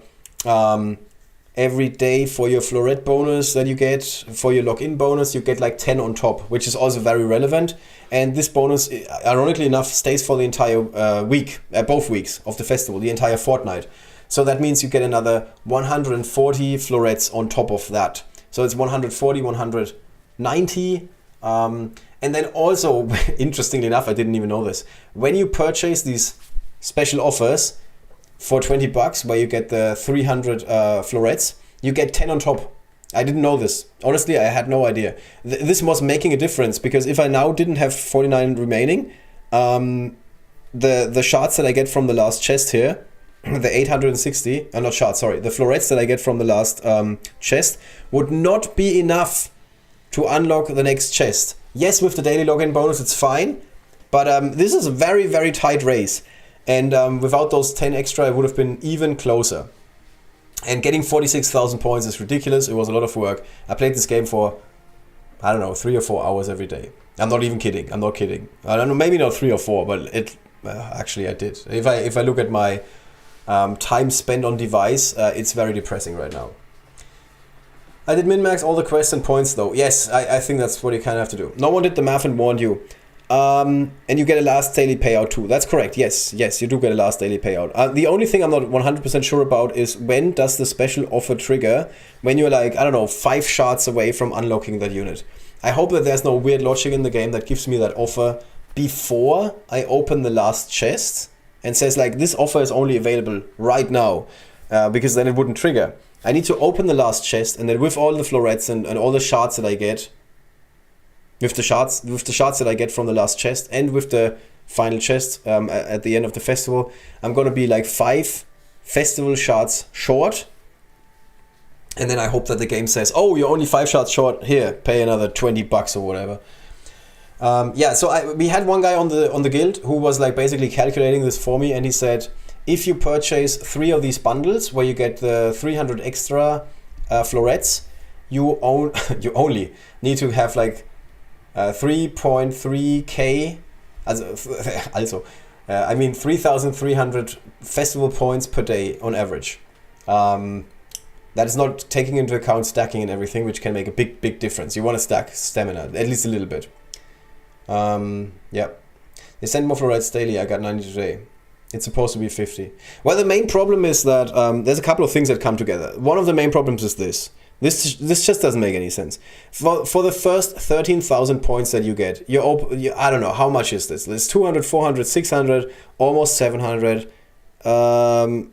floret bonus that you get, for your login bonus, you get like 10 on top, which is also very relevant. And this bonus, ironically enough, stays for the entire week, both weeks of the festival, the entire fortnight. So that means you get another 140 florets on top of that. So it's 140, 190. And then also, interestingly enough, I didn't even know this. When you purchase these special offers for 20 bucks, where you get the 300 florets, you get 10 on top. I didn't know this. Honestly, I had no idea. This was making a difference, because if I now didn't have 49 remaining, the shards that I get from the last chest here, the 860, not shards, sorry, the florets that I get from the last chest would not be enough to unlock the next chest. Yes, with the daily login bonus, it's fine, but this is a very, very tight race. And without those 10 extra, it would have been even closer. And getting 46,000 points is ridiculous. It was a lot of work. I played this game for, I don't know, 3 or 4 hours every day. I'm not even kidding. I'm not kidding. I don't know, maybe not 3 or 4, but it actually I did. If I look at my time spent on device, it's very depressing right now. I did min-max all the quests and points though. Yes, I think that's what you kind of have to do. No one did the math and warned you. And you get a last daily payout too. That's correct. Yes, you do get a last daily payout. The only thing I'm not 100% sure about is when does the special offer trigger when you're like, I don't know, 5 shards away from unlocking that unit. I hope that there's no weird logic in the game that gives me that offer before I open the last chest and says like, this offer is only available right now, because then it wouldn't trigger. I need to open the last chest, and then with all the florets and all the shards that I get, with the shards that I get from the last chest and with the final chest at the end of the festival, I'm gonna be like 5 festival shards short. And then I hope that the game says, oh, you're only 5 shards short, here, pay another 20 bucks or whatever. Yeah, so we had one guy on the guild who was like basically calculating this for me, and he said, if you purchase 3 of these bundles where you get the 300 extra florets, you only need to have like 3.3k, I mean 3,300 festival points per day on average. That is not taking into account stacking and everything, which can make a big difference. You want to stack stamina, at least a little bit. Yeah. They send more florets daily, I got 90 today. It's supposed to be 50. Well, the main problem is that there's a couple of things that come together. One of the main problems is this. This just doesn't make any sense. For the first 13,000 points that you get, I don't know, how much is this? There's 200, 400, 600, almost 700. I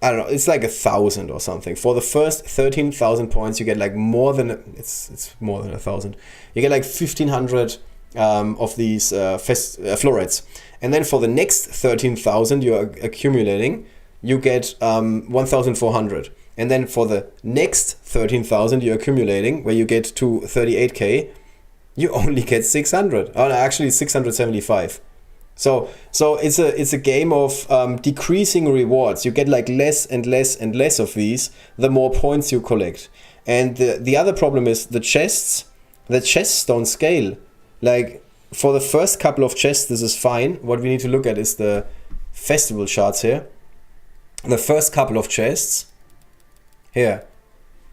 don't know, it's like 1,000 or something. For the first 13,000 points, you get like more than, it's more than 1,000. You get like 1,500 of these florets. And then for the next 13,000 you're accumulating, you get 1,400. And then for the next 13,000 you're accumulating, where you get to 38k, you only get 600. Oh, no, actually 675. So it's a game of decreasing rewards. You get like less and less and less of these, the more points you collect. And the other problem is the chests don't scale. Like, for the first couple of chests, this is fine. What we need to look at is the festival shards here. The first couple of chests, here,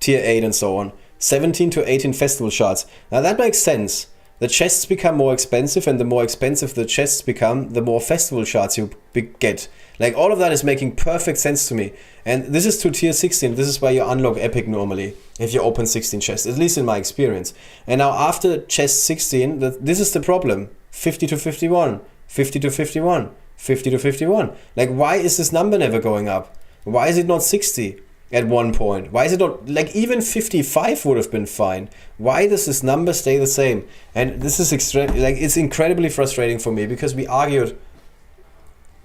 tier 8 and so on, 17 to 18 festival shards. Now that makes sense. The chests become more expensive, and the more expensive the chests become, the more festival shards you get. Like, all of that is making perfect sense to me. And this is to tier 16. This is where you unlock epic normally, if you open 16 chests, at least in my experience. And now after chest 16, this is the problem. 50 to 51, 50 to 51, 50 to 51. Like, why is this number never going up? Why is it not 60? At one point? Why is it not, like, even 55 would have been fine? Why does this number stay the same? And this is it's incredibly frustrating for me, because we argued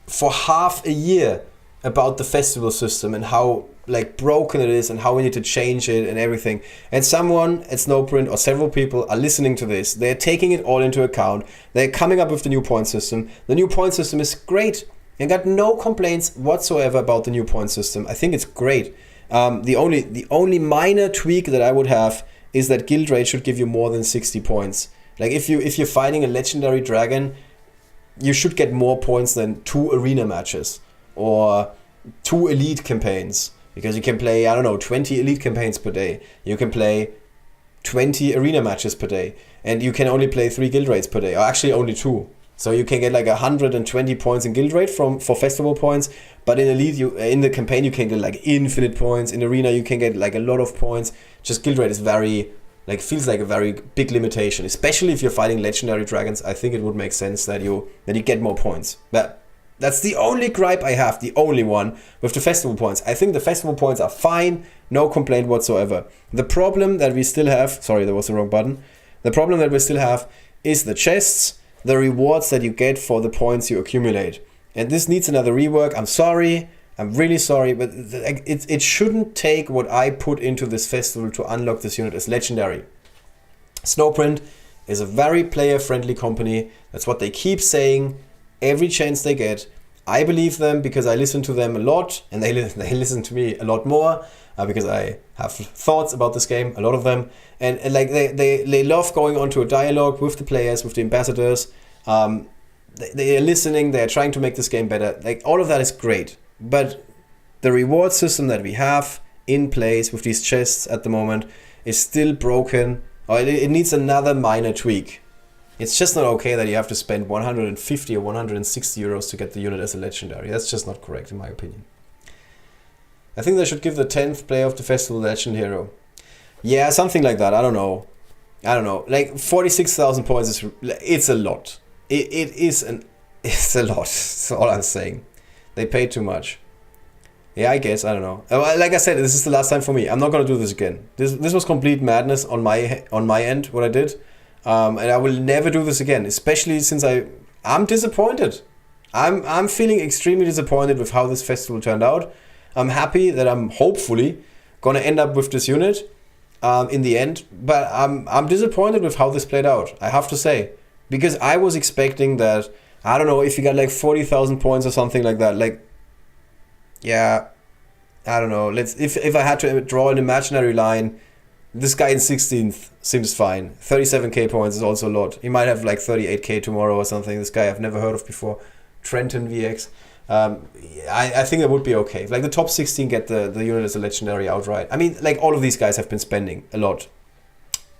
for half a year about the festival system and how like broken it is and how we need to change it and everything. And someone at Snowprint or several people are listening to this. They're taking it all into account. They're coming up with the new point system. The new point system is great, and got no complaints whatsoever about the new point system. I think it's great. The only minor tweak that I would have is that guild rate should give you more than 60 points. Like, if you're fighting a legendary dragon, you should get more points than 2 arena matches or 2 elite campaigns, because you can play, I don't know, 20 elite campaigns per day. You can play 20 arena matches per day, and you can only play 3 guild raids per day, or actually only 2. So you can get like 120 points in guild raid for festival points, but in elite, in the campaign, you can get like infinite points. In arena, you can get like a lot of points. Just guild raid is feels like a very big limitation, especially if you're fighting legendary dragons. I think it would make sense that you get more points. But that's the only gripe I have, the only one with the festival points. I think the festival points are fine, no complaint whatsoever. The problem that we still have, sorry, that was the wrong button. The problem that we still have is the chests, the rewards that you get for the points you accumulate. And this needs another rework. I'm sorry, I'm really sorry, but it shouldn't take what I put into this festival to unlock this unit as legendary. Snowprint is a very player-friendly company. That's what they keep saying every chance they get. I believe them because I listen to them a lot, and they listen to me a lot more because I have thoughts about this game, a lot of them. And like they love going onto a dialogue with the players, with the ambassadors. They are listening, they are trying to make this game better. Like, all of that is great. But the reward system that we have in place with these chests at the moment is still broken, or it needs another minor tweak. It's just not okay that you have to spend 150 or 160 euros to get the unit as a legendary. That's just not correct in my opinion. I think they should give the 10th player of the festival legend hero. Yeah, something like that. I don't know. Like 46,000 points it's a lot. It's a lot. That's all I'm saying. They paid too much. Yeah, I guess. I don't know. Like I said, this is the last time for me. I'm not gonna do this again. This was complete madness on my end, what I did, and I will never do this again. Especially since I'm disappointed. I'm feeling extremely disappointed with how this festival turned out. I'm happy that I'm hopefully gonna end up with this unit in the end, but I'm disappointed with how this played out. I have to say, because I was expecting that. I don't know if you got like 40,000 points or something like that. Like, yeah, I don't know. If I had to draw an imaginary line, this guy in 16th seems fine. 37k points is also a lot. He might have like 38k tomorrow or something. This guy I've never heard of before. Trenton VX. I think that would be okay. Like the top 16 get the unit as a legendary outright. I mean, like all of these guys have been spending a lot.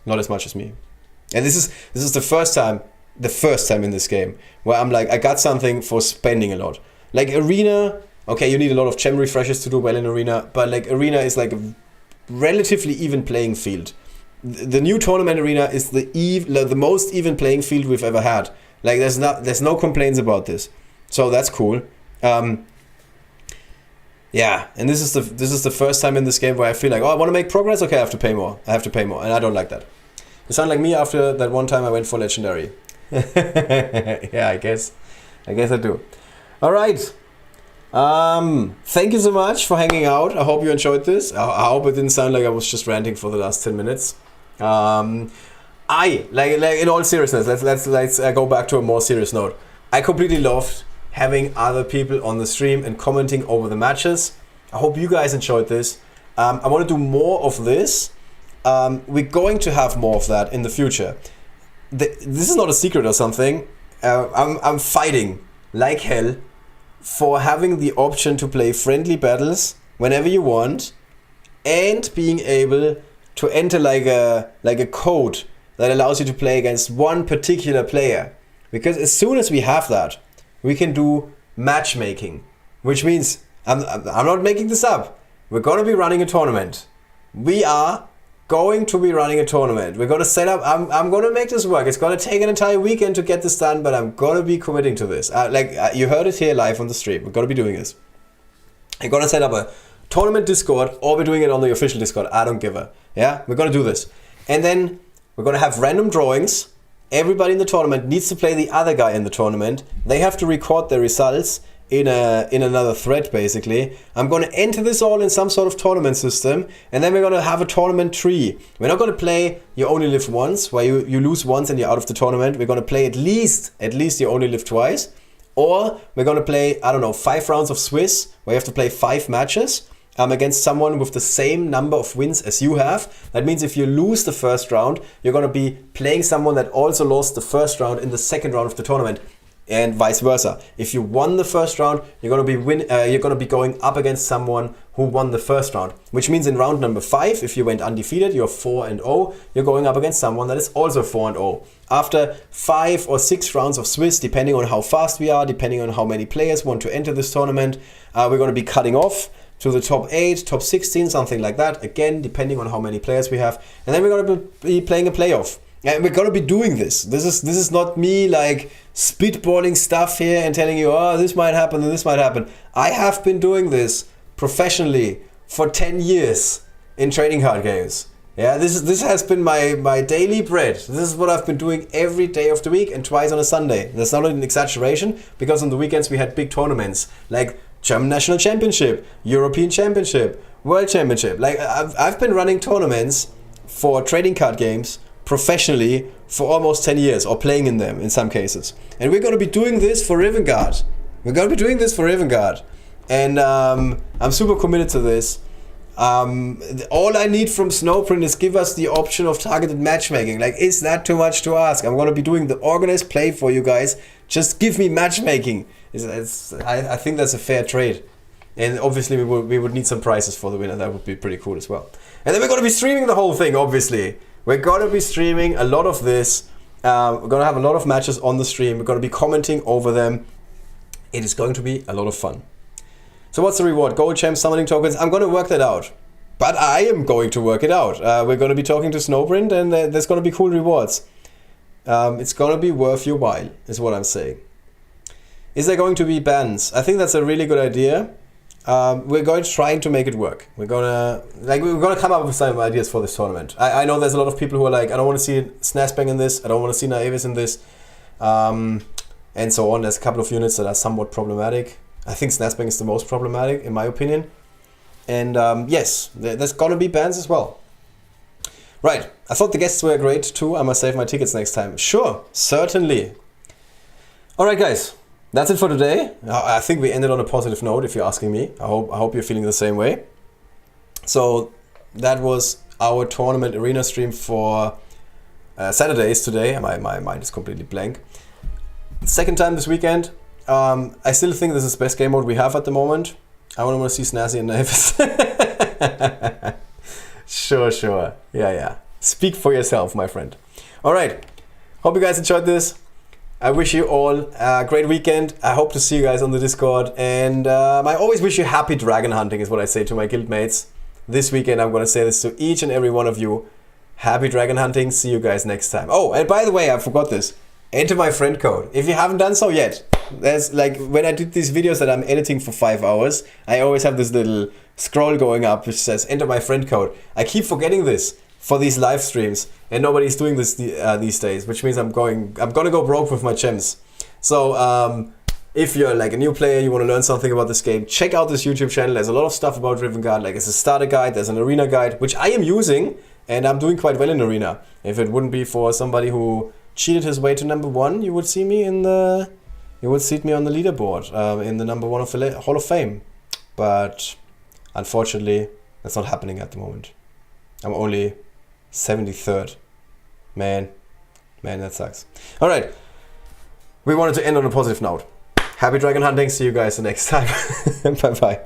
Not as much as me. And this is the first time in this game where I'm like, I got something for spending a lot. Like Arena, okay, you need a lot of gem refreshes to do well in Arena, but like Arena is like a relatively even playing field. The new tournament Arena is the most even playing field we've ever had. Like there's no complaints about this, so that's cool. Yeah, and this is the first time in this game where I feel like, oh, I want to make progress. Okay, I have to pay more, and I don't like that. You sound like me after that one time I went for legendary. Yeah, I guess I do. All right. Thank you so much for hanging out. I hope you enjoyed this. I hope it didn't sound like I was just ranting for the last 10 minutes. Like in all seriousness, let's go back to a more serious note. I completely loved having other people on the stream and commenting over the matches. I hope you guys enjoyed this. I want to do more of this. We're going to have more of that in the future. This is not a secret or something. I'm fighting like hell for having the option to play friendly battles whenever you want, and being able to enter like a code that allows you to play against one particular player. Because as soon as we have that, we can do matchmaking, which means I'm not making this up. We're going to be running a tournament. We are going to be running a tournament. We're going to set up. I'm going to make this work. It's going to take an entire weekend to get this done, but I'm going to be committing to this. You heard it here live on the stream. We're going to be doing this. I'm going to set up a tournament Discord, or we're doing it on the official Discord. I don't give a. Yeah, we're going to do this. And then we're going to have random drawings. Everybody in the tournament needs to play the other guy in the tournament. They have to record their results in another thread, basically. I'm going to enter this all in some sort of tournament system, and then we're going to have a tournament tree. We're not going to play You Only Live Once, where you lose once and you're out of the tournament. We're going to play at least You Only Live Twice. Or we're going to play, 5 rounds of Swiss, where you have to play 5 matches against someone with the same number of wins as you have. That means if you lose the first round, you're going to be playing someone that also lost the first round in the second round of the tournament. And vice versa. If you won the first round, you're going to be going up against someone who won the first round. Which means in round number 5, if you went undefeated, you're 4-0. You're going up against someone that is also 4-0. After 5 or 6 rounds of Swiss, depending on how fast we are, depending on how many players want to enter this tournament, we're going to be cutting off to the top 8, top 16, something like that. Again, depending on how many players we have. And then we're going to be playing a playoff. And we're going to be doing this. This is not me like spitballing stuff here and telling you, oh, this might happen and this might happen. I have been doing this professionally for 10 years in trading card games. Yeah, this has been my daily bread. This is what I've been doing every day of the week and twice on a Sunday. That's not an exaggeration, because on the weekends we had big tournaments, like German National Championship, European Championship, World Championship. Like, I've been running tournaments for trading card games professionally for almost 10 years, or playing in them in some cases. And we're going to be doing this for Rivengard. And I'm super committed to this. All I need from Snowprint is give us the option of targeted matchmaking. Like, is that too much to ask? I'm going to be doing the organized play for you guys. Just give me matchmaking. I think that's a fair trade. And obviously we would need some prizes for the winner. That would be pretty cool as well. And then we're going to be streaming the whole thing, obviously. We're going to be streaming a lot of this. We're going to have a lot of matches on the stream. We're going to be commenting over them. It is going to be a lot of fun. So what's the reward? Gold Gem, summoning tokens. I'm going to work that out. But I am going to work it out. We're going to be talking to Snowprint, and there's going to be cool rewards. It's going to be worth your while, is what I'm saying. Is there going to be bans? I think that's a really good idea. We're going to try to make it work. We're gonna come up with some ideas for this tournament. I know there's a lot of people who are like, I don't want to see Snazbang in this. I don't want to see Naivis in this, and so on. There's a couple of units that are somewhat problematic. I think Snazbang is the most problematic, in my opinion. And yes, there's gonna be bans as well. Right, I thought the guests were great too. I must save my tickets next time. Sure, certainly. Alright guys, that's it for today. I think we ended on a positive note, if you're asking me. I hope you're feeling the same way. So that was our tournament arena stream for Saturdays today. My mind is completely blank. Second time this weekend. I still think this is the best game mode we have at the moment. I want to see Snazzy and Navis. Sure. Yeah. Speak for yourself, my friend. Alright. Hope you guys enjoyed this. I wish you all a great weekend. I hope to see you guys on the Discord. And I always wish you happy dragon hunting, is what I say to my guild mates. This weekend I'm going to say this to each and every one of you. Happy dragon hunting. See you guys next time. Oh, and by the way, I forgot this. Enter my friend code. If you haven't done so yet. There's like, when I did these videos that I'm editing for 5 hours, I always have this little scroll going up which says enter my friend code. I keep forgetting this for these live streams, and nobody's doing this these days, which means I'm gonna go broke with my gems. So if you're like a new player, you want to learn something about this game, check out this YouTube channel. There's a lot of stuff about Rivengard. Like, it's a starter guide, there's an arena guide, which I am using, and I'm doing quite well in arena. If it wouldn't be for somebody who cheated his way to #1, you would see me on the leaderboard in the #1 of the Hall of Fame. But unfortunately, that's not happening at the moment. I'm only 73rd. Man, that sucks. All right, we wanted to end on a positive note. Happy dragon hunting. See you guys the next time. Bye bye.